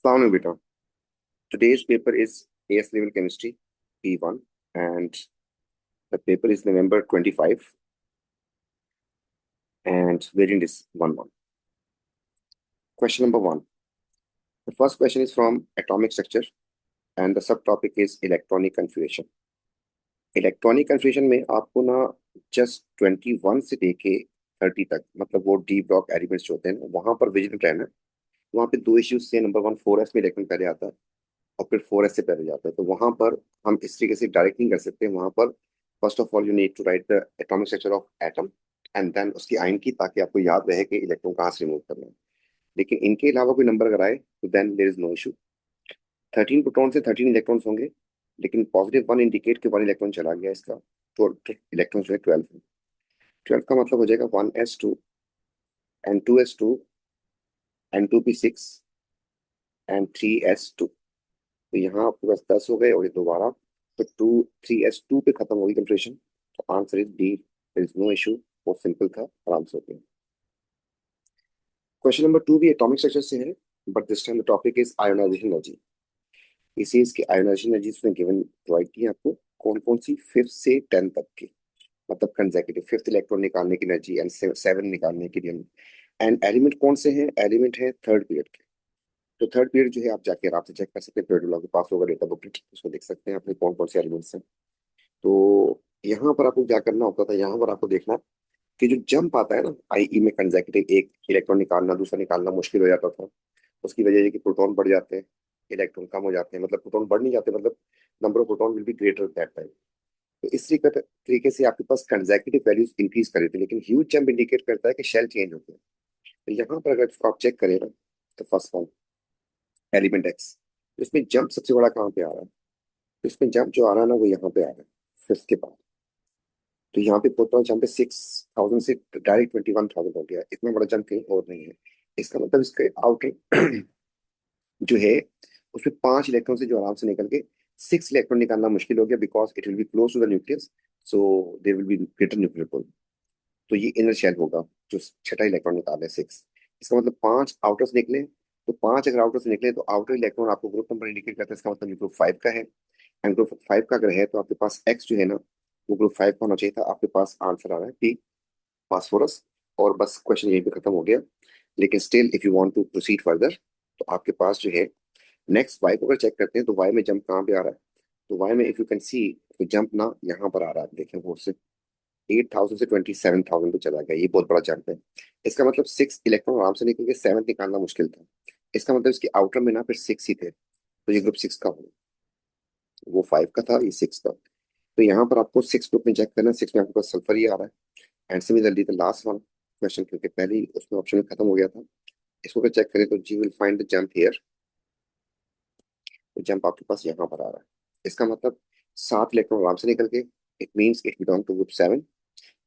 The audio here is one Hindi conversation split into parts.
Assalamu beta. Today's paper is AS level chemistry P1 and the paper is November 25 and variant is 1-1. Question number 1. The first question is from atomic structure and the subtopic is electronic configuration. Electronic confusion में आपको ना जस्ट 21 से लेके 30 तक मतलब वो डी ब्लॉक एलिमेंट्स जो होते हैं वहां पर विजिलेंट रहना है। वहां पे दो इश्यूज से नंबर 1 4s में इलेक्ट्रॉन पहले आता है और फिर 4s से पहले जाता है, तो वहां पर हम इस तरीके से डायरेक्ट नहीं कर सकते। वहां पर first of all you need to write the atomic structure of atom and then उसकी आयन की, ताकि आपको याद रहे कि इलेक्ट्रॉन कहाँ से रिमूव करना है। लेकिन इनके अलावा कोई नंबर अगर आए तो then there is no issue. 13 proton से 13 इलेक्ट्रॉन्स होंगे, लेकिन पॉजिटिव 1 इंडिकेट के 1 इलेक्ट्रॉन चला गया, इसका तो इलेक्ट्रॉन जो है 12 है। 12 का मतलब हो जाएगा 1s2 n2s2 n2p6 and 3s2। तो यहाँ आपके पास 10 हो गए और ये दोबारा तो 3s2 पे खत्म होगी कंप्रेशन। तो answer is D, there is no issue. बहुत सिंपल था, आराम से हो गया। क्वेश्चन नंबर 2 भी एटॉमिक स्ट्रक्चर से है, but this time the topic is ionisation energy. इसी इसकी आयोनाइजेशन एनर्जी उसने गिवन प्रोवाइड की है आपको, कौन कौन सी 5 से 10 तक की, मतलब कंसेक्यूटिव 5th इलेक्ट्रॉन निकालने की एनर्जी एंड 7 निकालने के लिए। एंड एलिमेंट कौन से हैं? एलिमेंट है थर्ड पीरियड के। तो थर्ड पीरियड जो है आप जाके आराम से चेक कर सकते हैं, पीरियड लॉ के पास होगा डेटा बुकलेट, उसको देख सकते हैं अपने कौन कौन से एलिमेंट्स हैं। तो यहाँ पर आपको क्या करना होता था, यहाँ पर आपको देखना कि जो जंप आता है ना आईई में, कंसेक्यूटिव एक इलेक्ट्रॉन निकालना दूसरा निकालना मुश्किल हो जाता था। उसकी वजह है कि प्रोटॉन बढ़ जाते हैं, इलेक्ट्रॉन कम हो जाते हैं, मतलब प्रोटॉन बढ़ नहीं जाते, मतलब number of proton will be greater that time. तो इस तरीके से आपके पास कंसेक्यूटिव वैल्यूज इंक्रीज कर देते हैं, लेकिन ह्यूज जंप इंडिकेट करता है कि शेल चेंज होते हैं। तो यहाँ पर अगर इसको आप चेक करें ना, तो फर्स्ट वन एलिमेंट एक्स, इसमें जंप सबसे बड़ा कहाँ पे आ रहा है? तो इसमें जंप जो आ रहा है ना वो यहाँ पे आ रहा है 5th के बाद। तो यहाँ पे प्रोटॉन जंप पे 6000 से डायरेक्ट 21,000 हो गया, इतना बड़ा जंप कहीं और नहीं है। इसका मतलब इसके आउटर जो है उसमें 5 इलेक्ट्रॉन से जो आराम से निकल के 6 इलेक्ट्रॉन निकालना मुश्किल हो गया, because it will be close to the nucleus, so there will be greater nuclear pull. तो ये इनर शेल होगा जो छठा इलेक्ट्रॉन निकाल है 6। इसका मतलब 5 आउटर से निकले, तो 5 अगर आउटर से निकले तो आउटर इलेक्ट्रॉन आपको ग्रुप नंबर इंडिकेट करता है, इसका मतलब ग्रुप 5 का है। एंड ग्रुप 5 का अगर है तो आपके पास एक्स जो है ना वो ग्रुप 5 का होना चाहिए था। आपके पास आंसर आ रहा है पी, फास्फोरस। और बस क्वेश्चन यहीं पे खत्म हो गया। लेकिन still if you want to proceed further तो आपके पास जो है नेक्स्ट वाई को अगर चेक करते हैं तो वाई में जंप कहाँ पे आ रहा है? तो वाई में इफ यू कैन सी तो जंप ना यहाँ पर आ रहा है, देखें वो से 8000 से 27,000 पे चला गया, ये बहुत बड़ा जंप है। इसका मतलब 6 इलेक्ट्रॉन आराम से निकल के 7 निकालना मुश्किल था। इसका मतलब इसके आउटर में ना फिर 6 ही थे, तो ये ग्रुप 6 का होगा, वो 5 का था, ये 6 का। तो यहाँ पर आपको 6 ग्रुप में चेक करना, 6 में आपके पास सल्फर ही आ रहा है। And similarly the last one question, क्योंकि पहले ही उसमें ऑप्शन में खत्म हो गया था, इसको अगर चेक करें तो we will find the jump here. तो जंप आपके पास यहाँ पर आ रहा है, इसका मतलब 7 इलेक्ट्रॉन आराम से निकल के, it means it belong to group 7।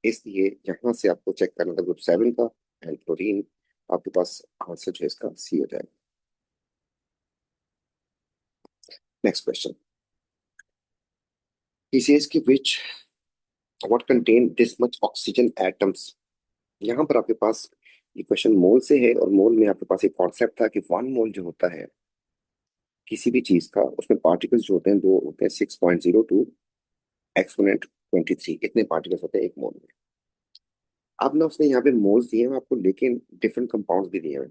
इसलिए यहाँ से आपको चेक करना था ग्रुप 7 का एंड क्लोरीन। आपके पास आंसर जो है इसका सी हो जाएगा। नेक्स्ट क्वेश्चन, he says कि which what contain this much oxygen atoms। यहाँ पर आपके पास ये क्वेश्चन मोल से है, और मोल में आपके पास एक कॉन्सेप्ट था कि 1 मोल जो होता है किसी भी चीज का, उसमें पार्टिकल्स जो होते हैं दो होते हैं, 6.02 एक्सपोनेंट 23, इतने पार्टिकल्स होते हैं एक मोल में। अब ना उसने यहाँ पे मोल्स दिए हैं आपको, लेकिन डिफरेंट कंपाउंड्स भी दिए हैं।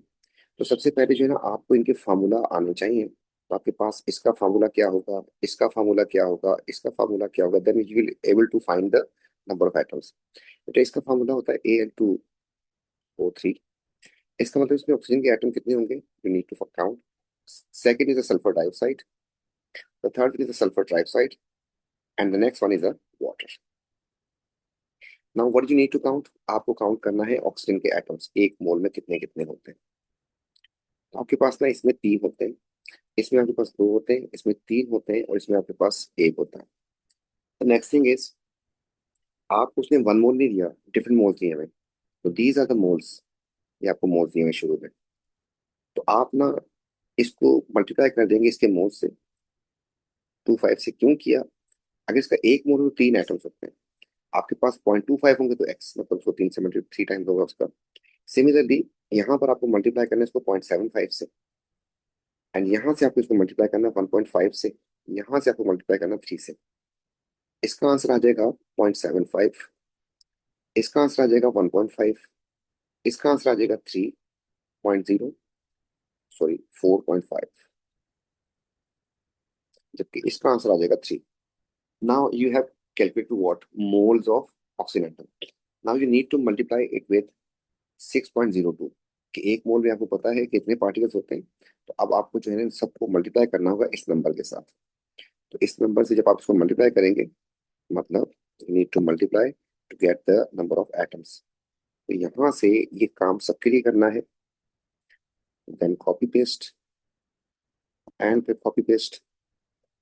तो सबसे पहले जो है ना आपको इनके फार्मूला आने चाहिए। तो आपके पास इसका फार्मूला क्या होगा, इसका फार्मूला क्या होगा, इसका फार्मूला क्या होगा, then you will able to find the number of atoms. तो इसका फार्मूला होता है Al2O3। इसका मतलब इसमें ऑक्सीजन के एटम कितने होंगे, you need to count. Second is the sulphur dioxide, the third is the sulphur trioxide and the next one is the water. Now what you need to count, आपको काउंट करना है ऑक्सीजन के एटम्स एक मोल में कितने कितने होते हैं। तो आपके पास ना इसमें 3 होते हैं, इसमें आपके पास 2 होते हैं, इसमें 3 होते हैं और इसमें आपके पास 1 होता है। द नेक्स्ट थिंग इज, आपको उसने 1 मोल नहीं दिया, डिफरेंट मोल्स दिए हमें। तो दीज आर द मोल्स, ये आपको मोल्स दिए हुए शुरू में। तो आप ना इसको मल्टीप्लाई कर देंगे इसके मोल से, 25 से। क्यों किया? अगर इसका 1 मोल तो 3 एटम्स होते हैं, आपके पास 0.25 होंगे तो एक्स, मतलब उसको 3 से मल्टीप्लाई 3 टाइम्स होगा उसका। सिमिलरली यहाँ पर आपको मल्टीप्लाई करना है इसको 0.75 से, एंड यहाँ से आपको इसको मल्टीप्लाई करना है 1.5 से, यहाँ से आपको मल्टीप्लाई करना 3 से। इसका आंसर आ जाएगा 0.75, इसका आंसर आ जाएगा 1.5, इसका आंसर आ जाएगा 3.0, सॉरी 4.5, जबकि इसका आंसर आ जाएगा 3। Now you have calculate to what moles of oxygen atom. Now you need to multiply it with 6.02, कि एक मोल में आपको पता है कितने पार्टिकल्स होते हैं। तो अब आपको जो है ना सबको मल्टीप्लाई करना होगा इस नंबर के साथ। तो इस नंबर से जब आप इसको मल्टीप्लाई करेंगे, मतलब you need to multiply to get the number of atoms. तो यहाँ से ये काम सबके लिए करना है, देन कॉपी पेस्ट एंड फिर कॉपी पेस्ट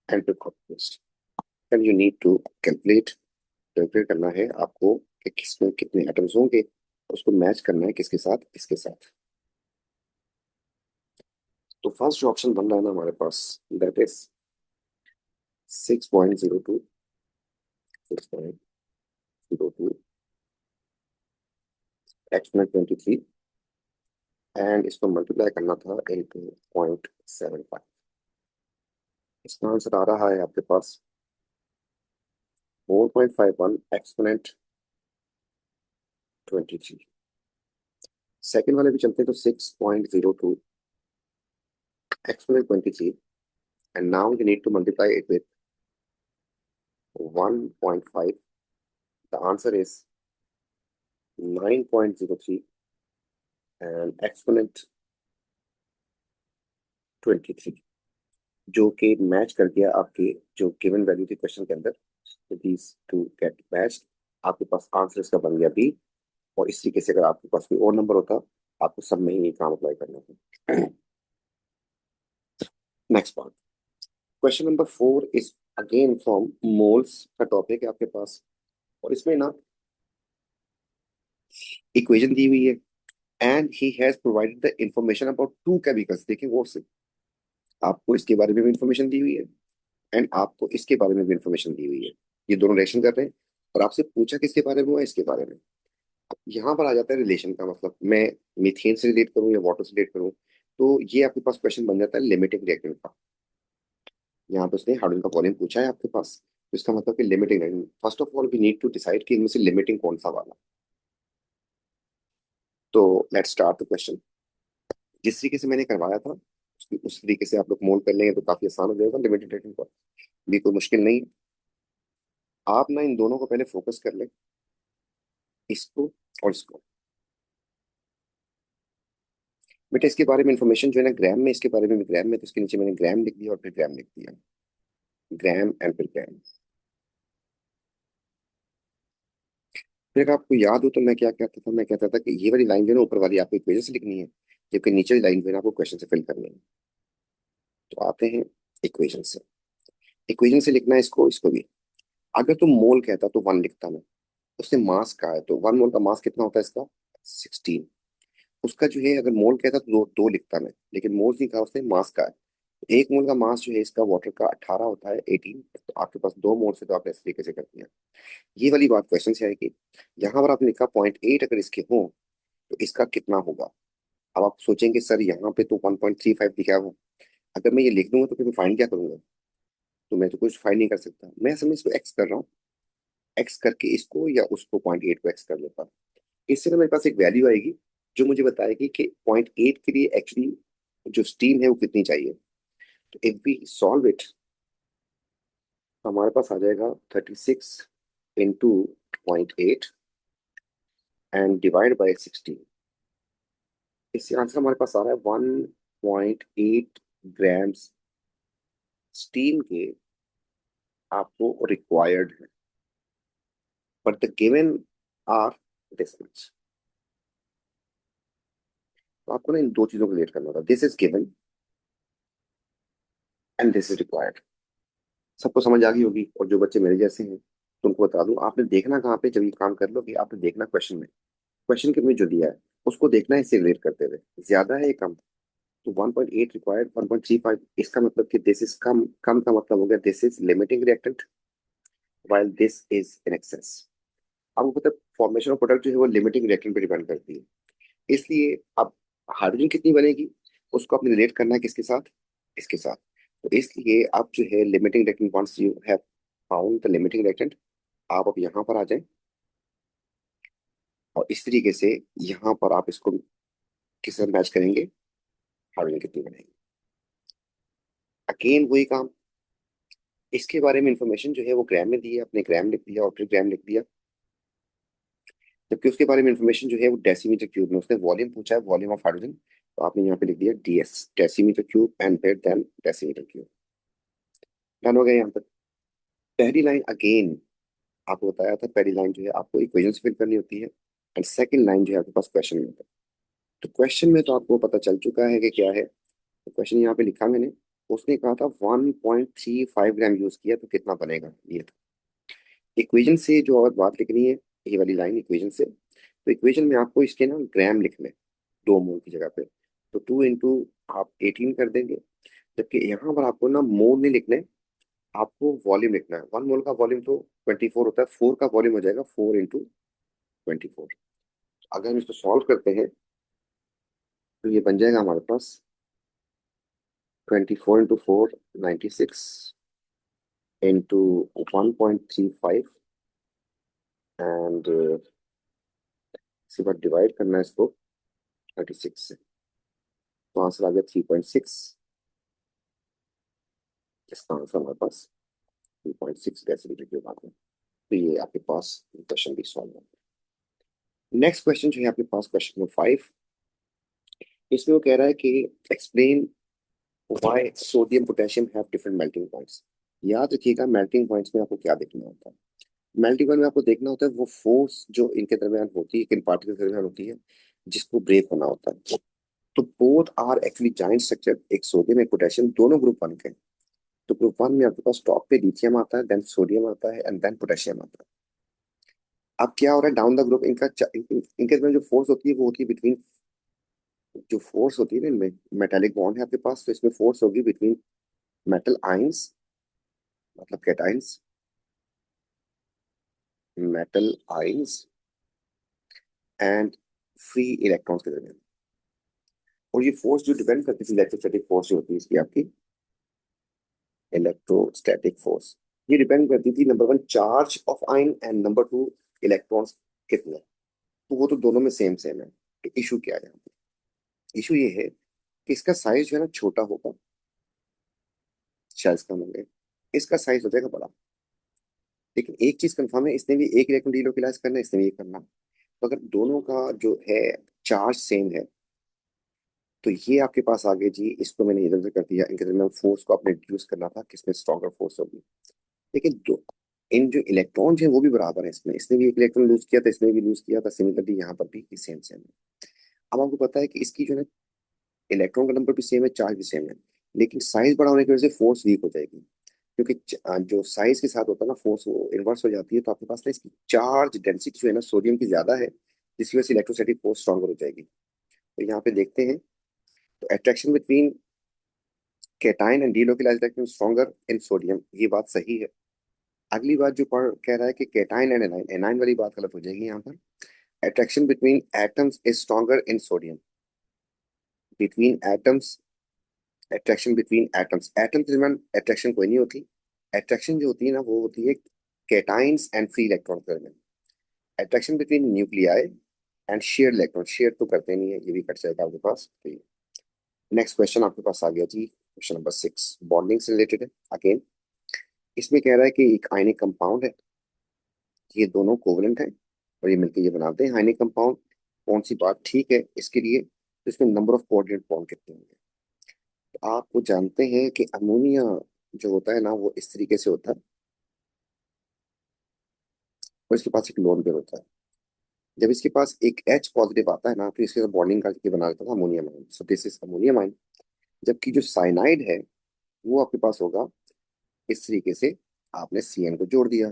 एंड फिर copy paste, then you need to calculate. Calculate करना है आपको कि किसमें कितने एटम्स होंगे, उसको मैच करना है किसके साथ, इसके साथ। तो फर्स्ट जो ऑप्शन बन रहा है ना हमारे पास, दैट इज 6.02, 6.02 एक्सपोनेंट 23, एंड इसको मल्टीप्लाई करना था इनटू 0.75। इसका आंसर आ रहा है आपके पास 4.51 एक्सपोनेंट 23। सेकेंड वाले भी चलते हैं तो 6.02 exponent 23, and now you need to multiply it with 1.5. The answer is 9.03 and exponent 23, जो कि मैच कर दिया आपके जो गिवन वैल्यू थी क्वेश्चन के अंदर। तो दीज टू गेट मैच्ड, आपके पास आंसर इसका बन गया बी। और इस तरीके से अगर आपके पास कोई और नंबर होता, आपको सब में ही ये काम अप्लाई करना है। Next part, question number 4 is again from moles का टॉपिक है आपके पास। और इसमें ना इक्वेशन दी हुई है, and he has provided the information about two chemicals. देखिए गौर से, आपको इसके बारे में भी इंफॉर्मेशन दी हुई है एंड आपको इसके बारे में भी इंफॉर्मेशन दी हुई है। ये दोनों रिलेशन कर रहे हैं और आपसे पूछा किसके बारे में हुआ, इसके बारे में। यहाँ पर आ जाता है रिलेशन का मतलब, मैं मीथेन से रिलेट करूँ या वाटर से रिलेट करूँ, तो ये आपके पास क्वेश्चन बन जाता है लिमिटिंग रिएक्टेंट का। यहाँ पे उसने हाइड्रोजन का वॉल्यूम पूछा है आपके पास, तो इसका मतलब कि limiting reactant. First of all we need to decide कि इनमें से लिमिटिंग कौन सा वाला। तो लेट्स स्टार्ट द क्वेश्चन। जिस तरीके से मैंने करवाया था उस तरीके से आप लोग मोल कर लेंगे तो काफी आसान हो जाएगा। लिमिटेड रिएक्टेंट का भी कोई मुश्किल नहीं है। आप ना इन दोनों को पहले फोकस कर लें, इसको और इसको। बेटा इसके बारे में इंफॉर्मेशन जो है ना ग्राम में, इसके बारे में भी ग्राम में, तो इसके नीचे मैंने ग्राम लिख दिया और फिर ग्राम लिख दिया, ग्राम एंड फिर ग्राम। फिर अगर आपको याद हो तो मैं क्या कहता था, मैं कहता था कि ये वाली लाइन जो है ना ऊपर वाली आपको इक्वेशन से लिखनी है, जबकि नीचे वाली लाइन जो है ना आपको क्वेश्चन से फिल करनी है। तो आते हैं इक्वेशन से। इक्वेशन से लिखना है इसको, इसको भी। अगर तुम मोल कहता तो 1 लिखता मैं। उसने मास कहा है तो 1 मोल का मास कितना होता है इसका, 16। उसका जो है अगर मोल कहता तो दो लिखता मैं, लेकिन मोल नहीं कहा उसने, मास का है। एक मोल का मास जो है इसका वाटर का 18 होता है, 18। तो आपके पास 2 मोल से तो आपने इस तरीके से कर दिया। ये वाली बात क्वेश्चन से आएगी। यहाँ पर आपने लिखा 0.8 अगर इसके हो तो इसका कितना होगा। अब आप सोचेंगे सर यहाँ पे तो 1.35 लिखा हो, अगर मैं ये लिख दूंगा तो फिर मैं फाइंड क्या करूंगा। तो मैं तो कुछ फाइंड नहीं कर सकता, मैं असल में इसको एक्स कर रहा हूँ। एक्स करके इसको या उसको 0.8 को एक्स कर लेता हूँ। इससे ना मेरे पास एक वैल्यू आएगी जो मुझे बताएगी कि 0.8 के लिए एक्चुअली जो स्टीम है वो कितनी चाहिए। तो इफ वी सॉल्व इट, हमारे पास आ जाएगा 36 इंटू 0.8 एंड डिवाइड बाई 16। इससे आंसर हमारे पास आ रहा है 1.8 ग्राम्स स्टीम के आपको रिक्वायर्ड है। But the given are this much. तो आपको ना इन दो चीजों को रिलेट करना होगा, this is given and this is required. सबको समझ आ गई होगी, और जो बच्चे मेरे जैसे हैं तो उनको बता दूं, आपने देखना कहाँ पे जब ये काम कर लो कि आपने देखना क्वेश्चन में, क्वेश्चन के में जो दिया है उसको देखना है इससे रिलेट करते हुए, ज्यादा है या कम। तो 1.8 रिक्वायर्ड 1.35, इसका मतलब कि दिस इज कम, कम का मतलब हो गया this is limiting reactant while this is in excess. आपको पता है फॉर्मेशन ऑफ प्रोडक्ट जो है वो लिमिटिंग रिएक्टेंट पे डिपेंड करती है। इसलिए अब हाइड्रोजन कितनी बनेगी उसको आपने रिलेट करना है किसके साथ, इसके साथ। तो इसलिए आप जो है limiting reactant, once you have found the limiting reactant, आप अब यहाँ पर आ जाएं और इस तरीके से यहाँ पर आप इसको किस तरह मैच करेंगे, हाइड्रोजन कितनी बनेगी। अगेन वही काम, इसके बारे में इंफॉर्मेशन जो है वो ग्राम में दी है, अपने ग्राम लिख दिया और फिर ग्राम लिख दिया। जबकि उसके बारे में इंफॉर्मेशन जो है वो डेसीमीटर क्यूब में, उसने वॉल्यूम पूछा है, वॉल्यूम ऑफ हाइड्रोजन, तो आपने यहाँ पे लिख दिया डीएस, डेसीमीटर क्यूब, एंड फिर देन डेसीमीटर क्यूब। डन हो गया यहाँ पर। पहली लाइन अगेन आपको बताया था, पहली लाइन जो है आपको इक्वेशन से फिल करनी होती है, एंड सेकंड लाइन जो है आपके पास क्वेश्चन में होता है। तो क्वेश्चन में तो आपको पता चल चुका है कि क्या है। तो क्वेश्चन यहाँ पे लिखा मैंने, उसने कहा था 1.35 ग्राम यूज किया तो कितना बनेगा, ये था। इक्वेशन से जो और बात लिखनी है, ये वाली लाइन इक्वेशन से, तो इक्वेशन में आपको इसके ना ग्राम लिखने, 2 मोल की जगह पे, तो 2 इंटू आप 18 कर देंगे। जबकि यहाँ पर आपको ना मोल नहीं लिखना है, आपको वॉल्यूम लिखना है। 1 मोल का वॉल्यूम तो 24 होता है, 4 का वॉल्यूम हो जाएगा 4 इंटू 24। अगर हम इसको सॉल्व करते हैं तो ये बन जाएगा हमारे पास 24 इंटू 4, 96, इंटू 1.35, एंड इसके बाद डिवाइड करना है इसको 36 से, तो आंसर आ गया 3.6। इसका आंसर हमारे पास 3.6 डेसीमीटर क्यूब आ गया। तो ये आपके पास क्वेश्चन भी सॉल्व हो गया। नेक्स्ट क्वेश्चन जो है आपके पास, क्वेश्चन नंबर 5। इसमें वो कह रहा है कि explain why sodium potassium have different melting points. याद रखिएगा मेल्टिंग पॉइंट्स में आपको क्या देखना होता है। मेल्टिंग पॉइंट में आपको देखना होता है वो फोर्स जो इनके दरमियान होती है, किन पार्टिकल के दरमियान होती है, जिसको ब्रेक होना होता है। तो both are actually joint structure, एक सोडियम एक पोटेशियम, दोनों ग्रुप वन के हैं। तो ग्रुप वन में आपके पास टॉप पे लिथियम आता है, देन सोडियम आता है, एंड देन पोटेशियम आता है। अब क्या हो रहा है डाउन द ग्रुप, इनके दरमियान जो फोर्स होती है वो होती है बिटवीन, जो फोर्स होती है ना इनमें, मेटेलिक बॉन्ड है आपके पास, तो इसमें फोर्स होगी बिटवीन मेटल आइंस, मतलब cations, metal ions and free electrons के दरमियान। और ये फोर्स जो डिपेंड करती है इलेक्ट्रोस्टैटिक फोर्स जो होती है इसकी आपकी, इलेक्ट्रोस्टैटिक फोर्स, ये डिपेंड करती थी number 1 charge of ion, and number 2 electrons कितने। तो वो तो दोनों में सेम सेम है। तो इशू क्या है यहाँ पे, इशू ये है कि इसका साइज जो है ना छोटा होगा, शेल्स कम होंगे, इसका साइज हो जाएगा बड़ा। लेकिन एक चीज कंफर्म है, इसने भी एक इलेक्ट्रॉन डीलोकलाइज करना है, इसने भी ये करना। तो अगर दोनों का जो है चार्ज सेम है, तो ये आपके पास आगे जी, इसको मैंने इधर उधर कर दिया, इनके दरमियान फोर्स को आपने रिड्यूस करना था, किसमें स्ट्रॉन्गर फोर्स होगी। लेकिन दो, इन जो इलेक्ट्रॉन है वो भी बराबर है, इसमें इसने भी एक इलेक्ट्रॉन लूज किया था, इसने भी लूज किया था, सिमिलरली यहाँ पर भी सेम सेम है। अब आपको पता है कि इसकी जो है इलेक्ट्रॉन का नंबर भी सेम है, चार्ज भी सेम है, लेकिन साइज बड़ा होने की वजह से फोर्स वीक हो जाएगी। क्योंकि जो साइज के साथ होता है ना फोर्स, वो इन्वर्स हो जाती है। तो आपके पास ना इसकी चार्ज डेंसिटी जो है ना सोडियम की ज्यादा है, जिसकी वजह से इलेक्ट्रोस्टैटिक फोर्स स्ट्रॉन्गर हो जाएगी। तो यहाँ पे देखते हैं, तो attraction between cation and delocalised electron stronger in sodium, ये बात सही है। अगली बात जो पढ़ कह रहा है कि कैटायन एंड एनाइन, एनाइन वाली बात गलत हो जाएगी यहाँ पर। Attraction between atoms is stronger in sodium, between atoms, attraction between atoms, atom के दरमियान अट्रैक्शन कोई नहीं होती। अट्रैक्शन जो होती है ना वो होती है कैटाइंस एंड फ्री इलेक्ट्रॉन के दरमियान। Attraction between nuclei and share electron, share तो करते नहीं है, ये भी कट जाएगा आपके पास। तो नेक्स्ट क्वेश्चन आपके पास आ गया जी, क्वेश्चन नंबर 6, बॉन्डिंग से रिलेटेड है अगेन। इसमें कह रहा है कि एक आयनिक कंपाउंड है, ये दोनों कोवलेंट है और ये मिलकर ये बनाते हैं आयनिक कंपाउंड। कौन सी बात ठीक है इसके लिए, तो इसमें नंबर ऑफ कोऑर्डिनेट बॉन्ड कितने होंगे। तो आप वो जानते हैं कि अमोनिया जो होता है ना वो इस तरीके से होता है, और इसके पास एक लोन पेयर होता है। जब इसके पास एक H पॉजिटिव आता है ना, तो इसके साथ बॉन्डिंग करके बना देता था ammonium ion, so this is ammonium ion. जबकि जो साइनाइड है वो आपके पास होगा इस तरीके से, आपने CN को जोड़ दिया।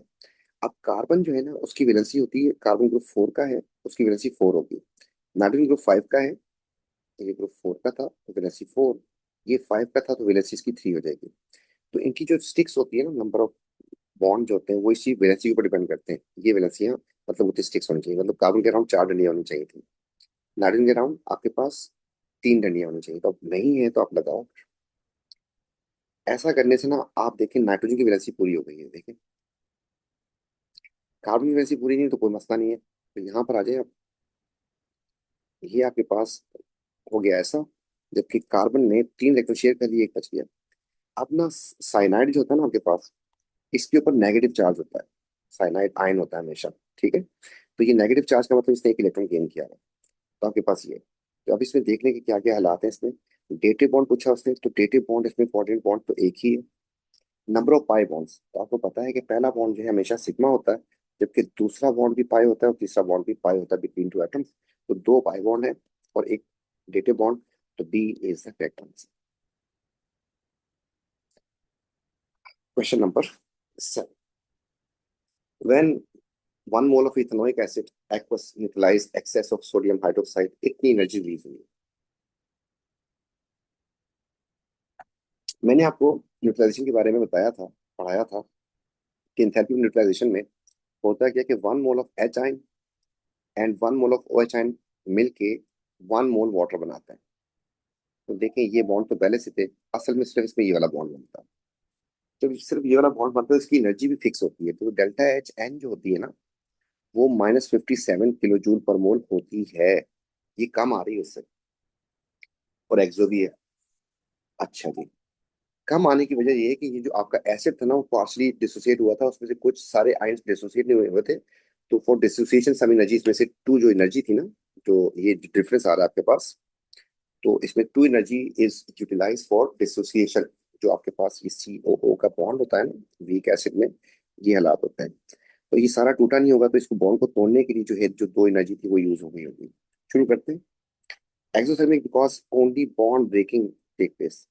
अब कार्बन जो है ना उसकी वैलेंसी होती है, कार्बन ग्रुप 4 का है, उसकी वैलेंसी 4 होगी। नाइट्रोजन ग्रुप 5 का है, तो ये ग्रुप 4 का था तो वैलेंसी 4, ये 5 का था तो वैलेंसी इसकी 3 हो जाएगी। तो इनकी जो स्टिक्स होती है ना, नंबर ऑफ बॉन्ड जो होते हैं वो इसी वैलेंसी के ऊपर डिपेंड करते हैं। ये वैलेंसियां मतलब उतनी स्टिक्स होनी चाहिए, मतलब कार्बन के अराउंड 4 डंडियां होनी चाहिए थी, नाइट्रोजन के अराउंड आपके पास 3 डंडियां होनी चाहिए। तो अब नहीं है तो आप लगाओ, ऐसा करने से ना आप देखें नाइट्रोजन की वैलेंसी पूरी हो गई है, देखें कार्बन की वैलेंसी पूरी नहीं है तो कोई मसला नहीं है। तो यहाँ पर आ जाए आप, ये आपके पास हो गया ऐसा, जबकि कार्बन ने 3 इलेक्ट्रॉन शेयर कर लिए, एक बच गया। अब ना साइनाइड जो होता है ना आपके पास, इसके ऊपर नेगेटिव चार्ज होता है, साइनाइड आयन होता है हमेशा, ठीक है। तो ये नेगेटिव चार्ज का मतलब इसने एक इलेक्ट्रॉन गेन किया है, तो आपके पास ये है। तो अब इसमें देखने के क्या क्या हालात हैं इसमें। डेटिव बॉन्ड पूछा उसने, तो डेटिव बॉन्ड इसमें इंपॉर्टेंट बॉन्ड तो एक ही है। नंबर ऑफ पाई बॉन्ड्स, तो आपको पता है कि पहला बॉन्ड जो है हमेशा सिग्मा होता है, जबकि दूसरा बॉन्ड भी पाई होता है और तीसरा बॉन्ड भी पाई होता है बिटवीन टू एटम्स। तो 2 पाई बॉन्ड है और एक डेटिव बॉन्ड, तो B is the correct answer. Question number 7, when 1 mole of ethanoic acid aqueous neutralise excess of sodium hydroxide, इतनी एनर्जी रिलीज हुई। मैंने आपको न्यूट्रलाइजेशन के बारे में बताया था, पढ़ाया था कि एंथैल्पी न्यूट्रलाइजेशन में होता क्या है कि 1 mole of H ion and 1 mole of O H ion मिलके 1 मोल वाटर बनाता है। तो देखें ये बॉन्ड तो पहले से थे, असल में सिर्फ इसमें ये वाला बॉन्ड बनता है। जब सिर्फ ये वाला बॉन्ड बनता है तो इसकी एनर्जी भी फिक्स होती है, तो डेल्टा एच एन जो होती है ना, वो -57 किलो जूल पर मोल होती है। ये कम आ रही है उससे, और एक्सो भी है। अच्छा जी, कम आने की वजह ये है कि ये जो आपका एसिड था ना वो पार्शली डिसोसिएट हुआ था, उसमें से कुछ सारे आयंस डिसोसिएट नहीं हुए थे। तो फॉर डिसोसिएशन सम एनर्जी, इसमें से टू जो एनर्जी थी ना, जो ये डिफरेंस आ रहा है आपके पास, तो इसमें to energy is utilise for dissociation. जो आपके पास ये COO का बॉन्ड होता है ना वीक एसिड में, ये हालात होता है। तो ये सारा टूटा नहीं होगा, तो इसको बॉन्ड को तोड़ने के लिए जो है जो दो एनर्जी थी वो यूज हो गई होगी। शुरू करते हैं। Exothermic because only bond breaking take place.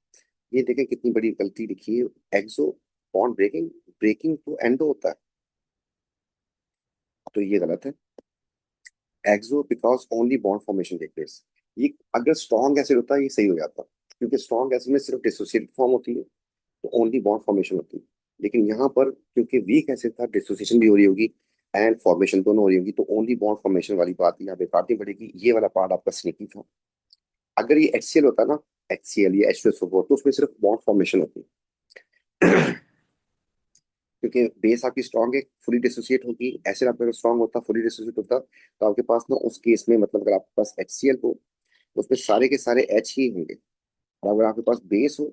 ये देखें कितनी बड़ी गलती लिखी है। एक्सो बॉन्ड ब्रेकिंग, ब्रेकिंग तो एंडो होता है, तो ये गलत है। Exo because only bond formation take place, ये अगर स्ट्रॉन्ग एसिड होता है ये सही हो जाता, क्योंकि स्ट्रॉन्ग एसिड में सिर्फ डिसोसिएट फॉर्म होती है, तो ओनली बॉन्ड फॉर्मेशन होती है। लेकिन यहाँ पर क्योंकि वीक एसिड था, डिसोसिएशन भी हो रही होगी एंड फॉर्मेशन दोनों हो रही होगी, तो ओनली बॉन्ड फॉर्मेशन वाली बात यहाँ पे काटनी पड़ेगी। ये वाला पार्ट आपका स्नीकी था। अगर ये HCl होता ना, HCl या H2SO4, तो उसमें सिर्फ बॉन्ड फॉर्मेशन होती है। क्योंकि बेस आपकी स्ट्रांग है, फुली डिसोसिएट होगी। एसिड आपका स्ट्रांग होता, फुली डिसोसिएट होता, तो आपके पास ना उस केस में मतलब अगर आपके पास HCl हो तो उसमें सारे के सारे H ही होंगे। और अगर आपके पास बेस हो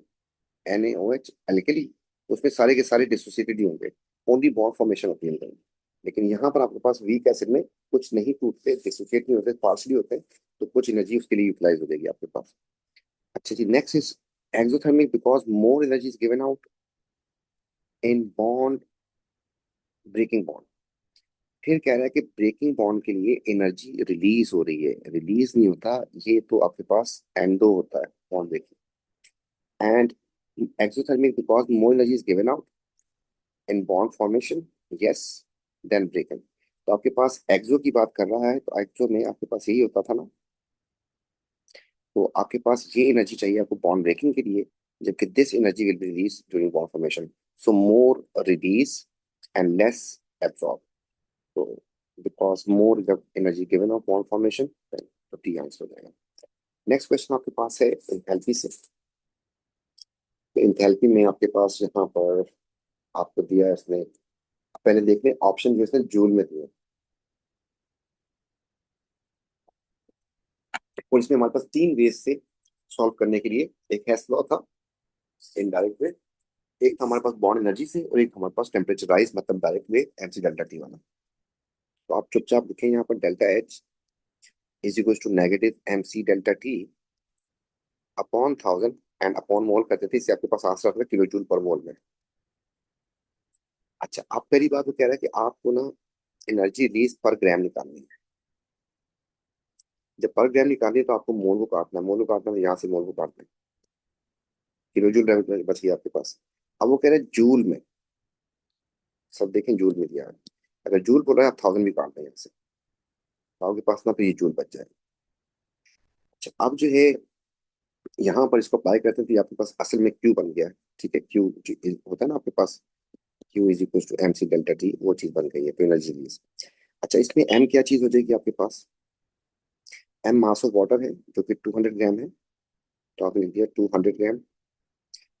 NaOH अल्कली, तो उसमें सारे के सारे डिसोसिएटेड ही होंगे, ओनली बॉन्ड फॉर्मेशन होती है उनमें। लेकिन यहाँ पर आपके पास वीक एसिड में कुछ नहीं टूटते, डिसोसिएट नहीं होते, पार्शली होते हैं, तो कुछ एनर्जी उसके लिए यूटिलाइज हो जाएगी आपके पास। अच्छा जी, next is exothermic because more energy is given out in bond breaking bond. फिर कह रहा है कि ब्रेकिंग बॉन्ड के लिए एनर्जी रिलीज हो रही है, रिलीज नहीं होता, ये तो आपके पास एंडो होता है bond breaking. And exothermic because more energy is given out in bond formation, yes, then breaking. तो आपके पास एक्सो की बात कर रहा है, तो एक्सो में आपके पास यही होता था ना, तो आपके पास ये एनर्जी चाहिए आपको बॉन्ड ब्रेकिंग के लिए, जबकि this energy will be release during bond formation. So more release and less absorb. तो बिकॉज मोर जब energy given of bond formation, तो टी आंसर हो जाएगा। नेक्स्ट क्वेश्चन आपके पास है इंथैल्पी से। तो इंथैल्पी में आपके पास यहाँ पर आपको दिया है इसने, पहले देख लें ऑप्शन जो इसने जूल में दिए, और इसमें हमारे पास 3 वेज से सॉल्व करने के लिए, एक हेस लॉ था इनडायरेक्ट वे, एक था हमारे पास बॉन्ड एनर्जी से, और एक हमारे पास टेम्परेचराइज मतलब direct way MC delta T वाला। तो आप चुपचाप लिखें यहाँ पर delta H is equal to -MC∆T upon 1000 and upon mole करते थे, इससे आपके पास आंसर आता है किलो जूल पर मोल में। अच्छा, अब पहली बात वो कह रहा है कि आपको ना एनर्जी रिलीज पर ग्राम निकालनी है। जब पर ग्राम निकालनी है तो आपको मोल को काटना है, मोल को काटना है तो यहाँ से मोल को काटना है, किलो जूल बच गया आपके पास। अब वो कह रहे हैं जूल में, सब देखें जूल में दिया है। अगर जूल बोल रहा है आप 1000 भी काट दें यहाँ से, तो आपके पास ना तो ये जूल बच जाए। अच्छा, अब जो है यहाँ पर इसको अप्लाई करते हैं तो ये आपके पास असल में क्यू बन गया है। ठीक है, क्यू होता है ना आपके पास, Q is equal to MC∆T, वो चीज बन गई है, तो एनर्जी रिलीज। अच्छा, इसमें M क्या चीज हो जाएगी आपके पास, M मास ऑफ वाटर है जो कि 200 ग्राम है, तो आपने लिख दिया 200 ग्राम।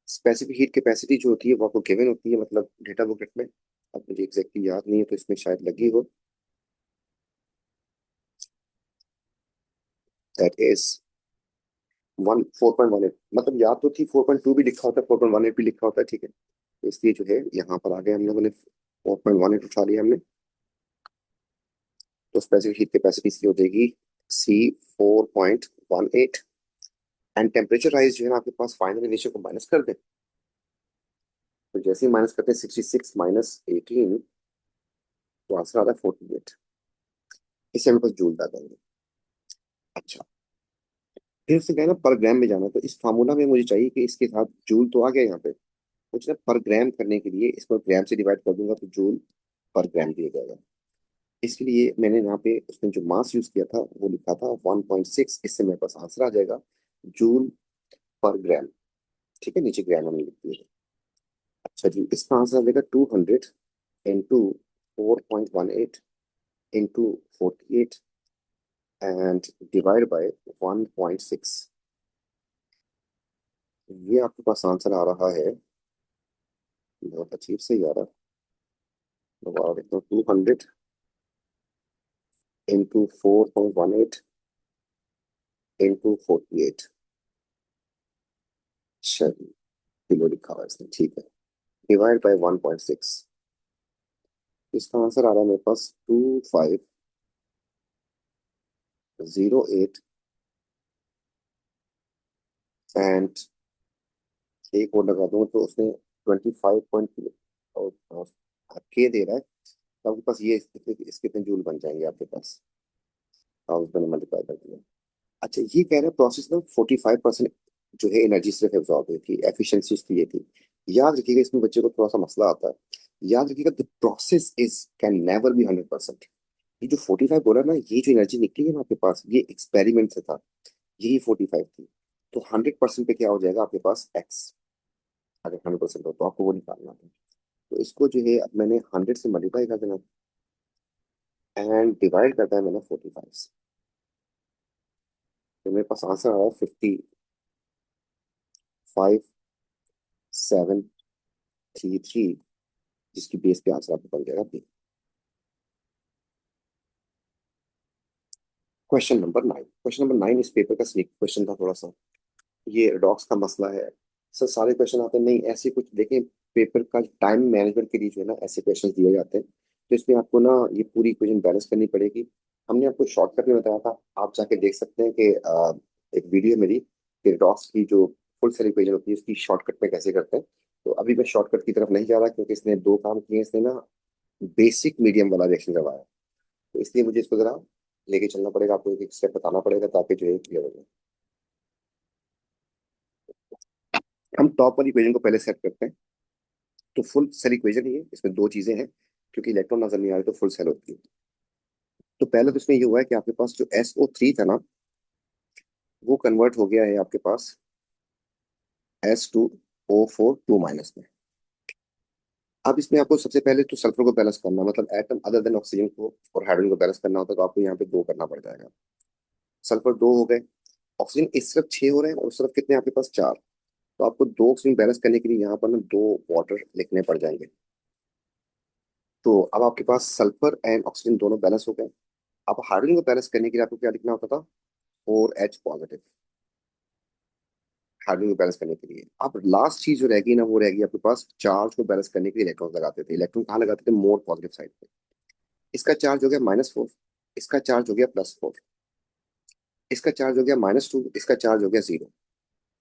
स्पेसिफिक हीट कैपेसिटी जो होती है वो आपको गिवन होती है, मतलब डेटा बुकलेट में। अब मुझे एग्जैक्टली याद नहीं है तो इसमें शायद लगी हो। दैट इज 4.18, मतलब याद तो थी 4.2 भी लिखा होता है, 4.18 भी लिखा होता है, ठीक है। तो इसलिए जो है यहाँ पर आ गए हम लोगों ने 4.18 उठा लिया हमने। तो स्पेसिफिक हीट कैपेसिटी सी हो जाएगी C 4.18। एंड टेम्परेचर राइज जो है ना आपके पास फाइनल रेशियो को माइनस कर दें। तो जैसे ही माइनस करते हैं 66 माइनस 18, तो आंसर आ रहा है 48। इससे हमें पास जूल आ जाएंगे। अच्छा, फिर उससे कहना पर ग्राम में जाना, तो इस फार्मूला में मुझे चाहिए कि इसके साथ जूल तो आ गया यहाँ पे, कुछ ना पर ग्राम करने के लिए इसको ग्राम से डिवाइड कर दूंगा तो जूल पर ग्राम दिया जाएगा। इसके लिए मैंने यहाँ पे उसमें जो मास यूज किया था वो लिखा था 1.6। इससे मेरे पास आंसर आ जाएगा जूल पर ग्राम। ठीक है, नीचे ग्राम हमने लिख दिया। अच्छा जी, इसका आंसर आ जाएगा 200 into 4.18 into 48 and divide by 1.6। ये आपके पास आंसर आ रहा है, बहुत अजीब से ही आ रहा है। दोबारा देखता हूँ, 200 इंटू 4.18 इंटू 48। चलिए, किलो लिखा हुआ है इसमें, ठीक है। Divide by 1.6। इसका आंसर आ रहा है मेरे पास 2508 एंड एक और लगा दूंगा तो उसमें 25 के दे रहा है। तो आपके पास ये इसके कितने जूल बन जाएंगे आपके पास, मैंने मल्टीप्लाई कर दिया। अच्छा, ये कह रहा है प्रोसेस में 45% जो है एनर्जी सिर्फ एब्जॉर्ब हुई थी, एफिशिएंसी उसकी ये थी। याद रखिएगा, इसमें बच्चे को थोड़ा सा मसला आता है। याद रखिएगा the process is can never be 100%। ये जो 45 बोला ना, ये जो एनर्जी निकली है ना आपके पास, ये एक्सपेरिमेंट से था, यही 45 थी। तो 100% पे क्या हो जाएगा आपके पास एक्स। अगर 100% हो तो आपको वो निकालना था। तो इसको जो है अब मैंने 100 से मल्टीप्लाई कर देना एंड डिवाइड करता है मैंने 45 से। तो मेरे पास आंसर आ रहा है 55,733, जिसकी बेस पे आंसर आपको बन जाएगा बी। क्वेश्चन नंबर 9 इस पेपर का स्नीक क्वेश्चन था थोड़ा सा। ये डॉक्स का मसला है। सर सारे क्वेश्चन आते नहीं ऐसे कुछ देखें। पेपर का टाइम मैनेजमेंट के लिए जो है ना ऐसे क्वेश्चन दिए जाते हैं, तो इसमें आपको ना ये पूरी इक्वेशन बैलेंस करनी पड़ेगी। हमने आपको शॉर्टकट में बताया था, आप जाके देख सकते हैं कि एक वीडियो है मेरी कि डॉक्स की जो फुल सेल इक्वेशन होती है उसकी शॉर्टकट में कैसे करते हैं। तो अभी मैं शॉर्टकट की तरफ नहीं जा रहा क्योंकि इसने दो काम किए। इसने ना बेसिक मीडियम वाला रिएक्शन करवाया, तो इसलिए मुझे इसको जरा लेके चलना पड़ेगा, आपको एक एक स्टेप बताना पड़ेगा ताकि जो है क्लियर हो जाए। हम टॉप वाली इक्वेशन को पहले सेट करते हैं। तो फुल सेल इक्वेशन ही है, इसमें दो चीजें हैं, क्योंकि इलेक्ट्रॉन नजर नहीं आ रहे तो फुल सेल होती है। तो पहले तो इसमें ये हुआ है कि आपके पास जो SO3 था ना, वो कन्वर्ट हो गया है आपके पास H2O4 2 में। अब इसमें आपको सबसे पहले तो सल्फर को बैलेंस करना, मतलब एटम अदर देन ऑक्सीजन को और हाइड्रोजन को बैलेंस करना होता है, तो आपको यहाँ पे दो करना पड़ जाएगा। सल्फर दो हो गए, ऑक्सीजन इस तरफ 6 हो रहे हैं और उस तरफ कितने आपके पास 4। तो आपको दो ऑक्सीजन बैलेंस करने के लिए यहाँ पर ना दो वाटर लिखने पड़ जाएंगे। तो अब आपके पास सल्फर एंड ऑक्सीजन दोनों बैलेंस हो गए। अब हाइड्रोजन को बैलेंस करने के लिए आपको क्या लिखना होता था, 4H पॉजिटिव, हाइड्रोजन को बैलेंस करने के लिए। अब लास्ट चीज जो रहेगी ना, वो रहेगी आपके पास चार्ज को बैलेंस करने के लिए इलेक्ट्रॉन लगाते थे। इलेक्ट्रॉन कहाँ लगाते थे, मोर पॉजिटिव साइड पे। इसका चार्ज हो गया -4, इसका चार्ज हो गया +4, इसका चार्ज हो गया -2, इसका चार्ज हो गया 0।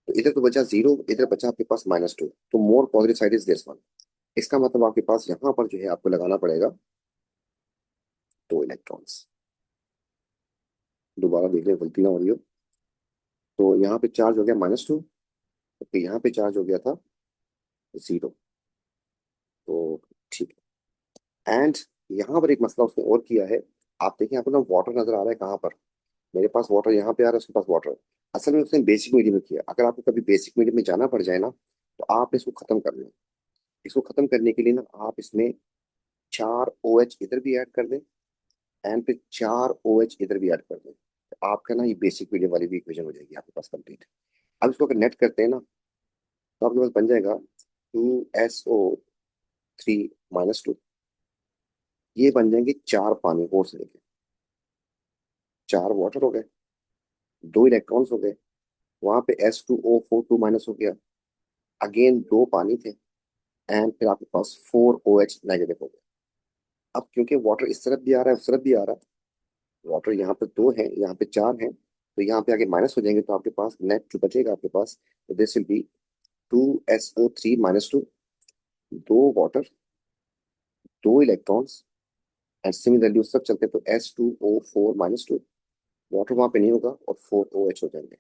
तो इधर तो बचा 0, इधर बचा आपके पास -2। तो more positive side is this one. इसका मतलब आपके पास यहाँ पर जो है आपको लगाना पड़ेगा 2 इलेक्ट्रॉन्स। दोबारा देख लें गलती ना हो रही हो। तो यहाँ पे चार्ज हो गया -2, तो यहाँ पे चार्ज हो गया था 0। तो ठीक है। एंड यहाँ पर एक मसला उसने और किया है। आप देखें यहाँ पर ना वाटर नजर आ रहा है कहाँ पर, मेरे पास वाटर यहाँ पे आ रहा है, उसके पास वाटर। असल में उसने बेसिक मीडियम में किया। अगर आपको कभी बेसिक मीडियम में जाना पड़ जाए ना, तो आप इसको खत्म कर लें। इसको खत्म करने के लिए ना आप इसमें 4 OH इधर भी ऐड कर दें एंड फिर 4 OH इधर भी ऐड कर दें, तो आपका ना ये बेसिक मीडियम वाली भी इक्वेशन हो जाएगी आपके पास कंप्लीट। अब इसको अगर नेट करते हैं ना, तो आपके पास बन जाएगा 2SO3 - 2। ये बन जाएंगे 4 पानी और से लेके, 4 वाटर हो गए, 2 इलेक्ट्रॉन्स हो गए, वहां पे S2O4 2 माइनस हो गया, अगेन 2 पानी थे, एंड फिर आपके पास 4OH- हो गया। अब क्योंकि वाटर इस तरफ भी आ रहा है उस तरफ भी आ रहा है, वाटर यहाँ पे 2 है यहाँ पे 4 है, तो यहाँ पे आगे माइनस हो जाएंगे, तो आपके पास नेट जो बचेगा आपके पास, तो this will be 2SO3 - 2, 2 water, 2 electrons, and similarly उस सब चलते हैं तो S2O4 - 2, वाटर वहां पे नहीं होगा और 4OH हो जाएंगे।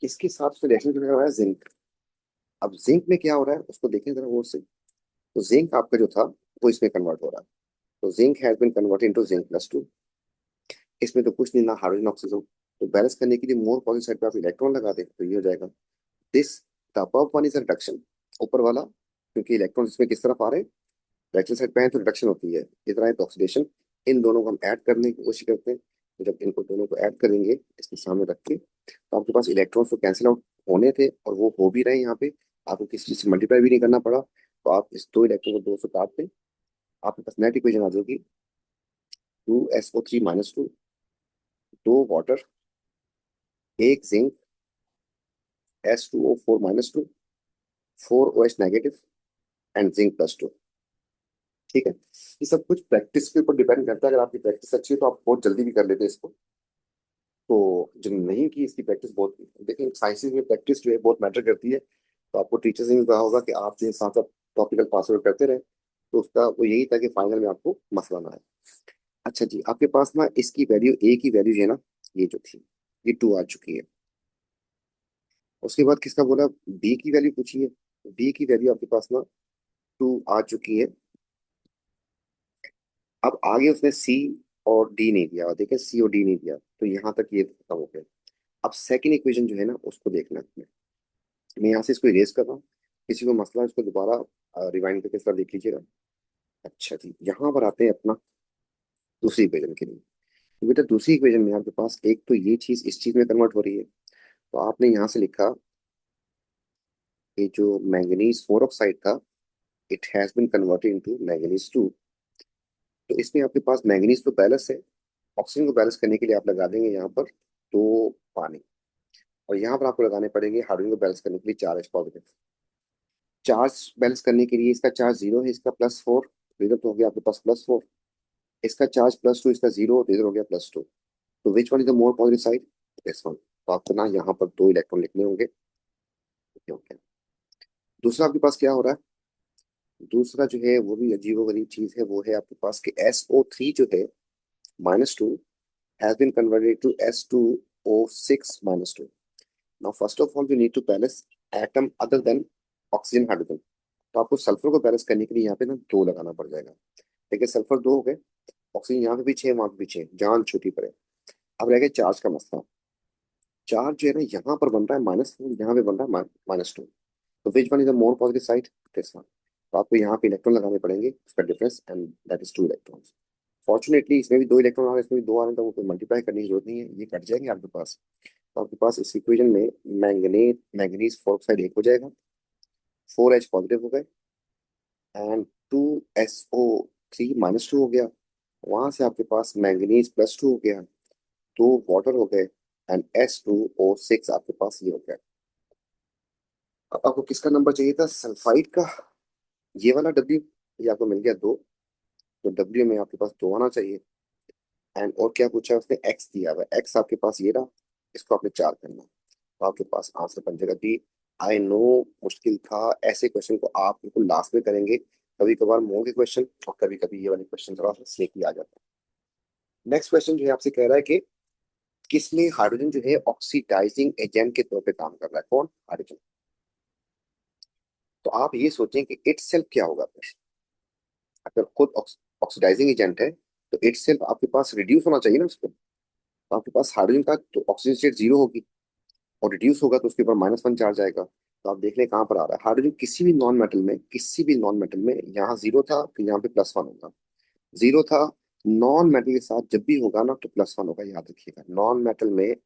इसके साथ उसने रिएक्शन कर रहा है जिंक। अब जिंक में क्या हो रहा है उसको देखें जरा गौर से। तो जिंक आपका जो था वो इसमें कन्वर्ट हो रहा है, तो zinc has been converted into Zn+2। इसमें तो कुछ नहीं, ना हाइड्रोजन ऑक्सीजन, तो बैलेंस करने के लिए मोर पॉजिटिव साइड पे आप इलेक्ट्रॉन लगा दे तो ये हो जाएगा this, the above one is reduction, ऊपर वाला, क्योंकि इलेक्ट्रॉन इसमें किस तरफ आ रहे हैं, राइट साइड पे है तो रिडक्शन होती है, इधर है तो ऑक्सीडेशन। इन दोनों को हम ऐड करने की कोशिश करते हैं, तो जब इनको दोनों को ऐड करेंगे इसके सामने रख के, तो आपके पास इलेक्ट्रॉन्स तो कैंसिल आउट होने थे और वो हो भी रहे हैं यहाँ पे, आपको किसी चीज से मल्टीप्लाई भी नहीं करना पड़ा, तो आप इस 2 इलेक्ट्रॉन को 2 से काट दें, आपके पास नेट इक्वेशन आ जाएगी 2SO3 - 2, 2 water, 1 zinc, S2O4 - 2, 4OH- and Zn+2। ठीक है, ये सब कुछ प्रैक्टिस के ऊपर डिपेंड करता है, अगर आपकी प्रैक्टिस अच्छी है तो आप बहुत जल्दी भी कर लेते हैं इसको, तो जो नहीं की इसकी प्रैक्टिस बहुत, लेकिन साइंसेज में प्रैक्टिस जो है बहुत मैटर करती है, तो आपको टीचर्स ने भी कहा होगा कि आप जो साथ साथ टॉपिकल पास आउट करते रहे, तो उसका वो यही था कि फाइनल में आपको मसला ना आए। अच्छा जी, आपके पास ना इसकी वैल्यू, ए की वैल्यू जो है ना, ये जो थी ये 2 आ चुकी है। उसके बाद किसका बोला, बी की वैल्यू पूछी है, बी की वैल्यू आपके पास ना 2 आ चुकी है। अब आगे उसने सी और डी नहीं दिया, देखिए सी और डी नहीं दिया, तो यहाँ तक ये खत्म हो गया। अब सेकंड इक्वेशन जो है ना उसको देखना है हमें। मैं यहाँ से इसको इरेज कर रहा हूँ, किसी को मसला है इसको दोबारा रिवाइंड करके सर देख लीजिएगा। अच्छा जी, यहाँ पर आते हैं अपना दूसरी इक्वेशन के लिए। तो बेटा दूसरी इक्वेशन में आपके पास एक तो ये चीज इस चीज में कन्वर्ट हो रही है, तो आपने यहाँ से लिखा कि जो मैंगनीज 4 ऑक्साइड था, it has been converted into manganese 2। तो इसमें आपके पास मैंगनीज तो बैलेंस है, ऑक्सीजन को बैलेंस करने के लिए आप लगा देंगे यहाँ पर 2 पानी, और यहाँ पर आपको लगाने पड़ेंगे हाइड्रोजन को बैलेंस करने के लिए 4H+। चार्ज बैलेंस करने के लिए इसका चार्ज 0 है, इसका +4, तो इधर तो हो गया आपके पास +4, इसका चार्ज +2, इसका 0, तो इधर हो गया +2। तो which one is the more positive side, this one. तो आपको ना यहाँ पर 2 इलेक्ट्रॉन लिखने होंगे, ये हो गया। दूसरा आपके पास क्या हो रहा है, दूसरा जो है वो भी अजीबो गरीब चीज है, वो है आपके पास कि SO3 जो है -2 has been converted to S2O6 - 2। Now first of all you need to balance atom other than oxygen hydrogen। तो आपको सल्फर को बैलेंस करने के लिए यहाँ पे ना 2 लगाना पड़ जाएगा। देखिए सल्फर 2 हो गए, ऑक्सीजन यहाँ पे भी 6 वहां पे भी 6, जान छोटी पड़े। अब रह गया चार्ज का मसला। चार्ज जो है ना यहाँ पर बन रहा है -4, यहाँ पे बन रहा है -2, तो which one is the more positive side, this one. तो आपको यहाँ पे इलेक्ट्रॉन लगाने पड़ेंगे, उसका difference, and that is 2 electrons. Fortunately इसमें भी 2 इलेक्ट्रॉन आ रहे हैं, इसमें भी 2 आ रहे हैं, तो वो मल्टीप्लाई करने की जरूरत नहीं है, ये कट जाएंगे आपके पास। तो आपके पास इस इक्वेशन में मैंगनीज 4 ऑक्साइड 1 हो जाएगा, 4H पॉजिटिव हो गए, एंड 2SO3 - 2 हो गया, वहां से आपके पास मैंगनीज +2 हो गया, 2 वाटर हो गए, एंड S2O6 आपके पास ये हो गया। अब आपको किसका नंबर चाहिए था, सल्फाइड का, ये वाला W, ये आपको मिल गया 2, तो W में आपके पास 2 आना चाहिए। एंड और क्या पूछा है उसने, एक्स दिया हुआ है, एक्स आपके पास ये रहा, इसको आपने 4 करना, तो आपके पास आंसर बन जाएगा डी। आई नो मुश्किल था, ऐसे क्वेश्चन को आप बिल्कुल लास्ट में करेंगे, कभी कभार मोर के क्वेश्चन और कभी कभी ये वाले क्वेश्चन थोड़ा सा स्नेकी आ जाता है। नेक्स्ट क्वेश्चन जो है आपसे कह रहा है कि किसमें हाइड्रोजन जो है ऑक्सीडाइजिंग एजेंट के तौर पे काम कर रहा है, कौन, हाइड्रोजन। तो आप ये सोचें कि इट सेल्फ क्या होगा फिर, अगर खुद ऑक्सीडाइजिंग एजेंट है तो इट सेल्फ आपके पास रिड्यूस होना चाहिए ना उसको, तो आपके पास हाइड्रोजन का तो ऑक्सीजन स्टेट 0 होगी, और रिड्यूस होगा तो उसके ऊपर -1 चार्ज आएगा। तो आप देख लें कहाँ पर आ रहा है हाइड्रोजन, किसी भी नॉन मेटल में, किसी भी नॉन मेटल में, यहाँ 0 था तो यहाँ पे +1 होगा, 0 था, नॉन मेटल के साथ जब भी होगा ना तो +1 होगा, याद रखिएगा नॉन मेटल में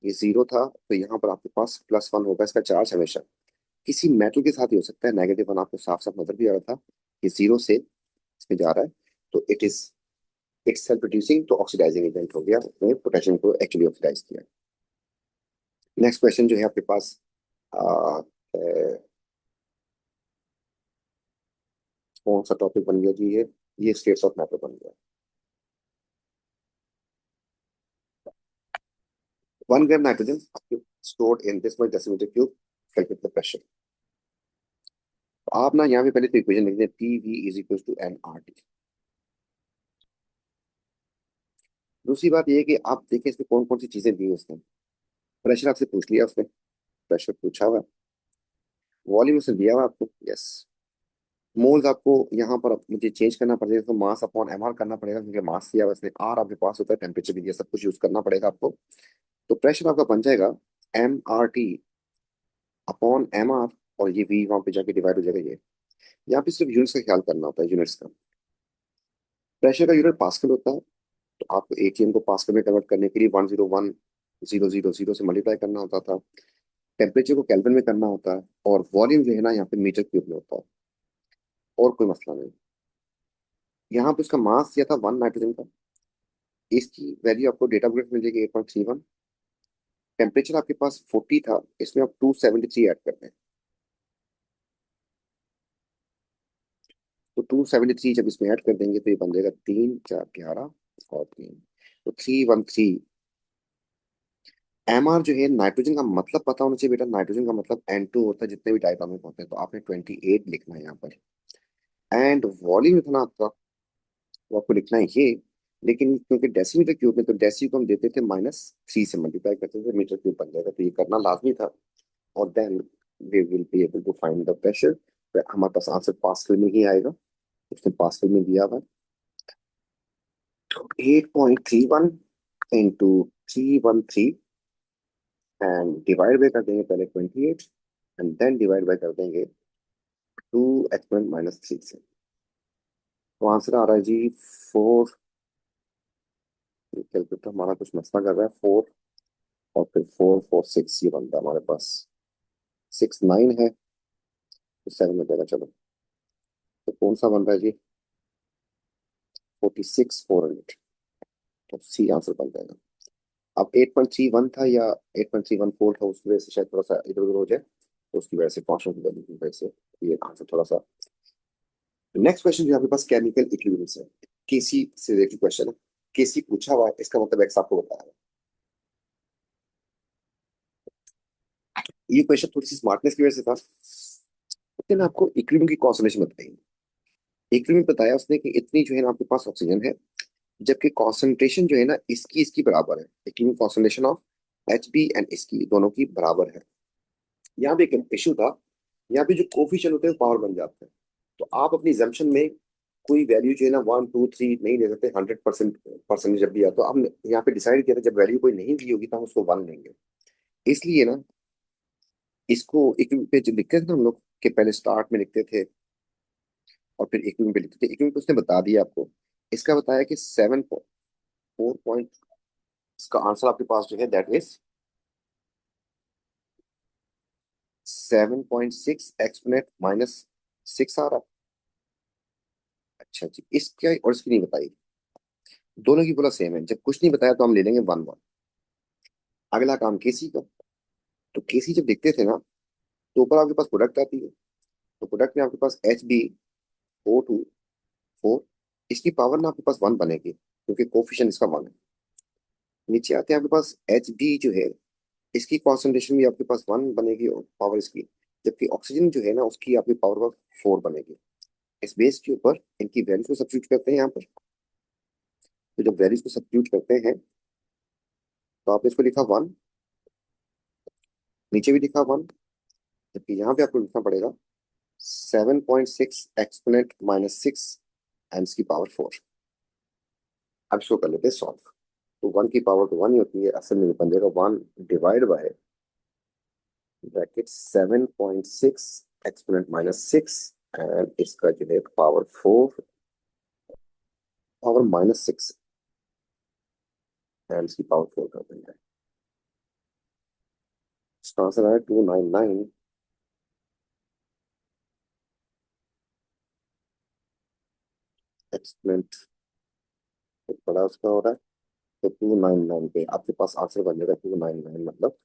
ये जीरो था, तो यहाँ पर आपके पास +1 होगा। इसका चार्ज हमेशा किसी मेटल के साथ ही हो सकता है। -1 आपको साफ साफ नजर भी आ रहा था, ये जीरो से इसमें जा रहा है, तो इट्स सेल्फ प्रोड्यूसिंग, तो ऑक्सीडाइजिंग एजेंट हो गया, उसने पोटेशियम को एक्चुअली ऑक्सीडाइज किया। नेक्स्ट क्वेश्चन जो है आपके पास, आ, कौन सा टॉपिक बन गया जी? ये स्टेट्स ऑफ मैटर बन गया। 1 gram nitrogen stored in this much decimeter cube, calculate the pressure। तो आप ना यहाँ पे पहले तो इक्वेशन लिख दें, P V is equal to N R T. दूसरी बात ये है कि आप देखें इसमें कौन कौन सी चीजें दी हैं उसने। प्रेशर आपसे पूछ लिया उसने, प्रेशर पूछा हुआ। वॉल्यूम उसने दिया हुआ आपको, यस। मोल्स आपको यहाँ पर मुझे चेंज करना पड़ेगा, तो मास अपॉन एम आर करना पड़ेगा, क्योंकि मास दिया हुआ इसने, आर आपके पास होता है, टेम्परेचर भी दिया, सब कुछ यूज करना पड़ेगा आपको। तो प्रेशर आपका बन जाएगा M RT अपॉन MR, और ये V वहां पे जाके डिवाइड हो जाएगा। ये यहाँ पे सिर्फ यूनिट्स का ख्याल करना होता है, यूनिट्स का। प्रेशर का यूनिट पास्कल होता है, तो आपको ATM को पास्कल में कन्वर्ट करने के लिए 101,000 से मल्टीप्लाई करना होता था। टेम्परेचर को केल्विन में करना होता है, और वॉल्यूम जो है ना यहाँ पे मीटर क्यूब में होता है, और कोई मसला नहीं। यहाँ पे उसका मास दिया था 1 नाइट्रोजन का, इसकी वैल्यू आपको डेटा बुक में मिल जाएगी 8.31। टेम्परेचर आपके पास 40 था, इसमें आप 273 ऐड करते हैं, तो 273 जब इसमें ऐड कर देंगे तो ये बन जाएगा 3 4 11 और 3, तो 313। MR जो है नाइट्रोजन का मतलब पता होना चाहिए बेटा, नाइट्रोजन का मतलब N2 होता है, जितने भी डायटोमिक होते हैं, तो आपने 28 लिखना है यहाँ पर। एंड वॉल्यूम इतना आपका, वो आपको लिखना है ये। लेकिन क्योंकि डेसीमीटर क्यूब में, तो डेसी को हम देते थे -3 से मल्टीप्लाई करते थे, मीटर क्यूब बन जाएगा, तो ये करना लाजमी था। और then we will be able to find the pressure. हमारे पास आंसर पास्कल में ही आएगा, उसने पास्कल में दिया हुआ 8.31 इंटू 313, एंड डिवाइड बाय कर देंगे पहले 28, एंड देन डिवाइड बाय कर देंगे 2 एक्सपोनेंट -3 से। तो आंसर आ रहा है जी 4। कैलकुलेटर हमारा कुछ मसला कर रहा है, 4 और फिर 4 4 6, ये बनता है हमारे पास 6 9 है, तो 7 हो जाएगा। चलो, तो कौन सा बन रहा है जी? 46 400, तो सी आंसर बन जाएगा। अब 8.31 था या 8.314 था, उसकी वजह से शायद थोड़ा सा इधर उधर हो जाए, तो उसकी वजह से कॉन्स्टेंट की वैल्यू की वजह से ये आंसर थोड़ा सा। नेक्स्ट क्वेश्चन जो आपके पास केमिकल इक्विवेलेंस है, केसी से रिलेटेड क्वेश्चन है। केसी पूछा हुआ है, इसका मतलब एक्स आपको बताया। ये क्वेश्चन थोड़ी सी स्मार्टनेस की वजह से था। उसने ना आपको इक्विलिब्रियम की कॉन्सेंट्रेशन बताई। इक्विलिब्रियम बताया उसने कि इतनी जो है ना आपके पास ऑक्सीजन है, जबकि कॉन्सेंट्रेशन जो है ना इसकी इसकी बराबर है। Equilibrium concentration of Hb and इसकी दोनों की बराबर है। यहाँ पे एक इशू था, यहाँ पे जो कोफिशिएंट होते हैं पावर बन जाते हैं, तो आप अपनी जम्पशन में कोई वैल्यू जो है ना 1 2 3 नहीं ले सकते। 100% परसेंटेज जब भी आता, तो हमने यहाँ पे डिसाइड किया था जब वैल्यू कोई नहीं दी होगी तो हम उसको 1 लेंगे। इसलिए ना इसको एक पे जो लिखते थे ना हम लोग, कि पहले स्टार्ट में लिखते थे और फिर एक पे लिखते थे। एक पे उसने बता दिया आपको, इसका बताया कि 7.4 इसका आंसर आपके पास जो है दैट इज 7.6 एक्सपोनेंट -6 आ रहा है। अच्छा जी, इसका और इसकी नहीं बताई, दोनों की बोला सेम है। जब कुछ नहीं बताया तो हम ले लेंगे 1 1। अगला काम केसी का। तो केसी जब देखते थे ना, तो ऊपर आपके पास प्रोडक्ट आती है, तो प्रोडक्ट में आपके पास HbO2 4, इसकी पावर ना आपके पास 1 बनेगी, क्योंकि कोफिशिएंट इसका 1 है। नीचे आते हैं आपके पास Hb जो है, इसकी कॉन्सेंट्रेशन भी आपके पास 1 बनेगी, और पावर इसकी। जबकि ऑक्सीजन जो है ना उसकी आपकी पावर 4 बनेगी। इस बेस के ऊपर इनकी वैल्यूज को सब्स्टिट्यूट करते हैं यहाँ पर। तो जब वैल्यूज को सब्स्टिट्यूट करते हैं, तो आपने इसको लिखा 1, नीचे भी लिखा 1, जबकि यहाँ पे आपको लिखना पड़ेगा 7.6 एक्सपोनेंट -6 एंड इसकी पावर 4। अब इसको कर लेते हैं सॉल्व। तो 1 की पावर तो 1 ही होती है, असल में बन जाएगा 1 divide by bracket 7.6 exponent -6, and इसका जो है पावर 4, पावर -6, एंड इसकी पावर 4 कर देंगे। इसका आंसर आया 299। एक्सपेरिमेंट बड़ा उसका हो रहा है, तो 299 पे आपके पास आंसर बन जाएगा 299 मतलब।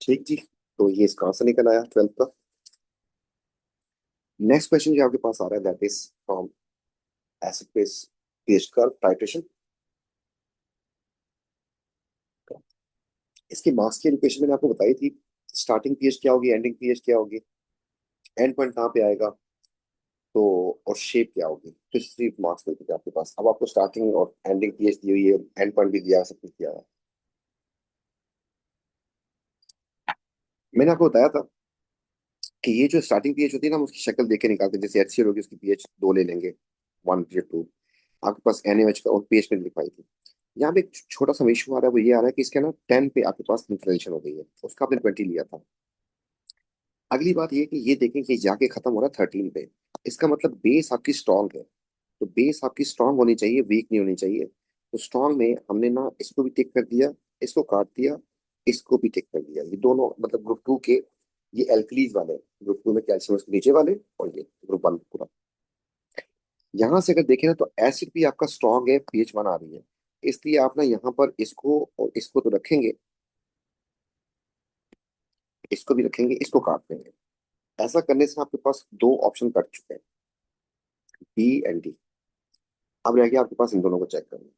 ठीक जी, तो ये इसका आंसर निकल आया 12 का। नेक्स्ट क्वेश्चन जो आपके पास आ रहा है that is from acid base pH curve titration. इसकी मास की एजुकेशन मैंने आपको बताई थी, स्टार्टिंग पीएच क्या होगी, एंडिंग पीएच क्या होगी, एंड पॉइंट कहाँ पे आएगा, तो और शेप क्या होगी, तो सिर्फ मार्क्स मिलते थे आपके पास। अब आपको स्टार्टिंग और एंडिंग पीएच दी हुई है, एंड पॉइंट भी दिया है, सब कुछ दिया है। मैंने आपको बताया था कि ये जो स्टार्टिंग पीएच होती है ना, हम उसकी शक्ल देख के निकालते हैं। जैसे HCl होगी, उसकी पीएच 2 ले लेंगे, 1 या 2। आपके पास NaOH का और पीएच में लिखवाई थी। यहाँ पे एक छोटा सा इशू आ रहा है, वो ये आ रहा है कि इसके ना 10 पे आपके पास न्यूट्रलाइजेशन हो गई है, उसका आपने 20 लिया था। अगली बात ये कि ये देखें कि जाके खत्म हो रहा है 13 पे। इसका मतलब बेस आपकी स्ट्रांग है, तो बेस आपकी स्ट्रांग होनी चाहिए, वीक नहीं होनी चाहिए। तो स्ट्रांग में हमने ना इसको भी टिक कर दिया, इसको काट दिया, इसको भी टिक कर दिया। ये दोनों मतलब ग्रुप टू के, ये एल्कलीज वाले, ग्रुप टू में कैल्शियम उसके नीचे वाले, और ये ग्रुप वन पूरा। यहाँ से अगर देखें ना तो एसिड भी आपका स्ट्रांग है, pH 1 आ रही है। इसलिए आप ना यहाँ पर इसको और इसको तो रखेंगे, इसको भी रखेंगे, इसको काट देंगे। ऐसा करने से आपके पास दो ऑप्शन कट चुके हैं, B एंड D। अब रह गया आपके पास इन दोनों को चेक करना।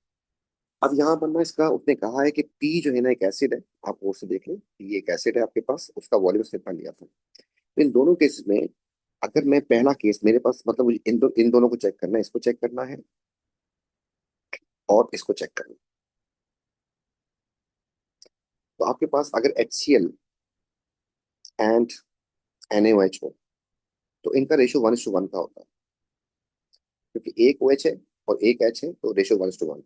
अब यहाँ पर ना इसका उसने कहा है कि पी जो है ना एक एसिड है, आप वो से देख लें, ये एक एसिड है आपके पास, उसका वॉल्यूम उसने पढ़ लिया था। तो इन दोनों केसेस में अगर मैं पहला केस मेरे पास मतलब मुझे इन दोनों को चेक करना है, इसको चेक करना है और इसको चेक करना है। तो आपके पास अगर HCl एंड NaOH हो, तो इनका रेशियो 1:1 का होता है, क्योंकि एक OH है और एक H है, तो रेशियो 1:1।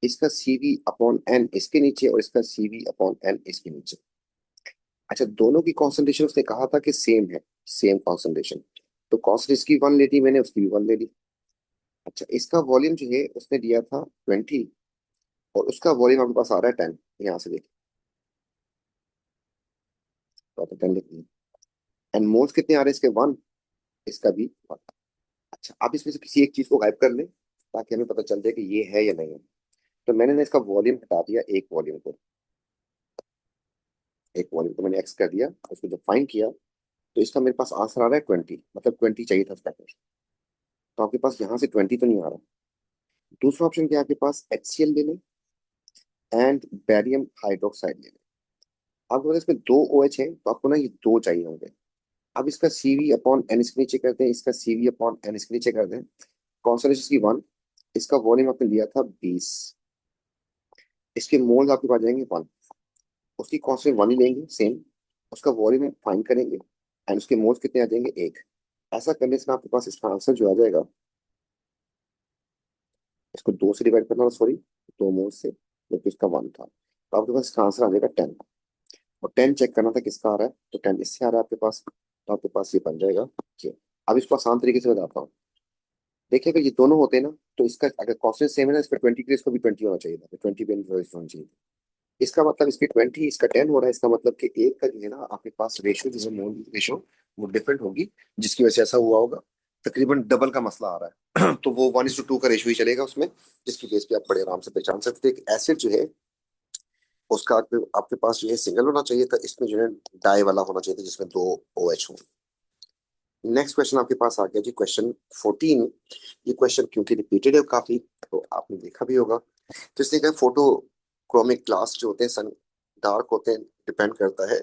इसका CV/N इसके नीचे और इसका CV/N इसके नीचे। अच्छा, दोनों की कॉन्सेंट्रेशन उसने कहा था कि सेम है, सेम कॉन्सेंट्रेशन। तो कॉन्सेंट्रेशन इसकी 1 ली थी मैंने, उसकी भी 1 ले ली। अच्छा, इसका वॉल्यूम जो है उसने दिया था 20, और उसका वॉल्यूम आपके पास आ रहा है 10। यहाँ से देखिए, तो आपने 10 लिख लिया। एंड मोल्स कितने आ रहे हैं इसके, 1, इसका भी 1। अच्छा, आप इसमें से किसी एक चीज को गायब कर लें, ताकि हमें पता चल जाए कि ये है या नहीं है। तो मैंने ना इसका वॉल्यूम हटा दिया, एक वॉल्यूम को, एक वॉल्यूम को मैंने एक्स कर दिया। उसको जब फाइंड किया, तो इसका मेरे पास आंसर आ रहा है 20, मतलब 20 चाहिए था उसका। तो आपके पास यहाँ से 20 तो नहीं आ रहा। दूसरा ऑप्शन क्या है आपके पास, HCl ले लें एंड बैरियम हाइड्रोक्साइड ले लें। अब अगर इसमें दो OH है, तो आपको ना ये दो चाहिए होंगे। अब इसका CV/N इसके नीचे कर दें, इसका CV/N इसके नीचे कर दें। कॉन्सेंट्रेशन की 1, इसका वॉल्यूम आपने लिया था 20, इसके मोल्स आपके पास जाएंगे 1। उसकी कॉन्सेंट्रेशन 1 ही लेंगे सेम, उसका वॉल्यूम फाइंड करेंगे, एंड उसके मोल्स कितने आ जाएंगे, 1। ऐसा करने से ना आपके पास इसका आंसर जो आ जाएगा, इसको 2 से डिवाइड करना, सॉरी, 2 मोल से, जबकि इसका 1 था। तो आपके पास इसका आंसर आ जाएगा 10। और 10 चेक करना था किसका आ रहा है, तो 10 इससे आ रहा है आपके पास, तो आपके पास ये बन जाएगा ये। अब इसको आसान तरीके से बताता हूँ। देखिए, अगर ये दोनों होते हैं ना, तो इसका अगर कॉन्स्टेंट सेम है ना, इसका 20 के लिए इसको भी 20 होना चाहिए था, 20 पे होना चाहिए। इसका मतलब इसके 20, इसका 10 हो रहा है। इसका मतलब कि एक का जो है ना आपके पास रेशियो, जो है मोल रेशियो, वो डिफरेंट होगी, जिसकी वजह से ऐसा हुआ होगा। तकरीबन डबल का मसला आ रहा है तो वो 1:2 का रेशियो ही चलेगा उसमें, जिसकी बेस पे आप बड़े आराम से पहचान सकते हैं कि एसिड जो है उसका आपके आपके पास जो है सिंगल होना चाहिए था, इसमें जो है डाई वाला होना चाहिए था, जिसमें दो OH हो। नेक्स्ट क्वेश्चन आपके पास आ गया जी, क्वेश्चन 14। ये क्वेश्चन क्योंकि रिपीटेड है काफी, तो आपने देखा भी होगा। तो इसने कहा फोटो क्रोमिक ग्लास जो होते हैं सन डार्क होते हैं, डिपेंड करता है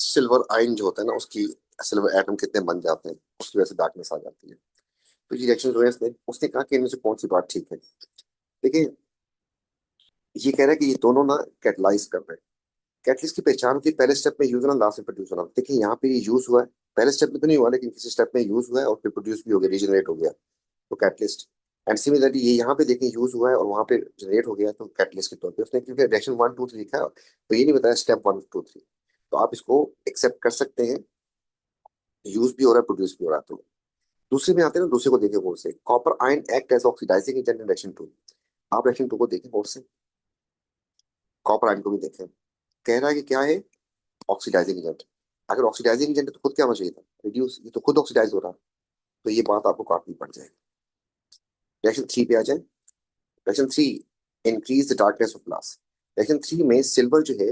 सिल्वर आयन जो होता है ना उसकी, सिल्वर एटम कितने बन जाते हैं, उसकी वजह से डार्कनेस आ जाती है। तो ये रिएक्शन जो है इसने उसने कहा कि इनमें से कौन सी बात ठीक है। देखिए, ये कह रहा है कि ये दोनों ना कैटलाइज कर रहे हैं। कैटलिस्ट की पहचान की पहले स्टेप में यूज होना, लास्ट में प्रोड्यूस होना। देखिए, यहाँ पे ये यूज हुआ है, पहले स्टेप में तो नहीं हुआ, लेकिन किसी स्टेप में यूज हुआ है और फिर प्रोड्यूस भी हो गया, रीजनरेट हो गया, तो कैटलिस्ट। एंड सिमिलरली ये यहाँ पे देखें यूज हुआ है और वहां पे जनरेट हो गया, तो कैटलिस्ट के तौर पे उसने, क्योंकि रिएक्शन 1 2 3 लिखा है, तो ये नहीं बताया स्टेप 1 2 3। तो आप इसको एक्सेप्ट कर सकते हैं, यूज भी हो रहा है, प्रोड्यूस भी हो रहा है। तो दूसरे में आते हैं ना, दूसरे को देखें, कौन से, copper ion act as oxidising agent in reaction 2। आप रिएक्शन टू को देखें और से कॉपर आयन को भी देखें। कह रहा है कि क्या है, ऑक्सीडाइजिंग एजेंट। अगर ऑक्सीडाइजिंग एजेंट है तो खुद क्या होना चाहिए था, रिड्यूस, ये तो खुद ऑक्सीडाइज हो रहा है, तो ये बात आपको काटनी पड़ जाएगी। रिएक्शन थ्री पे आ जाए। Reaction three, increase the darkness of glass. Reaction three में सिल्वर जो है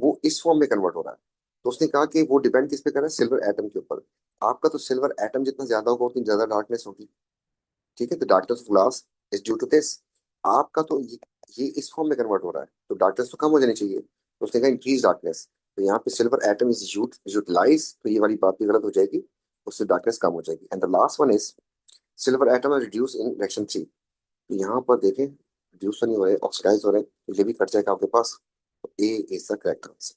वो इस फॉर्म में कन्वर्ट हो रहा है। तो उसने कहा कि वो डिपेंड किस पे कर रहा है, सिल्वर एटम के ऊपर। आपका तो सिल्वर एटम जितना ज्यादा होगा उतनी ज्यादा डार्कनेस होगी। ठीक है, तो darkness of glass is due to this. आपका तो ये इस फॉर्म में कन्वर्ट हो रहा है, तो डार्कनेस तो कम हो जानी चाहिए, तो उसने कहा इंक्रीज डार्कनेस। तो यहाँ पे सिल्वर एटम इज यूटिलाइज, तो ये वाली बात भी गलत हो जाएगी, उससे डार्कनेस कम हो जाएगी। And the last one is silver atom reduce in reaction three. तो यहाँ पर देखें रिड्यूस तो नहीं हो रहे, ऑक्सीडाइज हो रहे हैं, तो ये भी कट जाएगा आपके पास। तो A is the correct answer.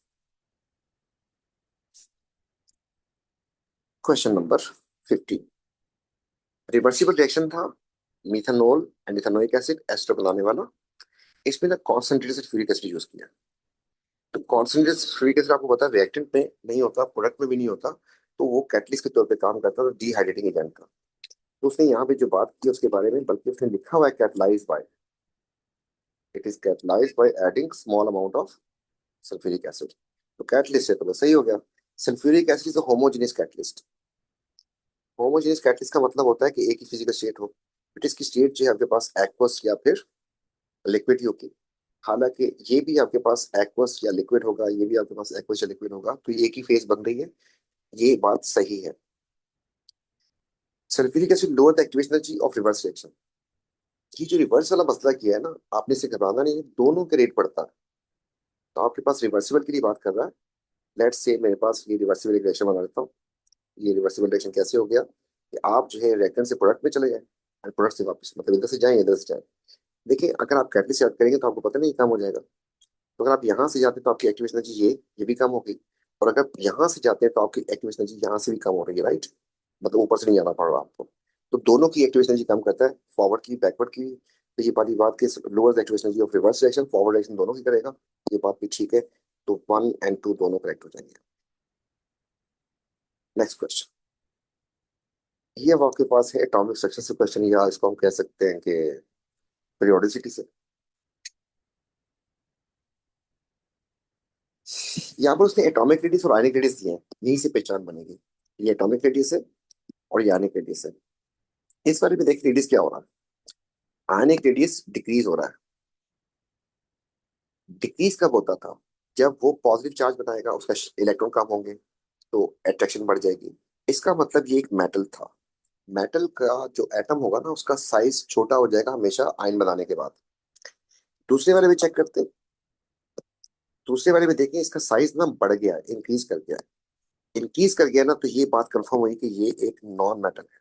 Question number 15, reversible reaction था, methanol and ethanoic acid ester बनाने वाला। इसमें ना कॉन्सेंट्रेटेड सल्फ्यूरिक एसिड यूज किया। तो कॉन्सेंट्रेटेड सल्फ्यूरिक एसिड आपको पता है रिएक्टेंट में नहीं होता, प्रोडक्ट में भी नहीं होता, तो वो कैटलिस्ट के तौर पे काम करता है डिहाइड्रेटिंग एजेंट का। तो उसने यहाँ पे जो बात की उसके बारे में, बल्कि उसने लिखा हुआ है catalyse by, it is catalyse by adding small amount of sulphuric acid. तो कैटलिस्ट है तो बस सही हो गया। Sulphuric acid is homogeneous catalyst. Homogeneous catalyst का मतलब होता है कि एक ही फिजिकल स्टेट हो, बट इसकी स्टेट जो है आपके पास एक्वस या फिर लिक्विड ही होगी। हालांकि ये भी आपके पास एक्वस या लिक्विड होगा, ये भी आपके पास एक्वस या लिक्विड होगा, तो ये एक ही फेज बन रही है, ये बात सही है। Sulphuric acid lower the activation energy of reverse reaction. ये जो रिवर्स वाला मसला किया है ना, आपने से घबराना नहीं है, दोनों के रेट पड़ता है। तो आपके पास रिवर्सिबल की बात कर रहा है। लेट्स से मेरे पास ये रिवर्सिबल रिएक्शन बना लेता हूँ। ये रिवर्सिबल रिएक्शन कैसे हो गया कि आप जो है रिएक्टेंट से प्रोडक्ट में चले जाए और प्रोडक्ट से वापस, मतलब इधर से जाए इधर से जाए। देखिए अगर आप कैटलिस्ट ऐड करेंगे तो आपको पता नहीं काम हो जाएगा। तो अगर आप यहाँ से जाते हैं तो आपकी एक्टिवेशन एनर्जी ये भी कम हो गई, और अगर यहाँ से जाते हैं तो आपकी एक्टिवेशन एनर्जी यहाँ से भी कम हो रही है, राइट। मतलब ऊपर से नहीं जाना पड़ रहा आपको। तो दोनों की एक्टिवेशन एनर्जी कम करता है, फॉरवर्ड की बैकवर्ड की। तो ये वाली बात की lower activation energy of reverse direction, forward direction दोनों की करेगा। ये बात भी ठीक है। तो 1 और 2 दोनों करेक्ट हो जाएंगे। नेक्स्ट क्वेश्चन, ये अब आपके पास है एटॉमिक स्ट्रक्चर से क्वेश्चन, या इसको हम कह सकते हैं कि पीरियोडिसिटी से। यहाँ पर उसने एटॉमिक रेडियस और आयनिक रेडियस दिए हैं, यही से पहचान बनेगी। ये एटॉमिक रेडियस है और ये आयनिक रेडियस है। इस बारे में देखिए रेडियस क्या हो रहा है, आयनिक रेडियस डिक्रीज हो रहा है। डिक्रीज कब होता था, जब वो पॉजिटिव चार्ज बनाएगा, उसका इलेक्ट्रॉन कम होंगे, तो अट्रैक्शन बढ़ जाएगी। इसका मतलब ये एक मेटल था। मेटल का जो एटम होगा ना, उसका साइज छोटा हो जाएगा हमेशा आयन बनाने के बाद। दूसरे वाले में चेक करते हैं। दूसरे वाले में देखें इसका साइज ना बढ़ गया, इंक्रीज कर गया। इंक्रीज कर गया ना, तो ये बात कंफर्म हुई कि ये एक नॉन मेटल है।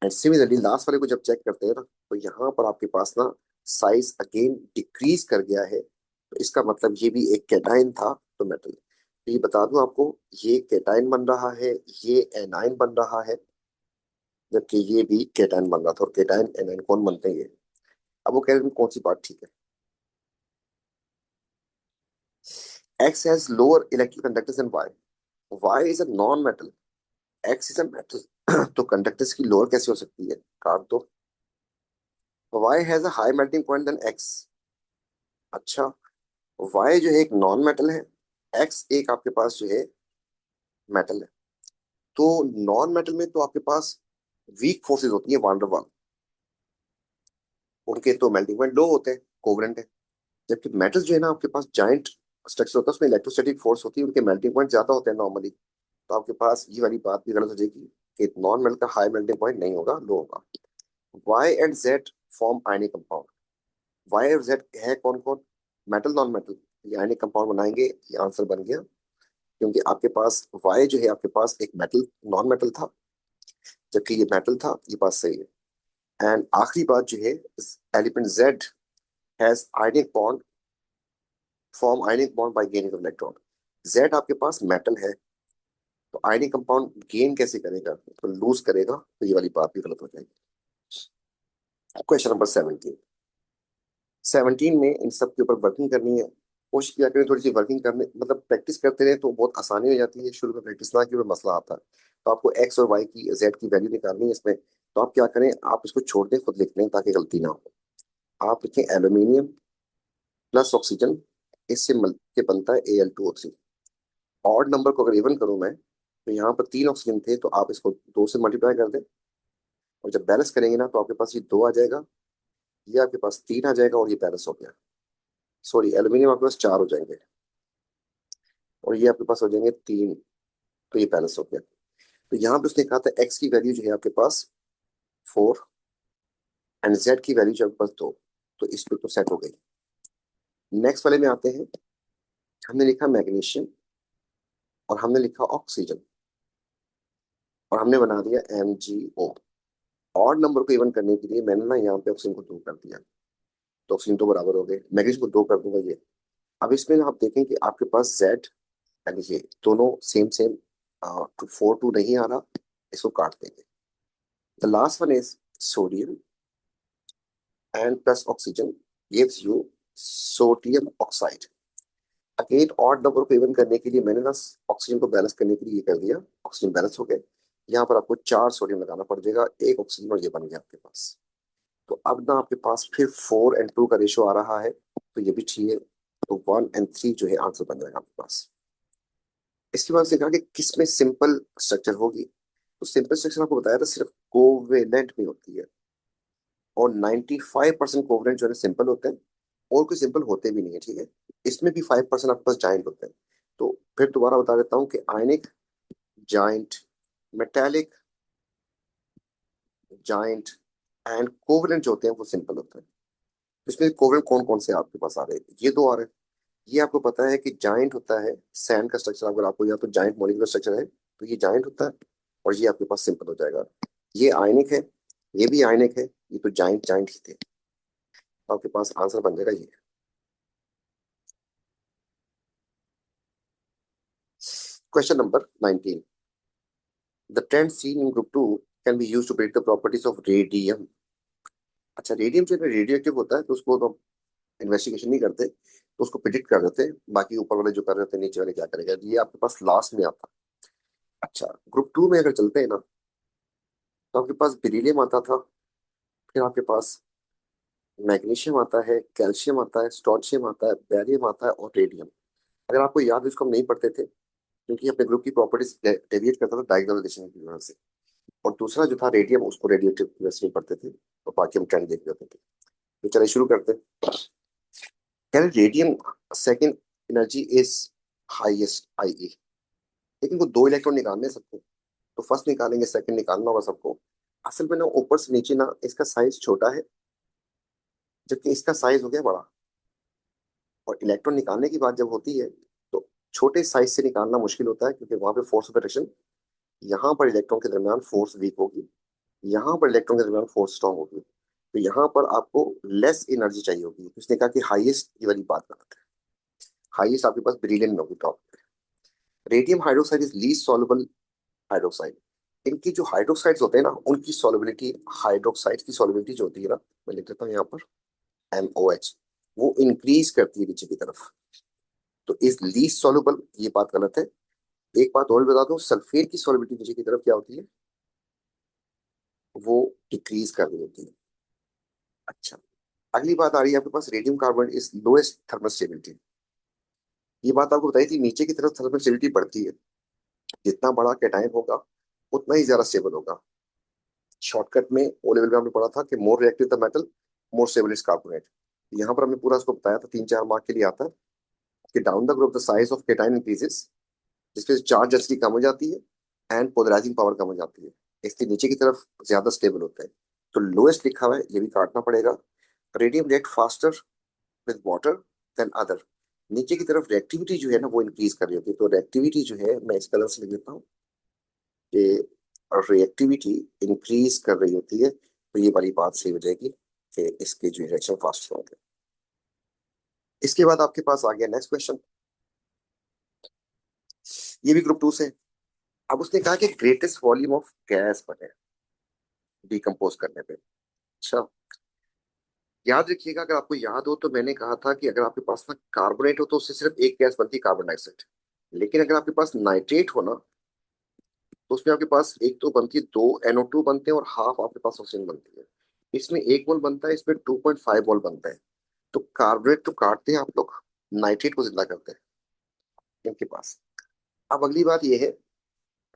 एंड सिमिलरली लास्ट वाले को जब चेक करते हैं ना, तो यहाँ पर आपके पास ना साइज अगेन डिक्रीज कर गया है, तो इसका मतलब ये भी एक कैटायन था, तो मेटल। तो ये बता दूं आपको, ये कैटायन बन रहा है, ये एनायन बन रहा है, जबकि ये भी कैटायन बन रहा था। और कैटायन एनायन कौन बनते हैं ये। अब वो कह रहे हैं कौन सी बात ठीक है। X has lower electric conductance and Y, Y is a non metal, X is a metal. तो कंडक्टेंस की लोअर कैसे हो सकती है, काट दो। Y has a high melting point than X. अच्छा, वाई जो है एक नॉन मेटल है, एक्स एक आपके पास जो है मेटल है। तो नॉन मेटल में तो आपके पास वीक फोर्सेस होती है, वान डर वाल, उनके तो मेल्टिंग पॉइंट लो होते हैं, कोवलेंट है। जबकि मेटल जो है ना आपके पास जाइंट स्ट्रक्चर होता है, उसमें इलेक्ट्रोस्टैटिक फोर्स होती है, उनके मेल्टिंग पॉइंट ज्यादा होते हैं नॉर्मली। तो आपके पास ये वाली बात भी गलत हो जाएगी कि नॉन मेटल का हाई मेल्टिंग पॉइंट नहीं होगा, लो होगा। Y and Z form ionic compound. Y और जेड है कौन कौन, मेटल नॉन मेटल, ये आयनिक कंपाउंड बनाएंगे, ये आंसर बन गया। क्योंकि आपके पास वाई जो है आपके पास एक मेटल नॉन मेटल था, जबकि ये मेटल था, ये बात सही है। एंड आखिरी बात जो है, element Z has ionic bond, form ionic bond by gaining of electron. Z आपके पास मेटल है, तो आयनिक कंपाउंड गेन कैसे करेगा, तो लूज करेगा, तो ये वाली बात भी गलत हो जाएगी। क्वेश्चन नंबर 17, 17 में इन सब के ऊपर वर्किंग करनी है। कोशिश किया करें थोड़ी सी वर्किंग करने, मतलब प्रैक्टिस करते रहे तो बहुत आसानी हो जाती है। शुरू में प्रैक्टिस ना की और मसला आता है। तो आपको एक्स और वाई की जेड की वैल्यू निकालनी है इसमें। तो आप क्या करें, आप इसको छोड़ दें, खुद लिख लें ताकि गलती ना हो। आप लिखें एल्यूमिनियम प्लस ऑक्सीजन, इससे मिल के बनता है Al2O3। ऑड नंबर को अगर इवन करूं मैं, तो यहाँ पर 3 ऑक्सीजन थे, तो आप इसको 2 से मल्टीप्लाई कर दें, और जब बैलेंस करेंगे ना, तो आपके पास ये 2 आ जाएगा, ये आपके पास 3 आ जाएगा, और ये बैलेंस हो गया। सॉरी, एल्यूमिनियम आपके पास 4 हो जाएंगे, और ये आपके पास हो जाएंगे 3, तो ये बैलेंस हो गया। तो यहाँ पे उसने कहा था एक्स की वैल्यू जो है आपके पास 4, एंड जेड की वैल्यू जो आपके पास 2, तो इस पे तो सेट हो गई। नेक्स्ट वाले में आते हैं। हमने लिखा मैग्नीशियम, और हमने लिखा ऑक्सीजन, और हमने बना दिया MgO। और नंबर को इवन करने के लिए मैंने ना यहाँ पे ऑक्सीजन को 2 कर दिया, तो ऑक्सीजन 2 बराबर हो गए, मैग्नीशियम को 2 कर दूंगा ये। अब इसमें ना आप देखें कि आपके पास जेड, यानी ये दोनों सेम सेम, 4 2 नहीं आ रहा, इसको काट देंगे। The last one is sodium and plus oxygen gives you sodium oxide. Again odd number को इवन करने के लिए मैंने ना ऑक्सीजन को बैलेंस करने के लिए ये कर दिया, ऑक्सीजन बैलेंस हो गए। यहाँ पर आपको 4 सोडियम लगाना पड़ जाएगा, 1 ऑक्सीजन, और ये बन गया आपके पास। तो अब ना आपके पास फिर 4 and 2 का रेशियो आ रहा है, तो ये भी ठीक है। तो 1 and 3 जो है आंसर बन जाएगा आपके पास। इसके बाद से कहा कि किसमें सिंपल स्ट्रक्चर होगी, तो सिंपल स्ट्रक्चर आपको बताया था सिर्फ कोवेलेंट में होती है, और 95% कोवेलेंट जो है सिंपल होते हैं, और कोई सिंपल होते भी नहीं है, ठीक है। इसमें भी 5% आपके पास जाइंट होते हैं। तो फिर दोबारा बता देता हूँ कि ionic, giant, metallic, giant and covalent जो होते हैं वो सिंपल होते हैं। इसमें कोवेलेंट कौन कौन से आपके पास आ रहे हैं, ये 2 आ रहे हैं। ये आपको पता है कि जाइंट होता है सैंड का स्ट्रक्चर, अगर आपको या तो जाइंट मॉलिक्यूलर स्ट्रक्चर है, तो ये जाइंट होता है, और ये आपके पास सिंपल हो जाएगा। ये आयनिक है, ये भी आयनिक है, ये तो जाइंट जाइंट ही थे, तो आपके पास आंसर बन जाएगा ये। Question number 19। The trend seen in group 2 can be used to predict the properties of radium. अच्छा, रेडियम जो है रेडियो एक्टिव होता है, तो उसको तो इन्वेस्टिगेशन नहीं करते, तो उसको प्रिडिक्ट कर देते हैं, बाकी ऊपर वाले जो कर रहे होते हैं नीचे वाले क्या करेगा, ये आपके पास लास्ट में आता है। अच्छा, ग्रुप 2 में अगर चलते हैं ना, तो आपके पास बेरिलियम आता था, फिर आपके पास मैग्नीशियम आता है, कैल्शियम आता है, स्ट्रोंशियम आता है, बैरियम आता है, और रेडियम। अगर आपको याद है, इसको हम नहीं पढ़ते थे, क्योंकि अपने ग्रुप की प्रॉपर्टीज डेविएट करता था डायगोनल रिलेशन की वजह से। और दूसरा जो था रेडियम, उसको रेडिएटिव वैसे नहीं पढ़ते थे, और बाकी हम ट्रेंड देख लेते थे। तो चलिए शुरू करते हैं। कह रहे radium second energy is highest, IE, लेकिन को 2 इलेक्ट्रॉन निकालने हैं सबको, तो फर्स्ट निकालेंगे, सेकंड निकालना होगा सबको। असल में ना ऊपर से नीचे ना इसका साइज छोटा है, जबकि इसका साइज हो गया बड़ा। और इलेक्ट्रॉन निकालने की बात जब होती है, तो छोटे साइज से निकालना मुश्किल होता है, क्योंकि वहां पे फोर्स ऑफ अट्रैक्शन, यहाँ पर इलेक्ट्रॉन के दरमियान फोर्स वीक होगी, यहाँ पर इलेक्ट्रॉन के दरमियान फोर्स स्ट्रांग होगी, तो यहाँ पर आपको लेस एनर्जी चाहिए होगी। तो इसने कहा कि हाईएस्ट, ये वाली बात गलत है। हाईएस्ट आपके पास ब्रिलियन में होगी, top. Radium hydroxide is least soluble hydroxide. इनकी जो हाइड्रोक्साइड्स होते हैं ना, उनकी सॉल्युबिलिटी, हाइड्रोक्साइड की सॉल्युबिलिटी जो होती है ना, मैं लिख देता हूँ यहाँ पर MOH, वो इंक्रीज करती है नीचे की तरफ, तो इज लीस्ट सॉल्युबल, ये बात गलत है। एक बात और भी बता दूं, सल्फेट की सॉल्युबिलिटी नीचे की तरफ क्या होती है, वो डिक्रीज कर रही होती है। अच्छा, अगली बात आ रही है आपके पास, radium carbon is lowest thermal stability. ये बात आपको बताई थी, नीचे की तरफ थर्मल स्टेबिलिटी बढ़ती है, जितना बड़ा कैटायन होगा उतना ही ज्यादा स्टेबल होगा। शॉर्टकट में ओ लेवल में हमने पढ़ा था कि more reactive the metal, more stable is carbonate. यहाँ पर हमने पूरा उसको बताया था, 3 4 मार्क के लिए आता है, कि down the group the size of cation increases, जिसके चार्ज डेंसिटी कम हो जाती है, एंड पोलराइजिंग पावर कम हो जाती है, इसलिए नीचे की तरफ ज्यादा स्टेबल होता है। तो लोएस्ट लिखा हुआ है, ये भी काटना पड़ेगा। Radium react faster with water than other. नीचे की तरफ रिएक्टिविटी जो है ना, वो इंक्रीज कर रही होती है, तो रिएक्टिविटी जो है, मैं इस कलर से लिख देता हूँ कि रिएक्टिविटी इंक्रीज कर रही होती है, तो ये वाली बात सही हो जाएगी कि इसके जो रिएक्शन फास्ट होंगे। इसके बाद आपके पास आ गया नेक्स्ट क्वेश्चन, ये भी ग्रुप 2 से। अब उसने कहा कि ग्रेटेस्ट वॉल्यूम ऑफ गैस बने डिकम्पोज करने पे। अच्छा, याद रखिएगा, अगर आपको याद हो, तो मैंने कहा था कि अगर आपके पास ना कार्बोनेट हो, तो उससे सिर्फ एक गैस बनती है, कार्बन डाइऑक्साइड। लेकिन अगर आपके पास नाइट्रेट हो ना, तो उसमें आपके पास एक तो बनती है, 2 NO2 बनते हैं, और हाफ आपके पास ऑक्सीजन बनती है। इसमें 1 मोल बनता है, इसमें 2.5 मोल बनता है। तो कार्बोनेट तो काटते हैं आप लोग, नाइट्रेट को जिंदा करते हैं इनके पास। अब अगली बात ये है,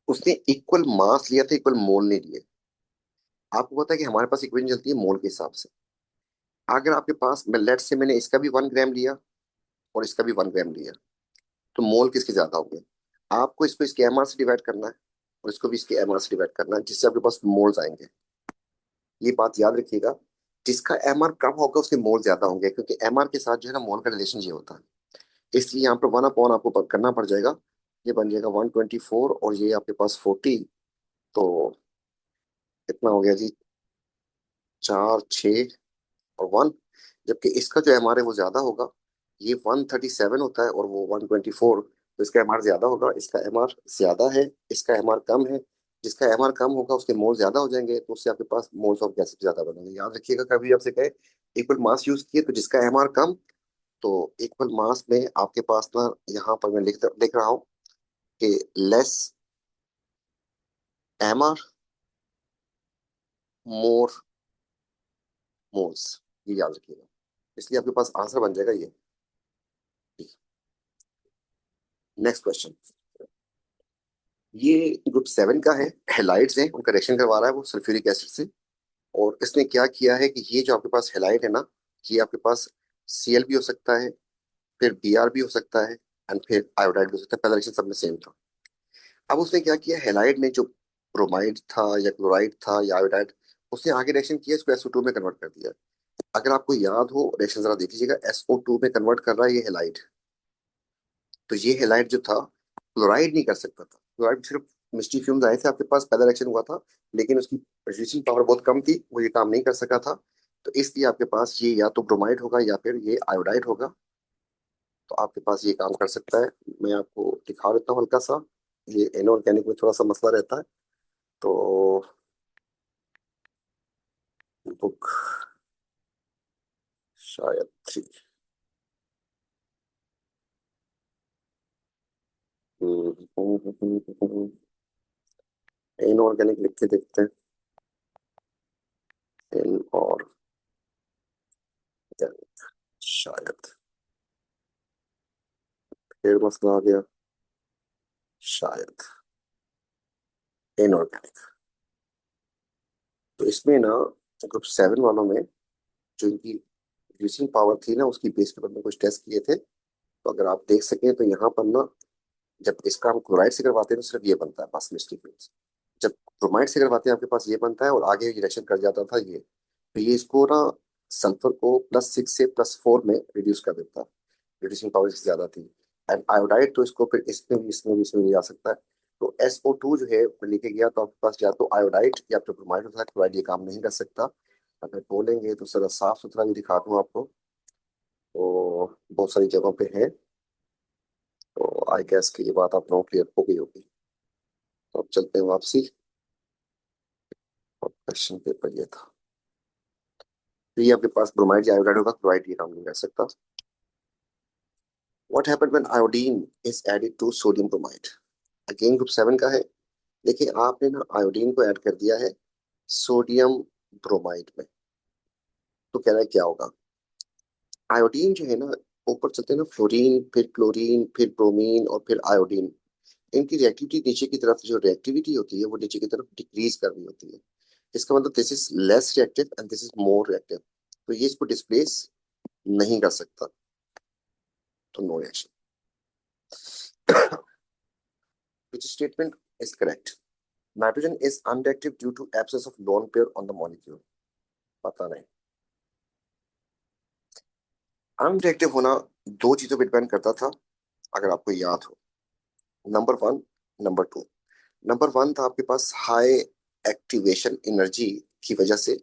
उसने इक्वल मास लिया था, इक्वल मोल नहीं लिए। आपको पता है कि हमारे पास इक्वेशन चलती है मोल के हिसाब से। अगर आपके पास, मैं लेट से मैंने इसका भी 1 ग्राम लिया और इसका भी 1 ग्राम लिया, तो मोल किसके ज्यादा होंगे? आपको इसको इसके एमआर से डिवाइड करना है और इसको भी इसके एमआर से डिवाइड करना है, जिससे आपके पास मोल्स आएंगे। ये बात याद रखिएगा, जिसका एमआर कम होगा उसके मोल ज्यादा होंगे, क्योंकि एमआर के साथ जो है ना मोल का रिलेशन ये होता है। इसलिए यहाँ पर 1 अपॉन आपको करना पड़ जाएगा। ये बन जाएगा 124 और ये आपके पास 40। तो कितना हो गया जी? 4, 6 और 1। जबकि इसका जो एमआर है वो ज्यादा होगा। ये 137 होता है और वो 124। तो इसका एमआर ज्यादा होगा, इसका एमआर ज्यादा है, इसका एमआर कम है। जिसका एमआर कम होगा उसके मोल ज्यादा हो जाएंगे, तो उससे आपके पास मोल्स ऑफ गैसेस ज्यादा बनेंगे। याद रखिएगा, कभी आपसे कहे इक्वल मास यूज किए तो जिसका एमआर कम, तो इक्वल मास में आपके पास ना, यहाँ पर मैं लिख रहा हूँ कि लेस एमआर मोर मोल्स। ये याद रखिएगा, इसलिए आपके पास आंसर बन जाएगा ये। Next question. ये ग्रुप 7 का है, हेलाइड्स हैं, उनका रिएक्शन करवा रहा है वो सल्फ्यूरिक एसिड से। और इसने क्या किया है कि ये जो आपके पास हेलाइड है ना, ये आपके पास Cl भी हो सकता है, फिर Br भी हो सकता है, एंड फिर आयोडाइड भी हो सकता है। पहला रिएक्शन सब में सेम था। अब उसने क्या किया, हेलाइड में जो ब्रोमाइड था या क्लोराइड था या आयोडाइड, उसने आगे रिएक्शन किया, इसको SO2 में कन्वर्ट कर दिया। अगर आपको याद हो, रिएक्शन जरा देख लीजिएगा, SO2 में कन्वर्ट कर रहा है ये हेलाइड। तो ये हेलाइड जो था, क्लोराइड नहीं कर सकता था। क्लोराइड सिर्फ मिस्टी फ्यूम्स आए थे आपके पास, पहला रिएक्शन हुआ था, लेकिन उसकी रेजिस्टिंग पावर बहुत कम थी, वो ये काम नहीं कर सका था। तो इसलिए आपके पास ये या तो ब्रोमाइड होगा या फिर ये आयोडाइड होगा। तो आपके पास ये काम कर सकता है। मैं आपको दिखा देता हूँ हल्का सा। ये इनऑर्गेनिक में थोड़ा सा मसला रहता है। तो बुक शायद 3, इनऑर्गेनिक लिख के देखते हैं। इन और शायद फिर मसला आ गया, शायद इनऑर्गेनिक। तो इसमें ना, ग्रुप 7 वालों में जो इनकी रिड्यूसिंग पावर थी ना, उसकी बेस पे मैंने कुछ टेस्ट किए थे। तो अगर आप देख सकें तो यहाँ पर ना, जब इसका हम क्लोराइड से करवाते हैं तो सिर्फ ये बनता है बस मिस्टी फिल्म। जब ब्रोमाइड से करवाते हैं आपके पास ये बनता है, और आगे रिएक्शन कर जाता था ये। तो ये इसको ना, सल्फर को +6 से +4 में रिड्यूस कर देता है। रिड्यूसिंग पावर इसकी ज्यादा थी। एंड आयोडाइड तो इसको फिर इसमें भी जा सकता है। तो SO2 जो है वो लेके गया, तो आपके पास या तो आयोडाइड या फिर ब्रोमाइड होता है। क्लोराइड ये काम नहीं कर सकता। अगर बोलेंगे तो जरा साफ सुथरा भी दिखा दूं आपको, तो बहुत सारी जगहों पे है। तो आई गेस कि ये बात आप लोगों को क्लियर हो गई होगी। तो अब चलते हैं वापसी। और क्वेश्चन पेपर ये था। तो ये आपके पास ब्रोमाइड या आयोडाइड होगा, क्लोराइड ये काम नहीं कर सकता। What happened when iodine is added to sodium bromide? Again group 7 का है। देखिए, आपने ना आयोडीन को ऐड कर दिया है सोडियम ब्रोमाइड में। तो कह रहा है क्या होगा? आयोडीन जो है ना, ऊपर चलते हैं ना, फ्लोरीन, फिर क्लोरीन, फिर ब्रोमीन और फिर आयोडीन। इनकी रिएक्टिविटी नीचे की तरफ, जो रिएक्टिविटी होती है वो नीचे की तरफ डिक्रीज करनी होती है। इसका मतलब this is less reactive and this is more reactive. तो ये इसको डिस्प्लेस नहीं कर सकता। तो no reaction. Which statement is correct? Nitrogen is unreactive due to absence of lone pair on the molecule. पता नहीं। अनरिएक्टिव होना दो चीजों पर डिपेंड करता था, अगर आपको याद हो। Number 1, number 2। नंबर 1 था आपके पास हाई एक्टिवेशन एनर्जी की वजह से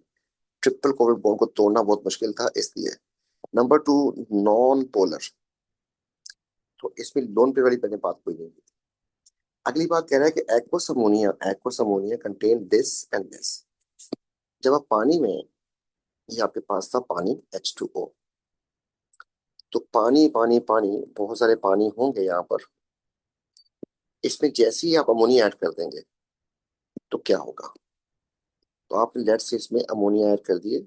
ट्रिपल कोवलेंट बॉन्ड को तोड़ना बहुत मुश्किल था, इसलिए। Number 2, non polar. तो इसमें लोन पेयर वाली पहले बात कोई नहीं की। अगली बात कह रहा है कि aqueous ammonia contain this and this. जब आप पानी में, ये आपके पास था पानी H2O। तो पानी पानी पानी, बहुत सारे पानी होंगे यहाँ पर। इसमें जैसे ही आप अमोनिया ऐड कर देंगे तो क्या होगा? तो आपने लेट्स से इसमें अमोनिया ऐड कर दिए,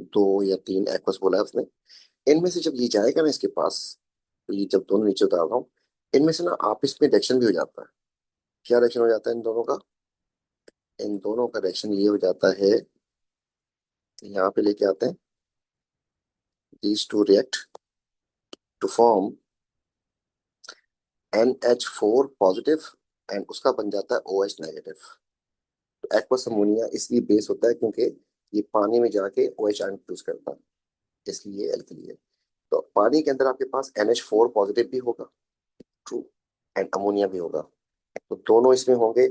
2 या 3 एक्वस बोला है उसने। इनमें से जब ये जाएगा ना इसके पास, तो ये जब दोनों नीचे उतार रहा हूँ, इनमें से ना आपस में रिएक्शन भी हो जाता है। क्या रिएक्शन हो जाता है इन दोनों का? इन दोनों का रिएक्शन ये हो जाता है, यहाँ पे लेके आते हैं, these two react to form NH4 positive, and उसका बन जाता है OH नेगेटिव। तो एक्वस अमोनिया इसलिए बेस होता है क्योंकि ये पानी में जाके OH आयन प्रोड्यूस करता है, इसलिए एल्कली है। तो पानी के अंदर आपके पास NH4 पॉजिटिव भी होगा, ट्रू, एंड अमोनिया भी होगा, तो दोनों इसमें होंगे।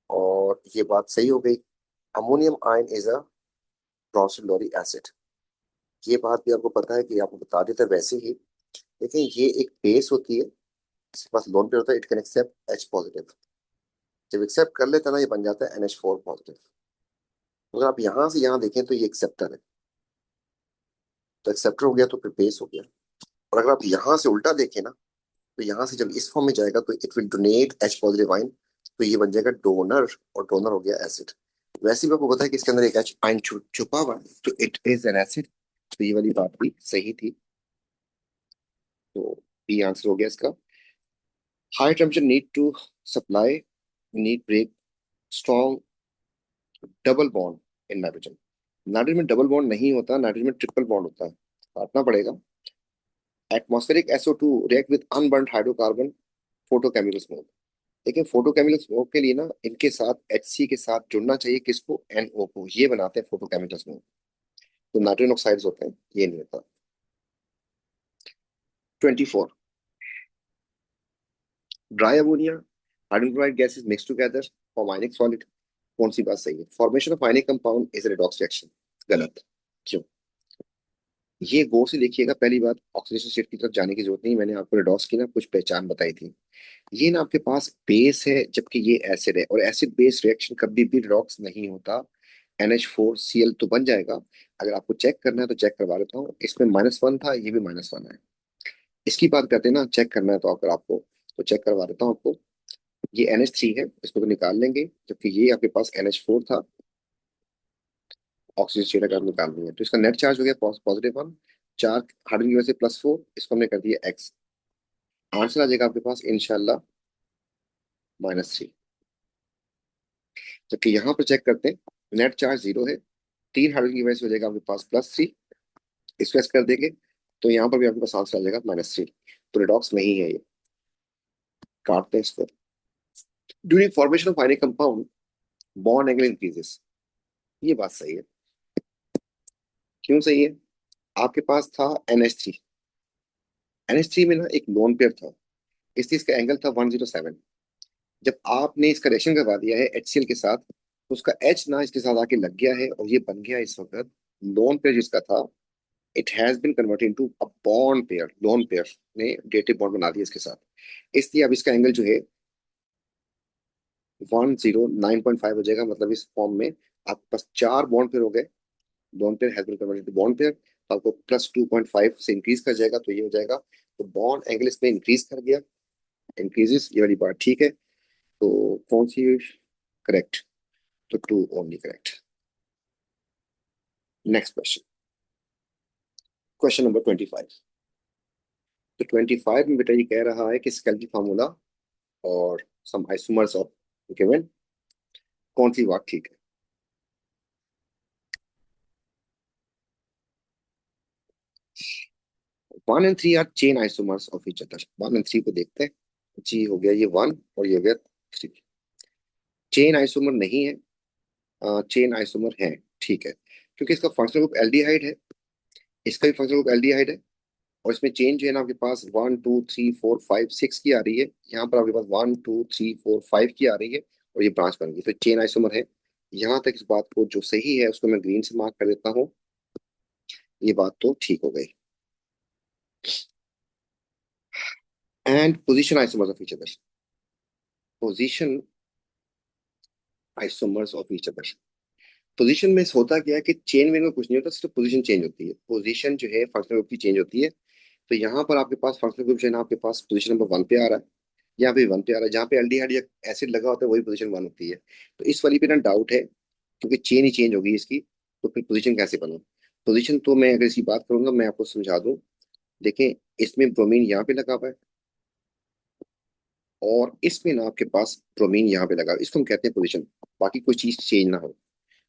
और ये बात सही हो गई, ammonium ion is a Bronsted Lowry acid. ये बात भी आपको पता है कि आपको बता देता है वैसे ही, लेकिन ये एक बेस होती है, इसके पास लोन पे होता है, it can accept H positive. जब एक्सेप्ट कर लेता है ना, ये बन जाता है NH4 पॉजिटिव। अगर आप यहाँ से यहाँ देखें तो ये एक्सेप्टर है, तो एक्सेप्टर हो गया तो फिर बेस हो गया। और अगर आप यहाँ से उल्टा देखें ना, तो यहाँ से जब इस फॉर्म में जाएगा तो it will donate H positive ion, तो ये बन जाएगा डोनर, और डोनर हो गया एसिड। वैसे भी आपको पता है कि इसके अंदर एक H आइन छुपा हुआ है, तो इट इज एन एसिड। तो ये वाली बात भी सही थी, तो बी आंसर हो गया इसका। High temperature need to supply need break strong double bond in nitrogen. Nitrogen में डबल बॉन्ड नहीं होता, नाइट्रोजन में ट्रिपल बॉन्ड होता है, काटना पड़ेगा। Atmospheric SO2 react with unburned hydrocarbon photochemical smoke. लेकिन फोटोकेमिकल स्मोक के लिए ना इनके साथ HC के साथ जुड़ना चाहिए, किसको? NO को, ये बनाते हैं फोटोकेमिकल स्मोक। तो नाइट्रोजन ऑक्साइड्स होते हैं, ये नहीं होता। 24, dry ammonia hydrogen chloride gases mix together form आयनिक सॉलिड। कौन सी बात सही है? Formation of ionic compound is redox reaction. गलत। क्यों? ये गौर से देखिएगा, पहली बात, ऑक्सीडेशन स्टेट की तरफ जाने की जरूरत नहीं, मैंने आपको रेडॉक्स की ना कुछ पहचान बताई थी। ये ना आपके पास बेस है, जबकि ये एसिड है, और एसिड बेस रिएक्शन कभी भी रेडॉक्स नहीं होता। NH4Cl तो बन जाएगा। अगर आपको चेक करना है तो चेक करवा लेता हूँ, इसमें -1 था, ये भी -1 है। इसकी बात करते हैं ना, चेक करना है तो अगर आपको, तो चेक करवा देता हूँ आपको। ये NH3 है, इसको तो निकाल लेंगे, जबकि ये आपके पास NH4 था, ऑक्सीजन स्टेट अगर निकालनी है तो इसका नेट चार्ज हो गया +1। 4 हाइड्रोजन की वजह से +4, इसको हमने कर दिया X। आंसर आ जाएगा आपके पास इंशाल्लाह -3। जबकि यहाँ पर चेक करते हैं, नेट चार्ज 0 है, 3 हाइड्रोजन की वजह से हो जाएगा आपके पास +3, इसको ऐसे कर देंगे, तो यहाँ पर भी आपके पास आंसर आ जाएगा -3। तो रिडॉक्स नहीं है ये, काटते हैं इसको। During formation of ionic compound bond angle increases. ये बात सही है। क्यों सही है? आपके पास था NH3, NH3 में ना एक लोन पेयर था, इसलिए इसका एंगल था 107। जब आपने इसका रिएक्शन करवा दिया है HCl के साथ, तो उसका H ना इसके साथ आके लग गया है, और ये बन गया इस वक्त लोन पेयर जिसका था, it has been converted into a bond pair. Lone pair ने डेटिव बॉन्ड बना दिया इसके साथ, इसलिए अब इसका एंगल जो है 109.5 हो जाएगा। मतलब इस फॉर्म में आपके पास 4 बॉन्ड पेयर हो गए, lone pair has been converted to bond pair, तो आपको +2.5 से इंक्रीज कर जाएगा, तो ये हो जाएगा। तो बॉन्ड एंगल इसमें इंक्रीज कर गया, इंक्रीजेस, ये वाली बात ठीक है। तो कौन सी करेक्ट? तो 2 only correct. Next question, question number 25। तो 25 में बेटा ये कह रहा है कि स्केलेटल फार्मूला और सम आइसोमर्स ऑफ गिवन, कौन सी बात ठीक है? One and three are chain isomers of each other. 1 और 3 को देखते हैं। जी हो गया ये 1, और ये हो गया 3। चेन आइसोमर नहीं है, चेन आइसोमर है, ठीक है, क्योंकि इसका फंक्शनल ग्रुप एल्डिहाइड है, इसका भी फंक्शनल ग्रुप एल्डिहाइड है, और इसमें चेन जो है ना आपके पास 1 2 3 4 5 6 की आ रही है, यहाँ पर आपके पास 1 2 3 4 5 की आ रही है, और ये ब्रांच बन गई, तो चेन आइसोमर है। यहाँ तक इस बात को जो सही है उसको मैं ग्रीन से मार्क कर देता हूँ, ये बात तो ठीक हो गई। And position isomers of each other, position isomers of each other. Position में होता क्या है कि चेन में कुछ नहीं होता, सिर्फ पोजीशन चेंज होती है, पोजीशन जो है फंक्शनल ग्रुप की चेंज होती है। तो यहाँ पर आपके पास फंक्शनल ग्रुप जो है ना आपके पास पोजीशन नंबर 1 पे आ रहा है, यहाँ पे 1 पे आ रहा है, जहाँ पे एल्डिहाइड या एसिड लगा होता है वही पोजीशन 1 होती है। तो इस वाली पे ना डाउट है, क्योंकि चेन ही चेंज होगी इसकी, तो फिर पोजीशन कैसे बना? पोजीशन तो मैं अगर इसकी बात करूंगा, मैं आपको समझा दूं। देखें, इसमें ब्रोमीन यहाँ पे लगा हुआ है, और इसमें ना आपके पास ब्रोमीन यहाँ पे लगा हुआ है। इसको हम कहते हैं पोजीशन, बाकी कोई चीज चेंज ना हो।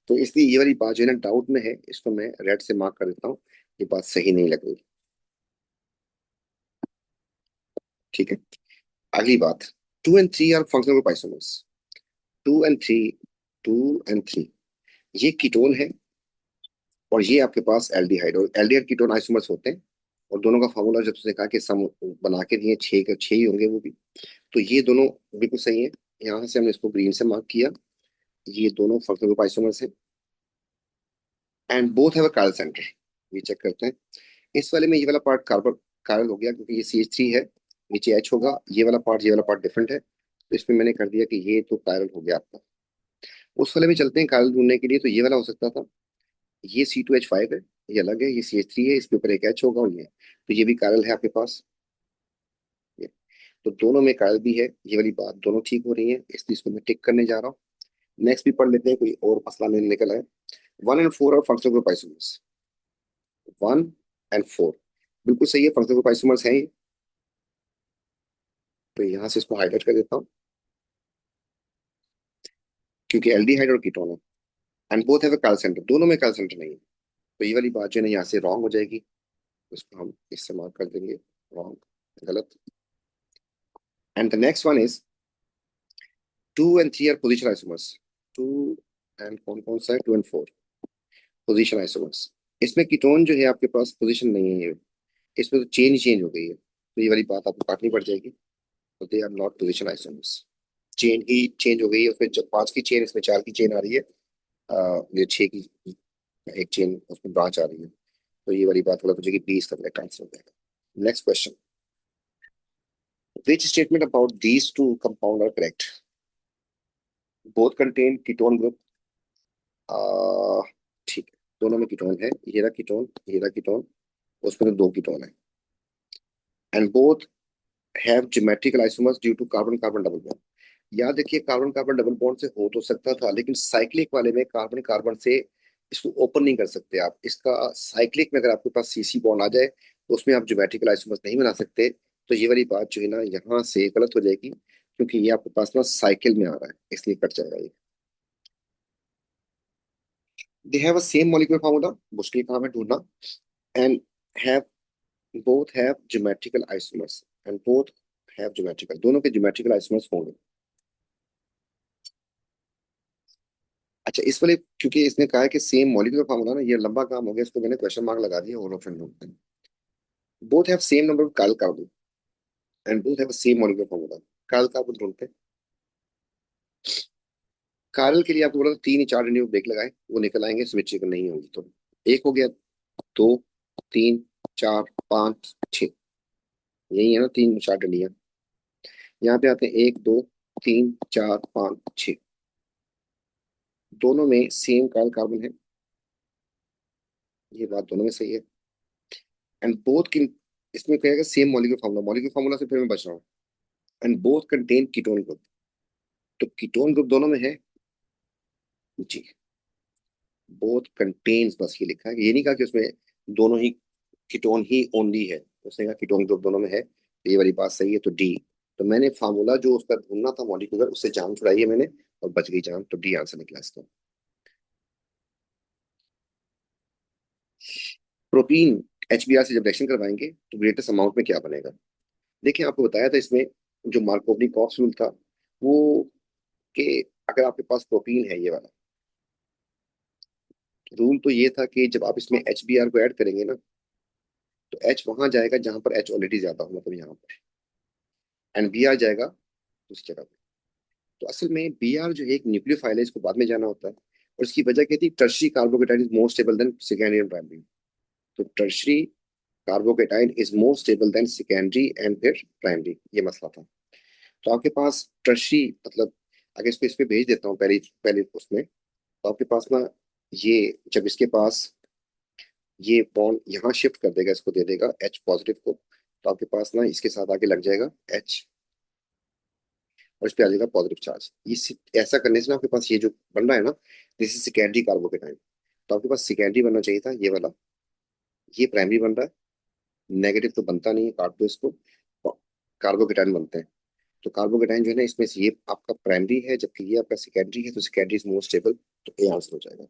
तो इसलिए ये वाली बात जो है ना डाउट में है, इसको मैं रेड से मार्क कर देता हूँ। ये बात सही नहीं लग रही। ठीक है, अगली बात। 2 and 3 are functional group isomers. 2 and 3, 2 and 3, ये कीटोन है, और ये आपके पास एल्डिहाइड, और एल्डिहाइड कीटोन आइसोमर्स होते हैं। और दोनों का फार्मूला जब तुमने कहा कि सम बना के दिए, छः के छः ही होंगे वो भी। तो ये दोनों बिल्कुल सही है। यहाँ से हमने इसको ग्रीन से मार्क किया। ये दोनों फंक्शनल ग्रुप आइसोमर्स हैं, एंड बोथ हैव अ कायल सेंटर। ये चेक करते हैं। इस वाले में ये वाला पार्ट कार्बन कायल हो गया, क्योंकि ये CH3 है, नीचे H होगा। ये वाला पार्ट डिफरेंट है, तो इसमें मैंने कर दिया कि ये तो कायल हो गया आपका। उस वाले में चलते हैं कायल ढूंढने के लिए। तो ये वाला हो सकता था, ये C2H5 है, ये अलग है, ये CH3 है, इसके ऊपर एक H होगा, और ये तो ये भी कायल है आपके पास। ये तो दोनों में कायल भी है। ये वाली बात दोनों ठीक हो रही है, इसलिए इसको मैं टिक करने जा रहा हूँ। नेक्स्ट भी पढ़ लेते हैं, कोई और मसला नहीं निकल आए। 1 and 4 और फंक्शनल ग्रुप आइसोमर्स। 1 and 4 बिल्कुल सही है, फंक्शनल ग्रुप आइसोमर्स हैं ये। तो यहाँ से इसको हाईलाइट कर देता हूँ, क्योंकि एल्डिहाइड और कीटोन है, एंड बोथ हैव अ कायल सेंटर। दोनों में कायल सेंटर नहीं है, तो ये वाली बात जो है ना यहाँ से रॉन्ग हो जाएगी। उसको हम इससे मार्क कर देंगे रॉन्ग, गलत। And the next one is 2 and 3 are position isomers. Two and कौन कौन सा है? 2 and 4 पोजिशन आइसोमर्स। इसमें कीटोन जो है आपके पास पोजिशन नहीं है ये। इसमें तो चेन ही चेंज हो गई है, तो ये वाली बात आपको काटनी पड़ जाएगी। तो they are not position isomers. Chain ही चेंज हो गई है, उसमें जब 5 की चेन, इसमें 4 की चेन आ रही है। ये 6 की एक चेन उसमें ब्रांच आ रही है। तो ये वाली बात गलत हो जाएगी, 20 का करेक्ट आंसर हो जाएगा। Next question. Which statement about these two compound are correct? Both contain ketone group. ठीक है, दोनों में कीटोन है। ये रहा कीटोन, ये रहा कीटोन, उसमें तो 2 कीटोन है। And both have geometrical isomers due to carbon carbon double bond. याद रखिए, कार्बन कार्बन डबल बॉन्ड से हो तो सकता था, लेकिन साइक्लिक वाले में कार्बन कार्बन से इसको ओपन नहीं कर सकते आप। इसका साइक्लिक में अगर आपके पास CC बॉन्ड आ जाए, तो उसमें आप ज्योमेट्रिकल आइसोमर्स नहीं बना सकते। तो ये वाली बात जो है ना यहाँ से गलत हो जाएगी, क्योंकि ये आपके पास ना साइकिल में आ रहा है, इसलिए कट जाएगा ये। They have a same molecular formula, मुश्किल काम है ढूंढना। And have both have geometrical isomers, and both have geometrical, दोनों के ज्योमेट्रिकल आइसोमर्स होंगे। अच्छा, इस वाले क्योंकि इसने कहा है कि सेम मॉलिक्यूलर फार्मूला ना, ये लंबा काम हो गया, इसको मैंने क्वेश्चन मार्क लगा दिया और ऑप्शन ढूंढते हैं। Both have same number of chiral carbon, and both have same molecular formula. Chiral carbon ढूंढते हैं। कार्बन के लिए आपको बोला था 3 या 4 रेडियो ब्रेक लगाए, वो निकल आएंगे, सिमेट्रिकल नहीं होगी तो। एक हो गया, 2, 3, 4, 5, 6, यही है ना, 3 4 डंडियां। यहाँ पे आते हैं 1 2 3 4 5 6, दोनों में सेम काल कार्बन है। ये बात दोनों में सही है। एंड बोथ की, इसमें कहेगा सेम मॉलिक्यूलर फार्मूला से फिर मैं बच रहा हूँ। And both contain ketone group, तो कीटोन ग्रुप दोनों में है जी। बोथ कंटेन्स, बस ये लिखा है, ये नहीं कहा कि उसमें दोनों ही कीटोन ही ओनली है। उसने कहा कीटोन ग्रुप दोनों में है, तो ये वाली बात सही है, तो डी। तो मैंने फार्मूला जो उसका ढूंढना था मॉलिक्यूलर, उससे जान छुड़ाई है मैंने, और बच गई जान, तो डी आंसर निकला इसका। प्रोटीन HBr से जब रिएक्शन करवाएंगे तो ग्रेटेस्ट अमाउंट में क्या बनेगा? देखिए, आपको बताया था इसमें जो मार्कोवनी कॉक्स रूल था, वो कि अगर आपके पास प्रोटीन है ये वाला, रूल तो ये था कि जब आप इसमें HBr को ऐड करेंगे ना, तो H वहां जाएगा जहां पर H ऑलरेडी ज्यादा हो, मतलब यहाँ पर, एंड Br जाएगा दूसरी जगह पे। तो असल में Br जो है एक न्यूक्लियोफाइल है, इसको बाद में जाना होता है। और इसकी वजह क्या थी? Tertiary carbocation is more stable than secondary and primary. तो tertiary carbocation is more stable than secondary and फिर प्राइमरी, ये मसला था। तो आपके पास टर्शरी, मतलब अगर इसको इस पे भेज देता हूँ पहले पहले उसमें, तो आपके पास ना, ये जब इसके पास ये बॉन्ड यहाँ शिफ्ट कर देगा, इसको दे देगा H पॉजिटिव को, तो आपके पास ना इसके साथ आगे लग जाएगा H। और इस पे आ जाएगा पॉजिटिव चार्ज। ऐसा करने से ना आपके पास ये जो बन रहा है ना, दिस इज सेकेंडरी कार्बोकेटाइन। तो आपके पास सेकेंडरी बनना चाहिए था ये वाला, ये प्राइमरी बन रहा है। नेगेटिव तो बनता नहीं है, काट दो इसको। कार्बोकेटाइन बनते हैं। तो कार्बोकेटाइन जो है ना, इसमें से ये आपका प्राइमरी है जबकि ये आपका सेकेंडरी है, तो सेकेंडरी इज मोर स्टेबल। तो ए आंसर हो जाएगा।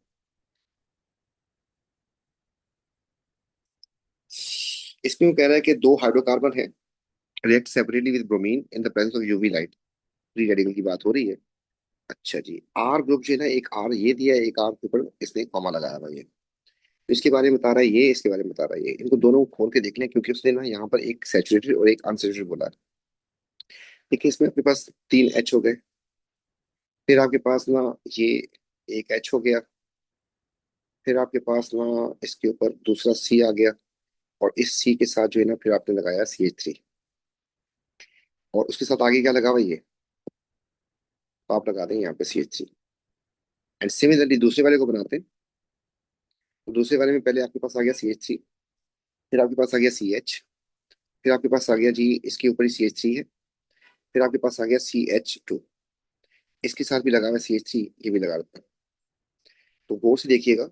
इसमें वो कह रहा है कि दो हाइड्रोकार्बन है, react separately with bromine in the presence of UV light. Free radical की बात हो रही है। अच्छा जी, आर ग्रुप जो है ना, एक आर ये दिया है, एक आर के ऊपर इसने कॉमा लगाया हुआ है ये। तो इसके बारे में बता रहा है ये, इसके बारे में बता रहा है ये। इनको दोनों को खोल के देख लें, क्योंकि उसने ना यहाँ पर एक सैचुरेटेड और एक अनसैचुरेटेड बोला है। देखिए इसमें आपके पास तीन एच हो गए, फिर आपके पास ना ये एक एच हो गया, फिर आपके पास ना इसके ऊपर दूसरा सी आ गया, और इस सी के साथ जो है ना फिर आपने लगाया CH3, और उसके साथ आगे क्या लगा हुआ ये, तो आप लगा दें यहाँ पे CH3। एंड सिमिलरली दूसरे वाले को बनाते हैं। तो दूसरे वाले में पहले आपके पास आ गया CH3, फिर आपके पास आ गया CH, फिर आपके पास आ गया जी इसके ऊपर ही CH3 है, फिर आपके पास आ गया CH2, इसके साथ भी लगा हुआ है CH3, ये भी लगा देता है। तो गौर से देखिएगा,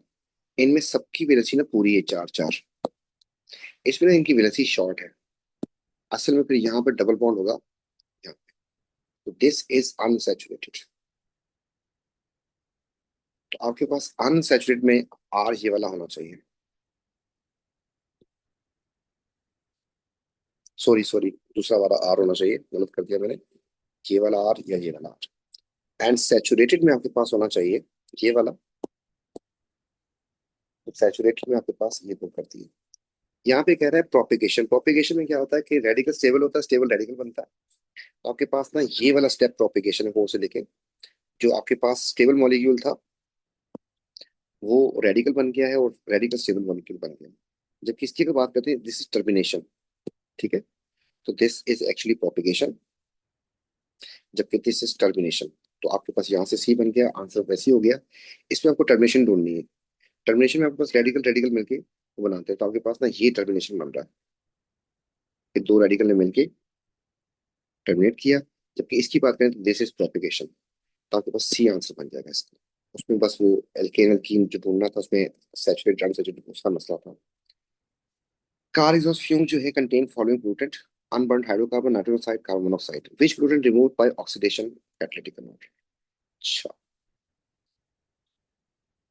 इनमें सबकी वैलेंसी ना पूरी है चार चार, इसमें ना इनकी वैलेंसी शॉर्ट है। असल में फिर यहाँ पर डबल बॉन्ड होगा यहाँ पे। तो दिस इज अनसैचुरेटेड। तो आपके पास अनसैचुरेटेड में आर ये वाला होना चाहिए। सॉरी सॉरी, दूसरा वाला आर होना चाहिए, गलत कर दिया मैंने। ये वाला आर या ये वाला आर। एंड सैचुरेटेड में आपके पास होना चाहिए ये वाला। तो सैचुरेटेड में आपके पास ये दो कर दिए। यहाँ पे कह रहा है प्रोपिगेशन। प्रोपिगेशन में क्या होता है कि रेडिकल स्टेबल होता है, स्टेबल रेडिकल बनता है। तो आपके पास ना ये वाला स्टेप प्रोपिगेशन है, वो से देखें। जो आपके पास स्टेबल मॉलिक्यूल था वो रेडिकल बन गया है, और रेडिकल स्टेबल मॉलिक्यूल बन गया है। जबकि इसकी अगर बात करते हैं, दिस इज टर्मिनेशन। ठीक है। तो दिस इज एक्चुअली प्रोपिगेशन, जबकि दिस इज टर्मिनेशन। तो आपके पास यहाँ से सी बन गया, आंसर वैसे ही हो गया। इसमें आपको टर्मिनेशन ढूंढनी है। टर्मिनेशन में आपके पास रेडिकल रेडिकल मिलके वो बनाते हैं, तो आपके पास ना ये टर्मिनेशन बन रहा है कि दो रेडिकल ने मिलके टर्मिनेट किया। जबकि इसकी बात करें तो दिस इज प्रोपिगेशन। तो आपके पास सी आंसर बन जाएगा इसका। उसमें बस वो एल्केन एल्कीन जो ढूंढना था, उसमें सैचुरेटेड अनसैचुरेटेड उसका मसला था। कार एग्जॉस्ट फ्यूम जो है contain following pollutant: unburned hydrocarbon, nitrogen oxide, carbon monoxide. Which pollutant removed by oxidation catalytic converter. अच्छा,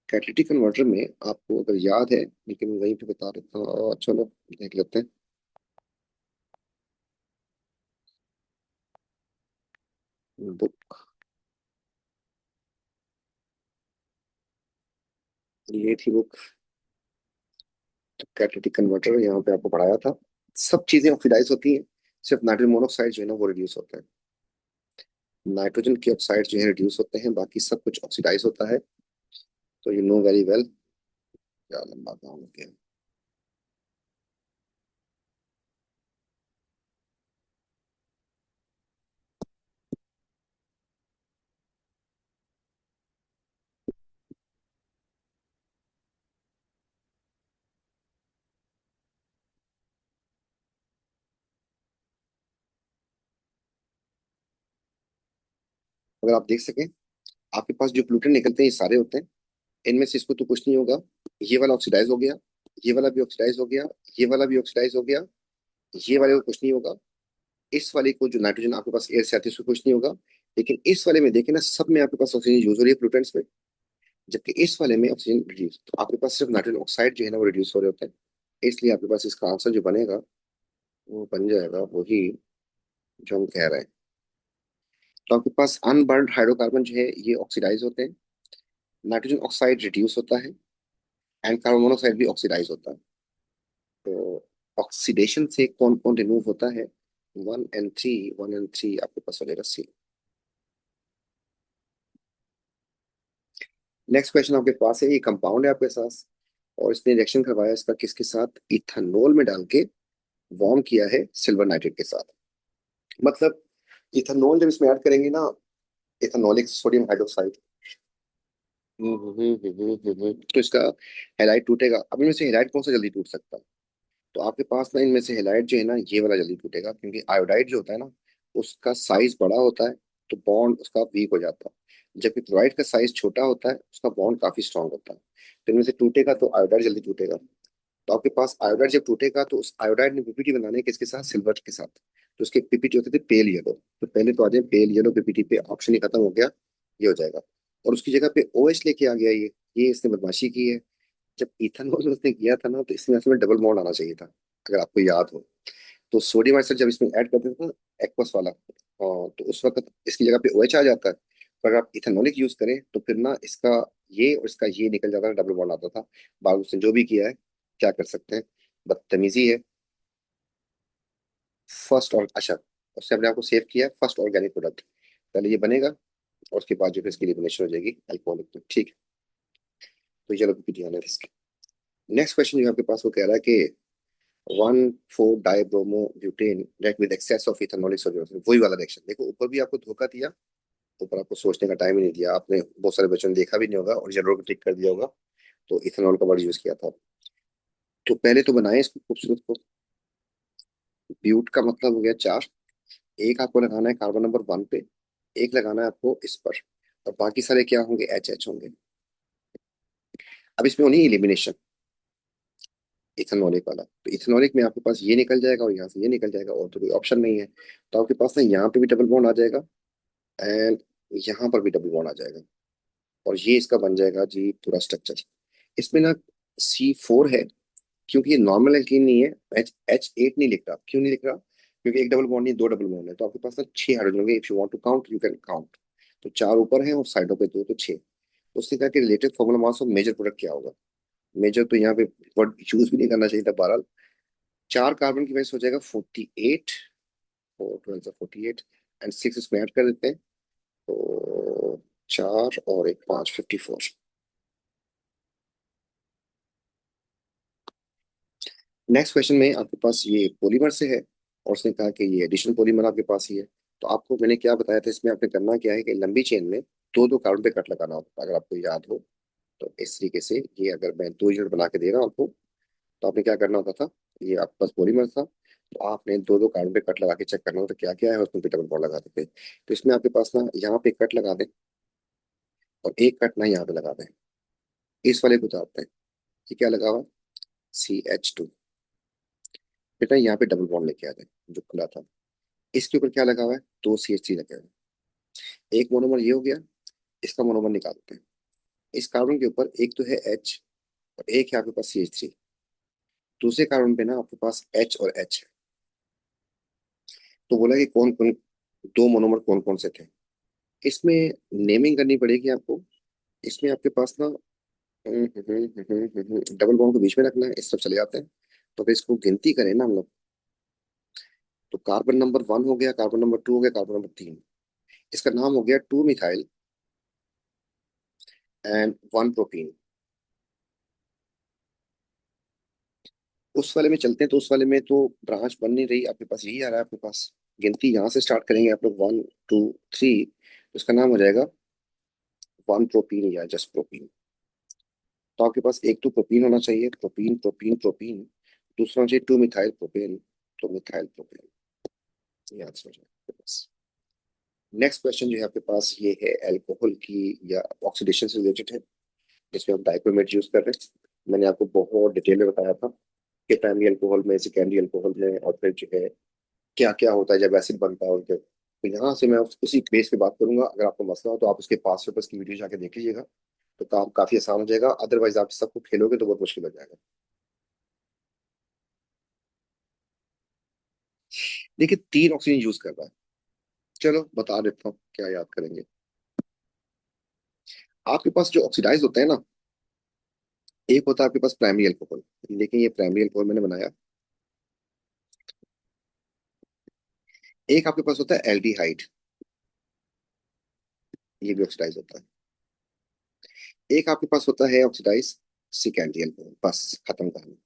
कैटालिटिक कन्वर्टर में आपको अगर याद है, लेकिन मैं वहीं पे बता देता हूँ, चलो देख लेते हैं। बुक, ये थी बुक। तो कैटालिटिक कन्वर्टर यहाँ पे आपको पढ़ाया था। सब चीजें ऑक्सीडाइज होती हैं, सिर्फ नाइट्रोजन मोनोऑक्साइड जो है ना वो रिड्यूस होता है। नाइट्रोजन के ऑक्साइड जो है रिड्यूस होते हैं, बाकी सब कुछ ऑक्सीडाइज होता है। तो यू नो वेरी वेल। क्या लंबा काम हो गया। अगर आप देख सकें, आपके पास जो प्लूटन निकलते हैं ये सारे होते हैं। इनमें से इसको तो कुछ नहीं होगा। ये वाला ऑक्सीडाइज हो गया, ये वाला भी ऑक्सीडाइज हो गया, ये वाला भी ऑक्सीडाइज हो गया, ये वाले को कुछ नहीं होगा। इस वाले को जो नाइट्रोजन आपके पास एयर से आती है उसको कुछ नहीं होगा। लेकिन इस वाले में देखें ना, सब में आपके पास ऑक्सीजन यूज हो रही है प्लूटेंट्स में। जबकि इस वाले में ऑक्सीजन रिड्यूस, तो आपके पास सिर्फ नाइट्रोजन ऑक्साइड जो है ना वो रिड्यूस हो रहे होते हैं। इसलिए आपके पास इसका आंसर जो बनेगा वो बन जाएगा वही जो हम कह रहे हैं। तो आपके पास अनबर्न्ड हाइड्रोकार्बन जो है ये ऑक्सीडाइज होते हैं, नाइट्रोजन ऑक्साइड रिड्यूस होता है, एंड कार्बन मोनोऑक्साइड भी ऑक्सीडाइज होता है। तो ऑक्सीडेशन से कौन कौन रिमूव होता है? 1 and 3, 1 and 3 आपके पास हो जाएगा सी। नेक्स्ट क्वेश्चन आपके पास है, ये कंपाउंड है आपके साथ, और इसने रिएक्शन करवाया इसका किसके साथ? इथेनॉल में डाल के वार्म किया है सिल्वर नाइट्रेट के साथ। मतलब इथेनॉल जब इसमें ऐड करेंगे ना, इथेनॉलिक सोडियम हाइड्रोक्साइड, तो इसका हैलाइड टूटेगा। अब इनमें से हैलाइड कौन सा जल्दी टूट सकता है? तो आपके पास ना इनमें से हैलाइड जो है ना ये वाला जल्दी टूटेगा, क्योंकि आयोडाइड जो होता है ना उसका साइज बड़ा होता है, तो बॉन्ड उसका वीक हो जाता है। जबकि क्लोराइड का साइज छोटा होता है, उसका बॉन्ड काफी स्ट्रांग होता है। तो इनमें से टूटेगा तो आयोडाइड जल्दी टूटेगा। तो आपके पास आयोडाइड जब टूटेगा तो उस आयोडाइड ने पीपीटी बनाने किसके साथ, सिल्वर के साथ। तो उसके पीपीटी होते थे पेल येलो। तो पहले तो आ जाए पेल येलो पीपीटी पे, ऑप्शन ही खत्म हो गया, ये हो जाएगा। और उसकी जगह पे ओएच लेके आ गया ये इसने बदमाशी की है। जब इथेनॉल उसने किया था ना, तो इसमें असल में डबल बॉन्ड आना चाहिए था, अगर आपको याद हो। तो सोडियम आइसर जब इसमें ऐड करते थे ना, एक्वस वाला, तो उस वक्त इसकी जगह पे OH आ जाता है। पर अगर आप इथेनॉलिक यूज करें तो फिर ना इसका ये और इसका ये निकल जाता है, डबल बॉन्ड आता था। बाद में उसने जो भी किया है, क्या कर सकते हैं, बदतमीजी है। फर्स्ट और अच्छा, उसने अपने आप को सेव किया फर्स्ट ऑर्गेनिक प्रोडक्ट। पहले ये बनेगा और उसके बाद जो है इसकी एलिमिनेशन हो जाएगी अल्कोहलिक में, ठीक है। तो चलो ध्यान है इसके। नेक्स्ट क्वेश्चन जो आपके पास वो कह रहा है कि dibromo butane react with excess of ethanolic solution, वही वाला रिएक्शन। देखो ऊपर भी आपको धोखा दिया, ऊपर आपको सोचने का टाइम ही नहीं दिया, आपने बहुत सारे बच्चों ने देखा भी नहीं होगा और जनरल को टिक कर दिया होगा। तो इथेनॉल का वर्ड यूज किया था। तो पहले तो बनाए इसको खूबसूरत को। ब्यूट का मतलब हो गया चार। एक आपको लगाना है कार्बन नंबर 1 पे, एक लगाना है आपको इस पर, और बाकी सारे क्या होंगे, एच एच होंगे। अब इसमें होनी एलिमिनेशन इथेनॉलिक वाला। तो इथेनॉलिक में आपके पास ये निकल जाएगा और यहाँ से ये निकल जाएगा, और तो कोई ऑप्शन नहीं है। तो आपके पास ना यहाँ पे भी डबल बॉन्ड आ जाएगा, एंड यहाँ पर भी डबल बॉन्ड आ जाएगा, और ये इसका बन जाएगा जी पूरा स्ट्रक्चर। इसमें ना C4 है, क्योंकि ये नॉर्मल एल्कीन नहीं है। H8 नहीं लिख रहा, क्यों नहीं लिख रहा, क्योंकि एक डबल बॉन्ड नहीं, दो डबल बॉन्ड है। तो आपके पास ना 6 हाइड्रोजन होंगे, if you want to count you can count. तो चार ऊपर है और साइडों पे दो, तो छह। तो उसने कहा कि related formula mass of major product क्या होगा। मेजर तो यहाँ पे वर्ड यूज भी नहीं करना चाहिए था, बहरहाल। चार कार्बन की वजह से हो जाएगा 48, 4 12 48, एंड 6 इसमें ऐड कर देते हैं। तो चार और एक पांच, 54। नेक्स्ट क्वेश्चन में आपके पास ये पॉलीमर से है, और उसने कहा कि ये एडिशनल पॉलीमर आपके पास ही है। तो आपको मैंने क्या बताया था, इसमें आपने करना क्या है कि लंबी चेन में दो दो कार्बन पे कट लगाना होता है, अगर आपको याद हो। तो इस तरीके से ये अगर मैं 2 यूनिट बना के दे रहा हूँ आपको, तो आपने क्या करना होता था, ये आपके पास पॉलीमर था, तो आपने दो दो कार्बन पे कट लगा के चेक करना होता क्या क्या है, उसमें पे डबल बॉन्ड लगा देते। तो इसमें आपके पास ना यहाँ पे कट लगा दें, और एक कट ना यहाँ पे लगा दें, इस वाले को उतारते हैं। ये क्या लगा हुआ, CH2। बेटा यहाँ पे डबल बॉन्ड लेके आ जाए, जो खुला था। इसके ऊपर क्या लगा हुआ है, दो CH3 लगे हुए हैं। एक मोनोमर ये हो गया, इसका मोनोमर निकालते हैं। इस कार्बन के ऊपर एक तो है H, और एक है आपके पास CH3। दूसरे कार्बन पे ना आपके पास H और H है। तो बोला कि कौन कौन दो मोनोमर कौन कौन से थे। इसमें नेमिंग करनी पड़ेगी आपको। इसमें आपके पास ना डबल बॉन्ड को बीच में रखना है, इस तरफ चले जाते हैं। तो फिर इसको गिनती करें ना हम लोग, तो कार्बन नंबर 1 हो गया, कार्बन नंबर 2 हो गया, कार्बन नंबर 3। इसका नाम हो गया 2 मिथाइल एंड 1 प्रोपीन। उस वाले में चलते हैं, तो उस वाले में तो ब्रांच बन नहीं रही, आपके पास यही आ रहा है। आपके पास गिनती यहाँ से स्टार्ट करेंगे आप लोग, 1 2 3। उसका नाम हो जाएगा 1 प्रोपीन या जस्ट प्रोपीन। तो आपके पास एक तो प्रोपीन होना चाहिए, प्रोपीन प्रोपीन प्रोपीन। दूसरा होना चाहिए 2 मिथाइल प्रोपेन, तो मिथाइल प्रोपेन, याद से हो जाएगा बस। नेक्स्ट क्वेश्चन जो है आपके पास ये है अल्कोहल की या ऑक्सीडेशन से रिलेटेड है, जिसमें हम डाइक्रोमेट यूज कर रहे हैं। मैंने आपको बहुत डिटेल में बताया था कि प्राइमरी अल्कोहल में, सेकेंडरी अल्कोहल में, और फिर जो है क्या क्या होता है जब एसिड बनता है, और जब। तो यहाँ से मैं उसी बेस पे बात करूंगा। अगर आपको मसला हो तो आप उसके पास पेपर्स की वीडियो जाके देख लीजिएगा, तो काम काफी आसान हो जाएगा। अदरवाइज आप सबको खेलोगे तो बहुत मुश्किल हो जाएगा। देखिए 3 ऑक्सीजन यूज कर रहा है। चलो बता देता हूँ क्या याद करेंगे। आपके पास जो ऑक्सीडाइज होते हैं ना, एक होता है आपके पास प्राइमरी अल्कोहल, लेकिन ये प्राइमरी अल्कोहल मैंने बनाया। एक आपके पास होता है एल्डिहाइड, ये भी ऑक्सीडाइज होता है। एक आपके पास होता है ऑक्सीडाइज सेकेंडरी अल्कोहल, बस खत्म कहानी।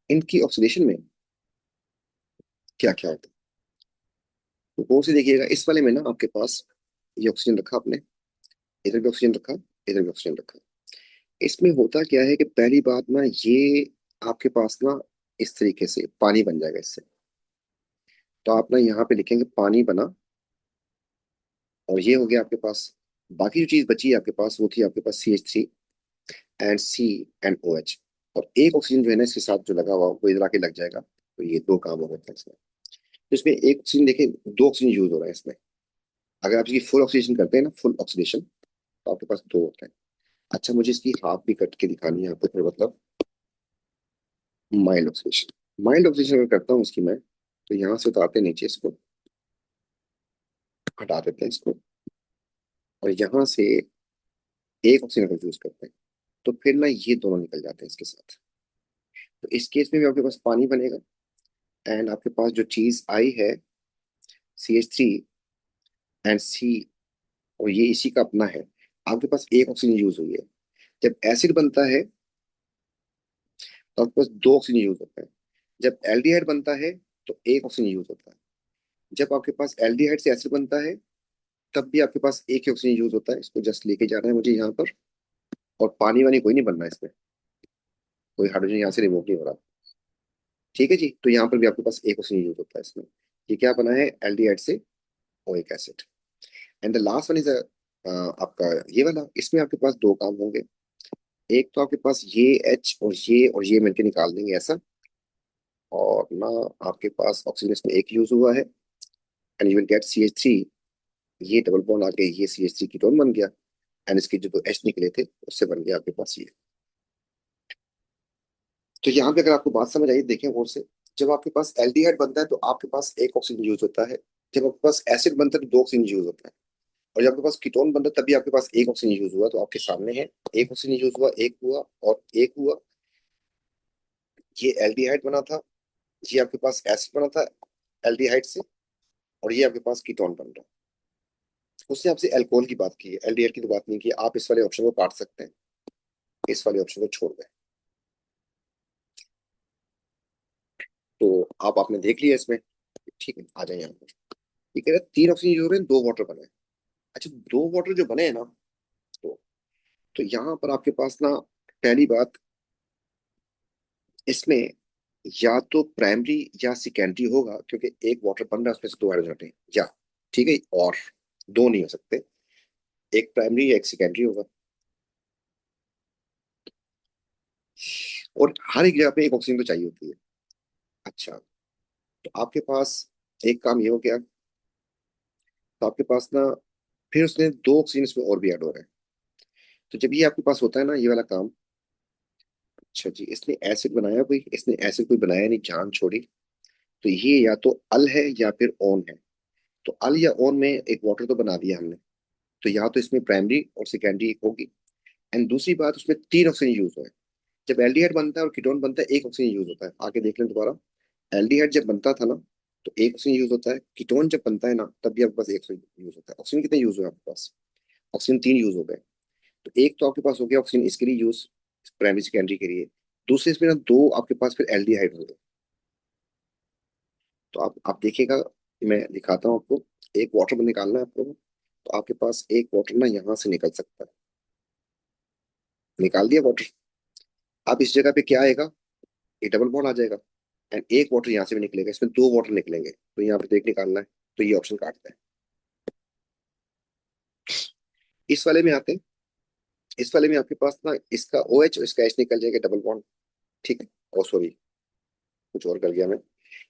इनकी ऑक्सीडेशन में क्या क्या होता है, तो गौर से देखिएगा। इस वाले में ना आपके पास ये ऑक्सीजन रखा आपने, इधर भी ऑक्सीजन रखा, इधर भी ऑक्सीजन रखा। इसमें होता क्या है कि पहली बात ना, ये आपके पास ना इस तरीके से पानी बन जाएगा इससे। तो आप ना यहाँ पे लिखेंगे पानी बना, और ये हो गया आपके पास। बाकी जो चीज बची है आपके पास वो थी आपके पास CH3 एंड CnOH। और एक ऑक्सीजन जो है ना इसके साथ जो लगा हुआ वो इधर आके लग जाएगा, तो ये दो काम हो गए थे इसमें। तो इसमें एक ऑक्सीजन देखिए, दो ऑक्सीजन यूज हो रहा है इसमें। अगर आप इसकी फुल ऑक्सीडेशन करते हैं ना, फुल ऑक्सीडेशन, तो आपके पास दो होता है। अच्छा, मुझे इसकी हाफ भी कट के दिखानी है यहाँ पे, फिर मतलब माइल्ड ऑक्सीडेशन। माइल्ड ऑक्सीडेशन अगर करता हूँ इसकी मैं, तो यहाँ से उतारते हैं नीचे इसको, हटा देते हैं इसको, और यहाँ से एक ऑक्सीजन का यूज करते हैं, तो फिर ना ये दोनों निकल जाते हैं इसके साथ। तो इस केस में भी आपके पास पानी बनेगा, एंड आपके पास जो चीज आई है CH3 एंड C, और ये इसी का अपना है। आपके पास एक ऑक्सीजन यूज हुई है। जब एसिड बनता है तो आपके पास दो ऑक्सीजन यूज होता है। जब एल्डिहाइड बनता है तो एक ऑक्सीजन यूज होता है। जब आपके पास एल्डिहाइड से एसिड बनता है तब भी आपके पास एक ही ऑक्सीजन यूज होता है। इसको जस्ट लेके जाना है मुझे यहाँ पर, और पानी वानी कोई नहीं बनना है इसमें, कोई हाइड्रोजन यहाँ से रिमूव नहीं हो रहा। ठीक है जी, तो यहाँ पर भी आपके पास एक ऑक्सीजन यूज होता है इसमें। ये क्या बना है, एल्डिहाइड से oic acid. And the last one is आपका ये वाला। इसमें आपके पास दो काम होंगे। एक तो आपके पास ये और ये मिलके निकाल देंगे ऐसा, और ना आपके पास ऑक्सीजन इसमें एक यूज हुआ है, and you will get CH3। ये डबल बॉन्ड आके ये CH3 कीटोन बन गया, एंड इसके जो दो H निकले थे उससे बन गया आपके पास ये। तो यहाँ पे अगर आपको बात समझ आई, देखें गौर से। जब आपके पास एल्डिहाइड बनता है तो आपके पास एक ऑक्सीजन यूज होता है। जब आपके पास एसिड बनता है तो दो ऑक्सीजन यूज होता है। और जब आपके पास कीटोन बनता है तभी आपके पास एक ऑक्सीजन यूज हुआ, तो आपके सामने है। एक ऑक्सीजन यूज हुआ, एक हुआ और एक हुआ। ये एल्डिहाइड बना था, ये आपके पास एसिड बना था एल्डिहाइड से, और ये आपके पास कीटोन बन रहा है। उसने आपसे अल्कोहल की बात की है, एल्डिहाइड की तो बात नहीं की। आप इस वाले ऑप्शन को काट सकते हैं, इस वाले ऑप्शन को छोड़ दें। तो आप आपने देख लिया इसमें। ठीक है, आ जाए यहाँ पर। ये कह रहे हैं तीन ऑक्सीजन यूज हो रहे हैं, दो वाटर बने हैं। अच्छा, दो वाटर जो बने हैं ना, तो तो यहाँ पर आपके पास ना पहली बात, इसमें या तो प्राइमरी या सेकेंडरी होगा, क्योंकि एक वाटर बन रहा है उसमें से दो हाइड्रोजन हटे हैं। या ठीक है, और दो नहीं हो सकते, एक प्राइमरी या एक सेकेंडरी होगा। और हर एक जगह पे एक ऑक्सीजन तो चाहिए होती है। अच्छा, तो आपके पास एक काम ये हो गया। तो आपके पास ना फिर उसने दो ऑक्सीजन इसमें और भी ऐड हो रहे हैं। तो जब ये आपके पास होता है ना ये वाला काम। अच्छा जी, इसने एसिड बनाया कोई, इसने एसिड कोई बनाया नहीं, जान छोड़ी। तो ये या तो अल है या फिर ओन है। तो अल या ओन में एक वाटर तो बना दिया हमने। तो या तो इसमें प्राइमरी और सेकेंडरी होगी। एंड दूसरी बात, उसमें तीन ऑक्सीजन यूज हुआ है। जब एल्डिहाइड बनता है और कीटोन बनता है एक ऑक्सीजन यूज होता है। आगे देख लें दोबारा। एल्डिहाइड जब बनता था ना तो एक ऑक्सीजन यूज होता है, कीटोन जब बनता है ना तब भी आपके पास एक ऑक्सीजन यूज होता है। ऑक्सीजन कितने यूज हुए आपके पास, ऑक्सीजन तीन यूज हो गए। तो एक तो आपके पास हो गया ऑक्सीजन इसके लिए यूज, प्राइमरी सेकेंडरी के लिए। दूसरे इसमें ना दो आपके पास फिर एल्डिहाइड हो गए। तो आप देखिएगा, मैं दिखाता हूँ आपको। एक वाटर निकालना है आपको, तो आपके पास एक वाटर ना यहाँ से निकल सकता है। निकाल दिया वाटर। अब इस जगह पे क्या आएगा, ये डबल बॉन्ड आ जाएगा। एंड एक वाटर यहाँ से भी निकलेगा, इसमें दो वाटर निकलेंगे, तो यहाँ पे देख निकालना है। तो ये ऑप्शन काटता है। इस वाले में आते हैं। इस वाले में आपके पास ना इसका OH और इसका H निकल जाएगा, डबल बॉन्ड। ठीक है, ओ सॉरी, कुछ और कर गया मैं।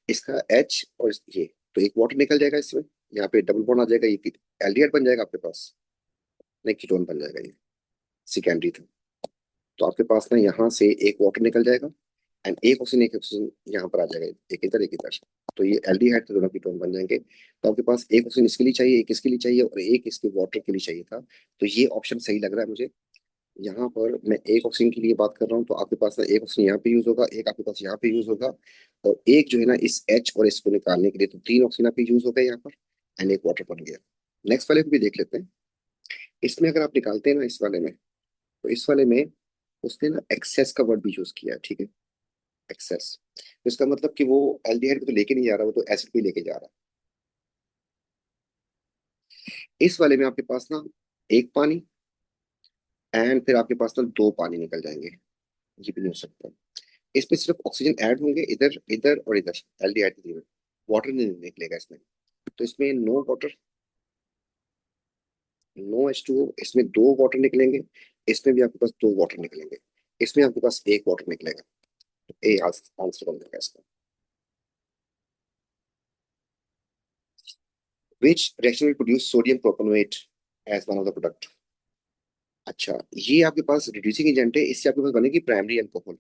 इसका H और ये, तो एक वाटर निकल जाएगा इसमें। यहाँ पे डबल बॉन्ड आ जाएगा, ये एल्डिहाइड बन जाएगा आपके पास। नहीं, कीटोन बन जाएगा ये, सेकेंडरी था। तो आपके पास ना यहाँ से एक वाटर निकल जाएगा, एंड एक ऑक्सीजन यहाँ पर आ जाएगा, एक इधर एक इधर। तो ये एल्डिहाइड के दोनों कीटोन बन जाएंगे। तो आपके पास एक ऑक्सीजन इसके लिए चाहिए, एक इसके लिए चाहिए, और एक इसके वाटर के लिए चाहिए था। तो ये ऑप्शन सही लग रहा है मुझे। यहाँ पर मैं एक ऑक्सीजन के लिए बात कर रहा हूँ, तो आपके पास ना एक ऑक्सीजन यहाँ पे यूज होगा, एक आपके पास यहाँ पे यूज होगा, और एक जो है ना इस H और इसको निकालने के लिए, तो तीन ऑक्सीजन पे यूज हो गए यहाँ पर, एंड एक वाटर बन गया। नेक्स्ट वाले को भी देख लेते हैं। इसमें अगर आप निकालते हैं ना इस वाले में, तो इस वाले में उसने ना एक्सेस का वर्ड भी यूज किया है। ठीक है, एक्सेस। तो इसका मतलब कि वो एल्डिहाइड को तो लेके नहीं जा रहा, वो तो एसिड पे लेके जा रहा है। इस वाले में आपके पास ना एक पानी, एंड फिर आपके पास ना दो पानी निकल जाएंगे। ये भी नहीं हो सकता। इसमें सिर्फ ऑक्सीजन ऐड होंगे, इधर इधर और इधर एल्डिहाइड, वाटर नहीं निकलेगा इसमें। तो इसमें नो वाटर, नो H2O, इसमें दो वाटर निकलेंगे, इसमें भी आपके पास दो वाटर निकलेंगे, इसमें आपके पास एक वाटर निकलेगा। ए आंसर बन जाएगा इसका। Which reaction will produce sodium propanoate as one of the product. अच्छा, ये आपके पास रिड्यूसिंग एजेंट है, इससे आपके पास बनेगी प्राइमरी अल्कोहल।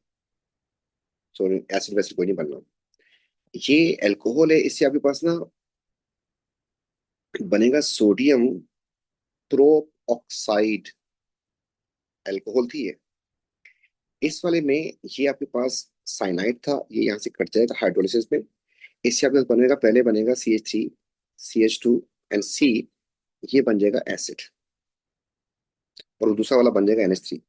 सॉरी, एसिड वैसिड कोई नहीं बनना। ये अल्कोहल है, इससे आपके पास ना बनेगा सोडियम प्रो ऑक्साइड। अल्कोहल थी ये। इस वाले में ये आपके पास साइनाइड था, ये यहाँ से कट जाएगा हाइड्रोलिसिस में। इससे आपके पास बनेगा, पहले बनेगा CH3, CH2 एंड C, ये बन जाएगा एसिड, और दूसरा वाला बन जाएगा NH3।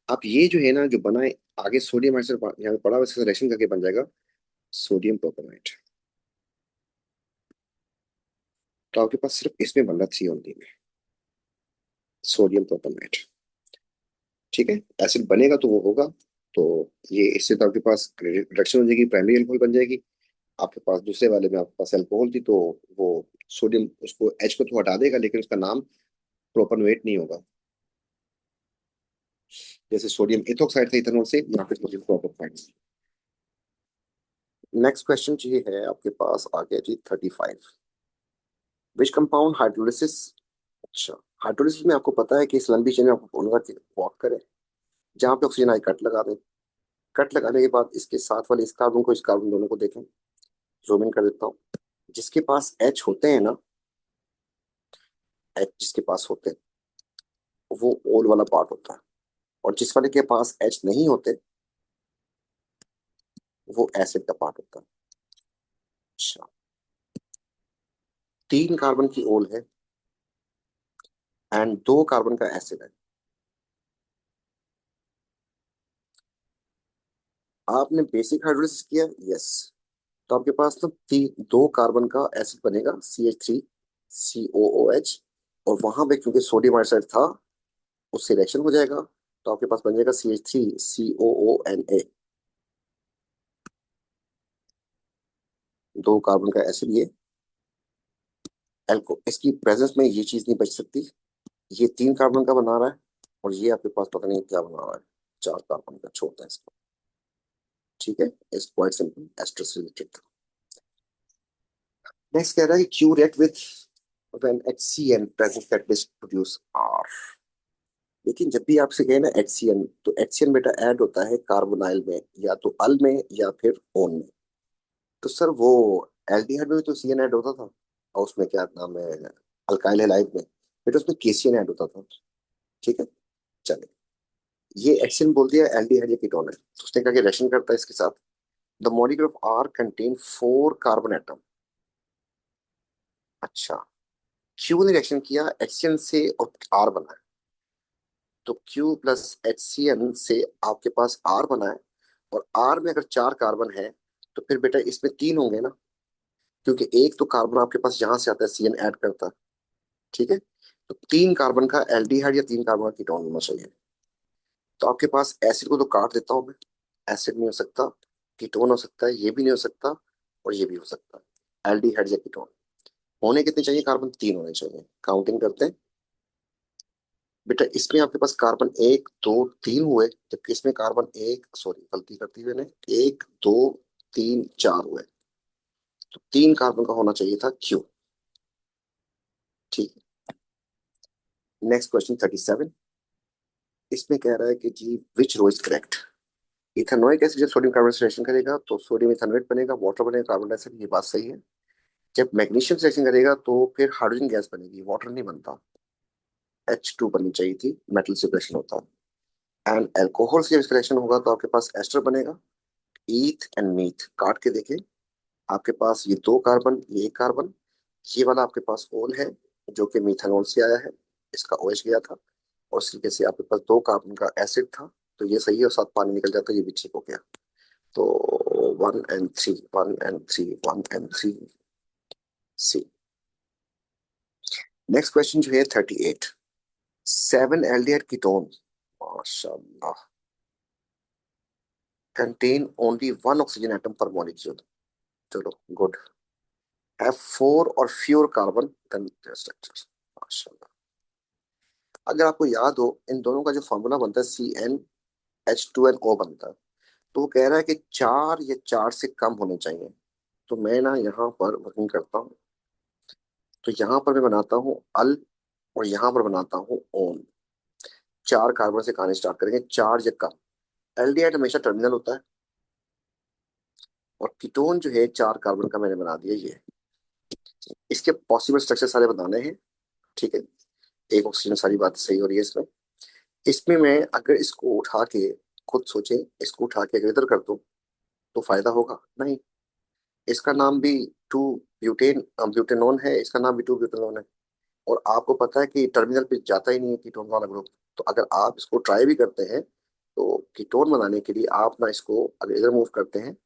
अब ये जो है ना जो बना है, आगे सोडियम आइसर यहाँ पे पड़ा हुआ है, इसका रिएक्शन करके बन जाएगा सोडियम प्रोपेनाइट। तो आपके पास सिर्फ इसमें बन रहा 3 में, सोडियम प्रोपेनाइट। ठीक है, एसिड बनेगा तो वो होगा। तो ये इससे तो आपके पास रिडक्शन हो जाएगी, प्राइमरी अल्कोहल बन जाएगी। आपके पास दूसरे वाले में आपके पास अल्कोहल थी, तो वो सोडियम उसको H को तो हटा देगा, लेकिन उसका नाम प्रोपेनोएट नहीं होगा। जैसे सोडियम इथोक्साइड था इथेनॉल से, यहाँ पे सोडियम प्रोपेनोएट। नेक्स्ट क्वेश्चन ये है आपके पास आ गया जी 35। Which compound hydrolysis. अच्छा, हाइड्रोलिसिस में आपको पता है कि इस लंबी चेन में आपको बोलूंगा कि वॉक करें, जहां पे ऑक्सीजन आई कट लगा दें। कट लगाने के बाद इसके साथ वाले इस कार्बन को, इस कार्बन दोनों को देखें। जूम इन कर देता हूँ। जिसके पास H होते हैं ना, H जिसके पास होते हैं वो ओल वाला पार्ट होता है, और जिस वाले के पास H नहीं होते वो एसिड का पार्ट होता है। अच्छा, 3 कार्बन की ओल है एंड 2 कार्बन का एसिड है। आपने बेसिक हाइड्रोलिसिस किया, यस। तो आपके पास ना 2 कार्बन का एसिड बनेगा CH3COOH, और वहां पे क्योंकि सोडियम हाइड्रोक्साइड था, उससे रिएक्शन हो जाएगा, तो आपके पास बन जाएगा CH3COONA। 2 कार्बन का एसिड ये एल्को, इसकी प्रेजेंस में ये चीज नहीं बच सकती। ये 3 कार्बन का बना रहा है, और ये आपके पास पता नहीं क्या बना रहा है, 4 कार्बन का, छोड़ता है इसको। ठीक है, इट्स क्वाइट सिंपल, एस्टर से रिलेटेड। नेक्स्ट कह रहा है कि Q react with when HCN present catalyst produce R। लेकिन जब भी आपसे कहे ना HCN, तो HCN बेटा ऐड होता है कार्बोनाइल में, या तो अल में या फिर ओन में। तो सर वो एल्डिहाइड में भी तो CN ऐड होता था, और उसमें क्या नाम है, अल्काइल हैलाइड में बेटा उसमें KCN ऐड होता था। ठीक है, चलिए, ये HCN बोल दिया, एल्डिहाइड या कीटोन है, तो उसने कहा कि रिएक्शन करता है इसके साथ। The molecule of R contain 4 carbon atom. अच्छा, क्यू ने रिएक्शन किया HCN से और R बना, तो Q प्लस HCN से आपके पास R बना है, और R में अगर 4 कार्बन है, तो फिर बेटा इसमें 3 होंगे ना, क्योंकि एक तो कार्बन आपके पास यहां से आता है, CN ऐड करता है। ठीक है, तो 3 कार्बन का एल्डिहाइड या 3 कार्बन का कीटोन होना चाहिए। तो आपके पास एसिड को तो काट देता हूं मैं, एसिड नहीं हो सकता, कीटोन हो सकता है, ये भी नहीं हो सकता, और ये भी हो सकता है। एल्डिहाइड या कीटोन होने कितने चाहिए, कार्बन 3 होने चाहिए। काउंटिंग करते हैं बेटा, इसमें आपके पास कार्बन 1 2 3 हुए, जबकि इसमें कार्बन एक, सॉरी गलती करती हुए ने, 1 2 3 4 हुए। तो 3 कार्बन का होना चाहिए था क्यू। ठीक। Next question 37। इसमें कह रहा है कि जी विच रो इज करेक्ट। इथेनोइक एसिड जब सोडियम कार्बोनेट से रिएक्शन करेगा तो सोडियम इथेनोएट बनेगा, वाटर बनेगा, कार्बन डाइऑक्साइड, ये बात सही है। जब मैग्नीशियम से रिएक्शन करेगा तो फिर हाइड्रोजन गैस बनेगी, वाटर नहीं बनता। H2 बननी चाहिए थी, मेटल से रिएक्शन होता है। एंड अल्कोहल से जब रिएक्शन होगा तो आपके पास एस्टर बनेगा। ईथ एंड मीथ काट के देखें, आपके पास ये 2 कार्बन, ये 1 कार्बन, ये वाला आपके पास ओल है, जो कि मीथेनॉल से आया है, इसका OH गया था, और इस तरीके से आपके पास 2 कार्बन का एसिड था। तो ये सही है, और साथ पानी निकल जाता है, ये भी ठीक हो गया। तो 1 and 3, 1 and 3, 1 and 3, C. Next question जो है 38। 7 एल्डिहाइड कीटोन, माशाल्लाह। Contain only one oxygen atom पर मॉलिक्यूल। चलो गुड। हैव फोर और फ्यूर कार्बन देन स्ट्रक्चर। माशाल्लाह। अगर आपको याद हो इन दोनों का जो फॉर्मूला बनता है CnH2nO बनता है, तो वो कह रहा है कि चार या चार से कम होने चाहिए। तो मैं ना यहाँ पर वर्किंग करता हूँ। तो यहाँ पर मैं बनाता हूँ अल, और यहाँ पर बनाता हूँ ओन। चार कार्बन से कहानी स्टार्ट करेंगे, चार या कम। एल्डिहाइड हमेशा टर्मिनल होता है, और कीटोन जो है चार कार्बन का मैंने बना दिया ये। इसके पॉसिबल स्ट्रक्चर सारे बताने हैं, ठीक है। एक ऑक्सीजन, सारी बात सही हो रही है इसमें। इसमें मैं अगर इसको उठा के, खुद सोचें, इसको उठा के अगर इधर कर दूं तो फायदा होगा नहीं। इसका नाम भी टू ब्यूटेन ब्यूटेनोन है, इसका नाम भी टू ब्यूटेनोन है। और आपको पता है कि टर्मिनल पे जाता ही नहीं है कीटोन वाला ग्रुप। तो अगर आप इसको ट्राई भी करते हैं तो कीटोन बनाने के लिए आप ना इसको अगर इधर मूव करते हैं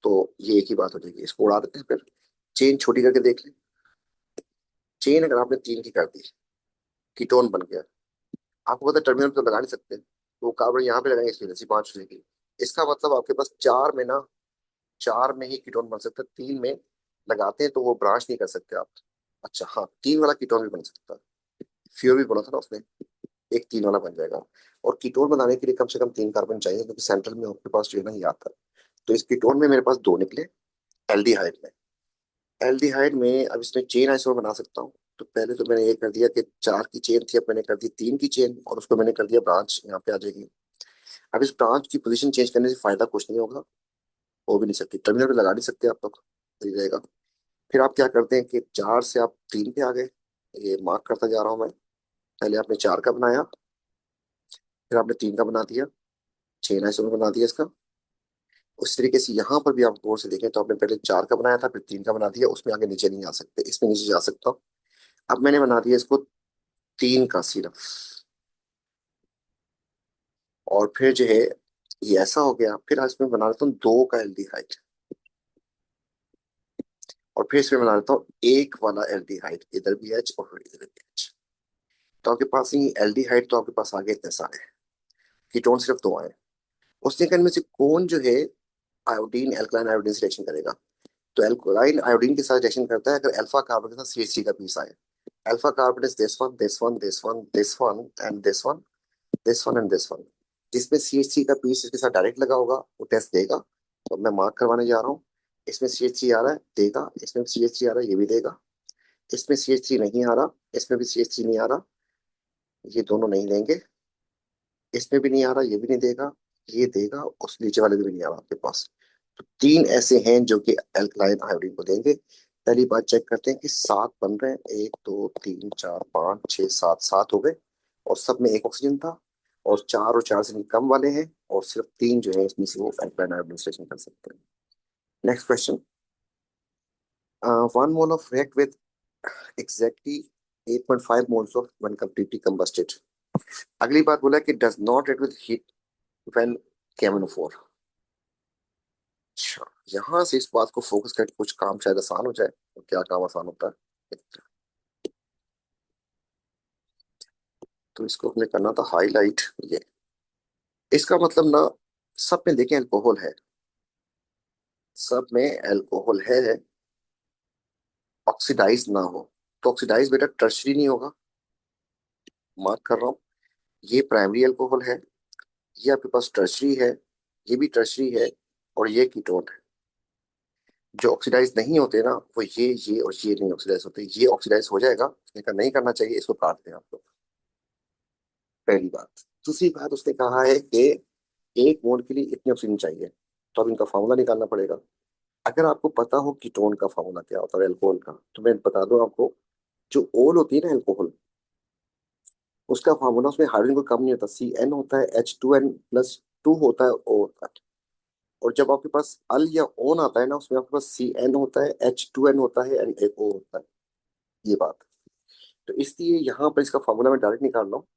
तो ये एक ही बात हो जाएगी। इसको उड़ा देते हैं, फिर चेन छोटी करके देख लें। चेन अगर आपने तीन की कर दी, कीटोन बन गया। आपको पता है टर्मिनल पे तो लगा नहीं सकते, तो वो कार्बन यहाँ पे लगाएंगे, इसकी वजह से पांच हो जाएगी। इसका मतलब आपके पास चार में ना, चार में ही कीटोन बन सकता है, तीन में लगाते हैं तो वो ब्रांच नहीं कर सकते आप। अच्छा हाँ, तीन वाला कीटोन भी बन सकता है। फ्यूर भी बोला था ना उसने, एक तीन वाला बन जाएगा। और कीटोन बनाने के लिए कम से कम तीन कार्बन चाहिए, क्योंकि सेंट्रल में आपके पास जो है ना ये आता है। तो इस कीटोन में मेरे पास दो निकले। एल्डिहाइड में, एल्डिहाइड में अब इसमें चेन आइसोमर बना सकता हूँ। तो पहले तो मैंने ये कर दिया कि चार की चेन थी, अब मैंने कर दी तीन की चेन, और उसको मैंने कर दिया ब्रांच, यहाँ पे आ जाएगी। अब इस ब्रांच की पोजीशन चेंज करने से फायदा कुछ नहीं होगा, हो भी नहीं सकती, टर्मिनल पे लगा नहीं सकते आप लोग, सही रहेगा। फिर आप क्या करते हैं कि चार से आप तीन पे आ गए। ये मार्क करता जा रहा हूँ मैं। पहले आपने चार का बनाया, फिर आपने तीन का बना दिया, चेन आइसोमर बना दिया इसका। उस तरीके से यहाँ पर भी आप गौर से देखें तो आपने पहले चार का बनाया था, फिर तीन का बना दिया, उसमें आगे नीचे नहीं आ सकते, इसमें नीचे जा सकता हूँ। अब मैंने बना दिया इसको तीन का सिर्फ। और फिर जो है ये ऐसा हो गया। फिर इसमें बना लेता हूँ दो का एल्डिहाइड, और फिर इसमें बना लेता हूँ एक वाला एल्डिहाइड, इधर भी एच और फिर इधर भी एच। तो आपके पास ही एल्डिहाइड, तो आपके पास आगे इतने सारे। कीटोन सिर्फ दो आए। उसने कहा इनमें से कौन जो है आयोडीन एल्कलाइन आयोडीन से रिएक्शन करेगा। तो एल्कलाइन आयोडीन के साथ रिएक्शन करता है अगर अल्फा कार्बन के साथ CH3 का पीस आए। Alpha carbon is this one, this one, this one, this one and this one, this one and this one. जिसमें CH3 का पीस इसके साथ डायरेक्ट लगा होगा वो टेस्ट देगा। तो मैं मार्क करवाने जा रहा हूँ। इसमें CH3 आ रहा है, देगा। इसमें CH3 आ रहा है, ये भी देगा। इसमें CH3 नहीं आ रहा, इसमें भी CH3 नहीं आ रहा, ये दोनों नहीं लेंगे। इसमें भी नहीं आ रहा, ये भी नहीं देगा, ये देगा। उस नीचे वाले में भी नहीं आ रहा आपके पास। तो तीन ऐसे हैं जो कि एल्कलाइन आयोडीन को देंगे। पहली बात चेक करते हैं कि सात बन रहे हैं, एक दो तीन चार पाँच छः सात, सात हो गए। और सब में एक ऑक्सीजन था। और चार और चार से कम वाले हैं, और सिर्फ तीन जो है इसमें से वो एल्कलाइन आयोडीन कर सकते हैं। Next question. One mole of react with exactly 8.5 moles of when completely combusted। अगली बात बोला कि does not react with heat when KMnO4। अच्छा, यहाँ से इस बात को फोकस करके कुछ काम शायद आसान हो जाए। तो क्या काम आसान होता है, तो इसको हमने करना था हाईलाइट ये। इसका मतलब ना, सब में देखें अल्कोहल है, सब में अल्कोहल है, ऑक्सीडाइज ना हो। तो ऑक्सीडाइज बेटा टर्शरी नहीं होगा, मार्क कर रहा हूँ। ये प्राइमरी अल्कोहल है, ये आपके पास टर्शरी है, ये भी टर्शरी है, और ये कीटोन है। जो ऑक्सीडाइज नहीं होते ना वो ये और ये नहीं ऑक्सीडाइज होते। ये ऑक्सीडाइज हो जाएगा, उसने कहा नहीं करना चाहिए, इसको काट दें आप लोग। पहली बात। दूसरी बात, उसने कहा है कि एक मोल के लिए इतनी ऑक्सीजन चाहिए। तो अब इनका फार्मूला निकालना पड़ेगा। अगर आपको पता हो कीटोन का फार्मूला क्या होता है अल्कोहल का, तो मैं बता दूं आपको। जो ओल होती है ना अल्कोहल, उसका फार्मूला, उसमें हाइड्रोजन को कम नहीं होता, CN होता है, H2n+2 होता है, O होता है। और जब आपके पास अल या ओन आता है ना, उसमें आपके पास CN होता है, H2n होता है एंड एक O होता है। ये बात। तो इसलिए यहाँ पर इसका फार्मूला मैं डायरेक्ट निकाल रहा हूँ।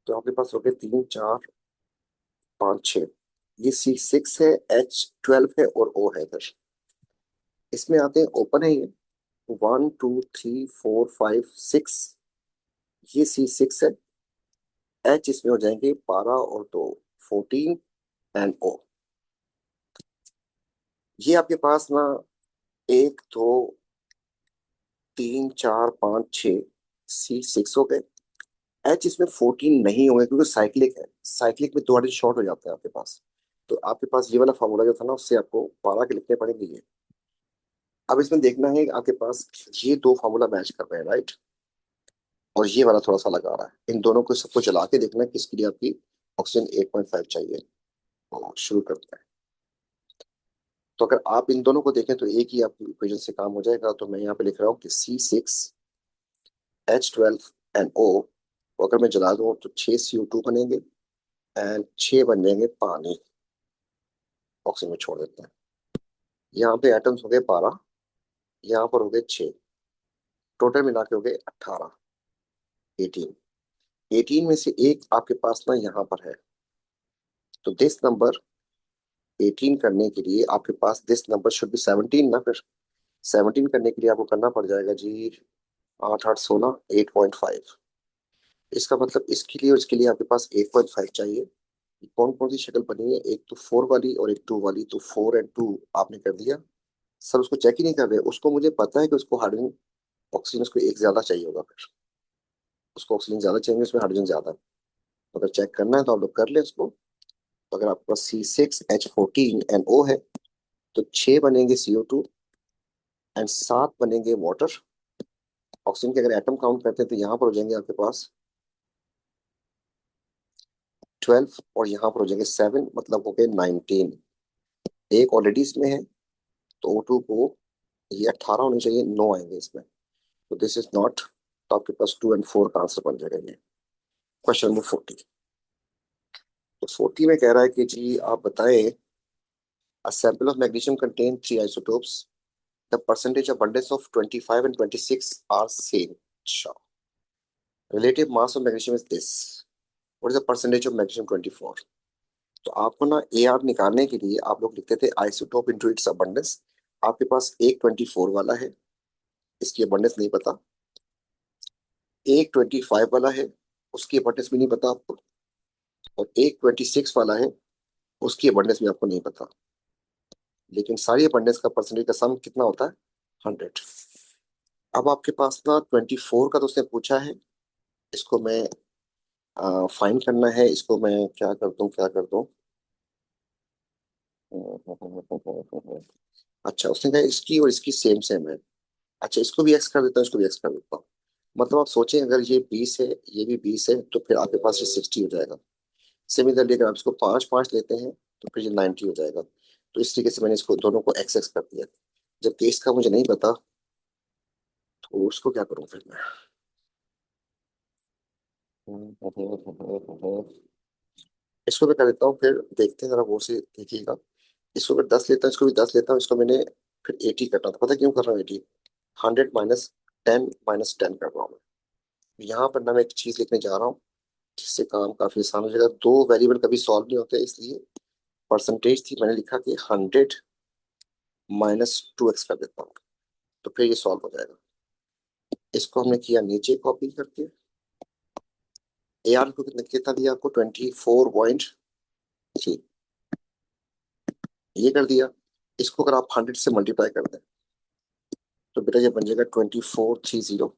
तो आपके पास हो गए तीन चार पाँच छः। ये C6 है, H12 है और O है इधर। इसमें आते हैं, ओपन है ये। One two three four five six, ये C6 है। H इसमें हो जाएंगे 12 और 2, 14। एंड ओ। ये आपके पास ना एक दो तीन चार पाँच छ, C6 हो गए। एच इसमें 14 नहीं होंगे क्योंकि साइक्लिक है, साइक्लिक में 2 हाइड्रोजन शॉर्ट हो जाते हैं आपके पास। तो आपके पास ये वाला फॉर्मूला जो था ना उससे आपको 12 के लिखने पड़ेंगे ये। अब इसमें देखना है कि आपके पास ये दो फार्मूला मैच कर रहे हैं, राइट, और ये वाला थोड़ा सा लगा रहा है। इन दोनों को सबको चला के देखना है किसके लिए आपकी ऑक्सीजन 8.5 चाहिए। तो शुरू करते हैं। तो अगर आप इन दोनों को देखें तो एक ही आपकी इक्वेशन से काम हो जाएगा। तो मैं यहाँ पे लिख रहा हूँ कि C6H12NO को अगर मैं जला दूं तो 6 CO2 बनेंगे एंड 6 बन जाएंगे पानी, ऑक्सीजन में छोड़ देते हैं। यहाँ पे एटम्स हो गए 12, यहाँ पर हो गए 6, टोटल मिला के हो गए 18, 18। 18 में से एक आपके पास ना यहाँ पर है। तो दिस नंबर 18 करने के लिए आपके पास दिस नंबर शुड बी 17 ना। फिर 17 करने के लिए आपको करना पड़ जाएगा जी 8 8 16 8.5। इसका मतलब इसके लिए और इसके लिए आपके पास 8.5 चाहिए। कौन कौन सी शक्ल बनी है, एक तो 4 वाली और एक 2 वाली। तो 4 एंड 2 आपने कर दिया। सर उसको चेक ही नहीं कर रहे, उसको मुझे पता है कि उसको हाइड्रोजन ऑक्सीजन उसको एक ज्यादा चाहिए होगा। फिर उसको ऑक्सीजन ज्यादा चाहिए, उसमें हाइड्रोजन ज्यादा है। तो अगर चेक करना है तो आप लोग कर ले उसको। तो अगर आपके पास C6H14NO है तो 6 बनेंगे CO2 एंड 7 बनेंगे वाटर। ऑक्सीजन के अगर एटम काउंट करते हैं तो यहाँ पर हो जाएंगे आपके पास 12 और यहाँ पर हो जाएंगे 7, मतलब हो गए 19। एक ऑलरेडी इसमें है तो O2 को ये 18 होने चाहिए, 9 आएंगे इसमें। तो दिस इज नॉट। तो आपके पास 2 एंड 4 का आंसर बन जाएगा ये। Question number 40। तो 40 में कह रहा है कि जी आप बताएं a sample of magnesium contain 3 isotopes, the percentage abundance of 25 and 26 are same. अच्छा, relative mass of magnesium is this, what is the percentage of magnesium 24? तो आपको ना ए आर निकालने के लिए आप लोग लिखते थे आइसोटोप इनटू इट्स अबंडेंस। आपके पास एक 24 वाला है, इसकी अबंडेंस नहीं पता। एक 25 वाला है, उसकी अबंडेंस भी नहीं पता आपको। और एक 26 वाला है, उसकी अबंडेंस भी आपको नहीं पता। लेकिन सारी अबंडेंस का परसेंटेज का सम कितना होता है, 100। अब आपके पास ना 24 का तो उसने पूछा है, इसको मैं फाइंड करना है। इसको मैं क्या कर दूं, क्या कर दूं। अच्छा, उसने कहा इसकी और इसकी सेम सेम है। अच्छा, इसको भी एक्स कर देता हूँ, इसको भी एक्स कर देता हूँ। मतलब आप सोचें अगर ये 20 है, ये भी 20 है, तो फिर आपके पास ये 60 हो जाएगा। सिमिलरली अगर आप इसको 5 5 लेते हैं तो फिर ये 90 हो जाएगा। तो इस तरीके से मैंने इसको दोनों को एक्स एक्स कर दिया। जब केस का मुझे नहीं पता तो उसको क्या करूं फिर मैं। इसको भी कर देता हूँ, फिर देखते हैं जरा वो से देखिएगा। इसको फिर 10 लेता हूँ, इसको भी 10 लेता हूँ। इसको मैंने फिर 80 करना था, पता है क्यों कर रहा हूँ 80? 100 माइनस 10 कर रहा हूँ मैं। यहाँ पर ना मैं एक चीज लिखने जा रहा हूँ जिससे काम काफी आसान हो जाएगा। दो वेरिएबल कभी सॉल्व नहीं होते, इसलिए परसेंटेज थी, मैंने लिखा कि 100 - 2x कर देता हूँ। तो फिर ये सॉल्व हो जाएगा। इसको हमने किया नीचे कॉपी करके। ए आर को कितना कितना दिया आपको, 24.3, ये कर दिया। इसको अगर आप 100 से मल्टीप्लाई कर दें तो बेटा ये बन जाएगा 2430।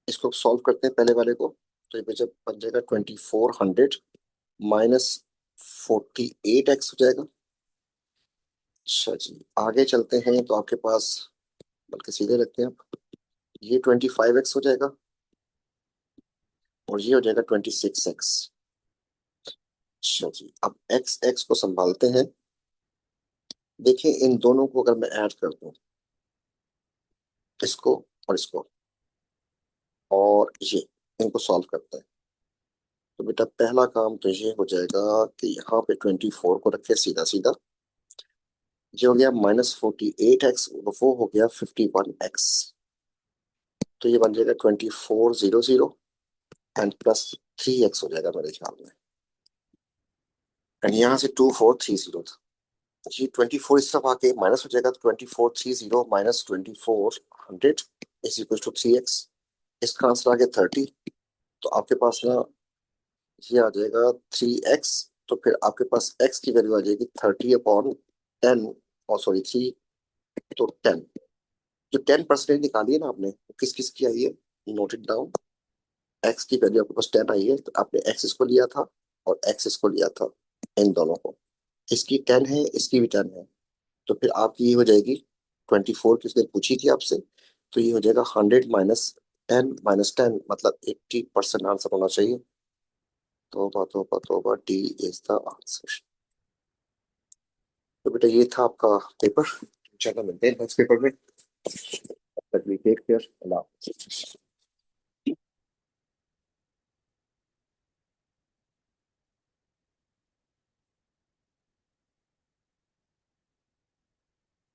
इसको सॉल्व करते हैं पहले वाले को। तो ये जब बन जाएगा 2400 -48x हो जाएगा। अच्छा जी, आगे चलते हैं तो आपके पास, बल्कि सीधे रखते हैं आप, ये 25x हो जाएगा और ये हो जाएगा 26x। अच्छा जी, अब x x को संभालते हैं। देखिए इन दोनों को अगर मैं ऐड कर दूं, इसको और इसको, और ये, इनको सॉल्व करते हैं। तो बेटा पहला काम तो ये हो जाएगा कि यहाँ पे 24 को रखे सीधा सीधा। ये हो गया -48x, वो हो गया 51x। तो ये बन जाएगा 2400 एंड +3x हो जाएगा मेरे ख्याल में। एंड यहाँ से 2430 था, ये 24 इस तरफ आके माइनस हो जाएगा। तो 2430 - 2400 इज इक्वल टू 3x। इसका आंसर आ गया 30। तो आपके पास ना ये आ जाएगा 3x। तो फिर आपके पास x की वैल्यू आ जाएगी 30/10, और सॉरी 3, तो 10। जो 10% निकाली है ना आपने, वो किस किस की आई है, नोट इट डाउन। x की वैल्यू आपके पास 10 आई है, तो आपने x इसको लिया था और x इसको लिया था, इन दोनों को। इसकी 10 है, इसकी भी 10 है, तो फिर आपकी ये हो जाएगी 24 की उसने पूछी थी आपसे, तो ये हो जाएगा 100 - 10 - 10, मतलब 80% आंसर होना चाहिए। तोबा तोबा तोबा, डी इज द आंसर। तो बेटा ये था आपका पेपर। चलो मिलते हैं नेक्स्ट पेपर में। तक टेक केयर। अल्लाह हाफिज़।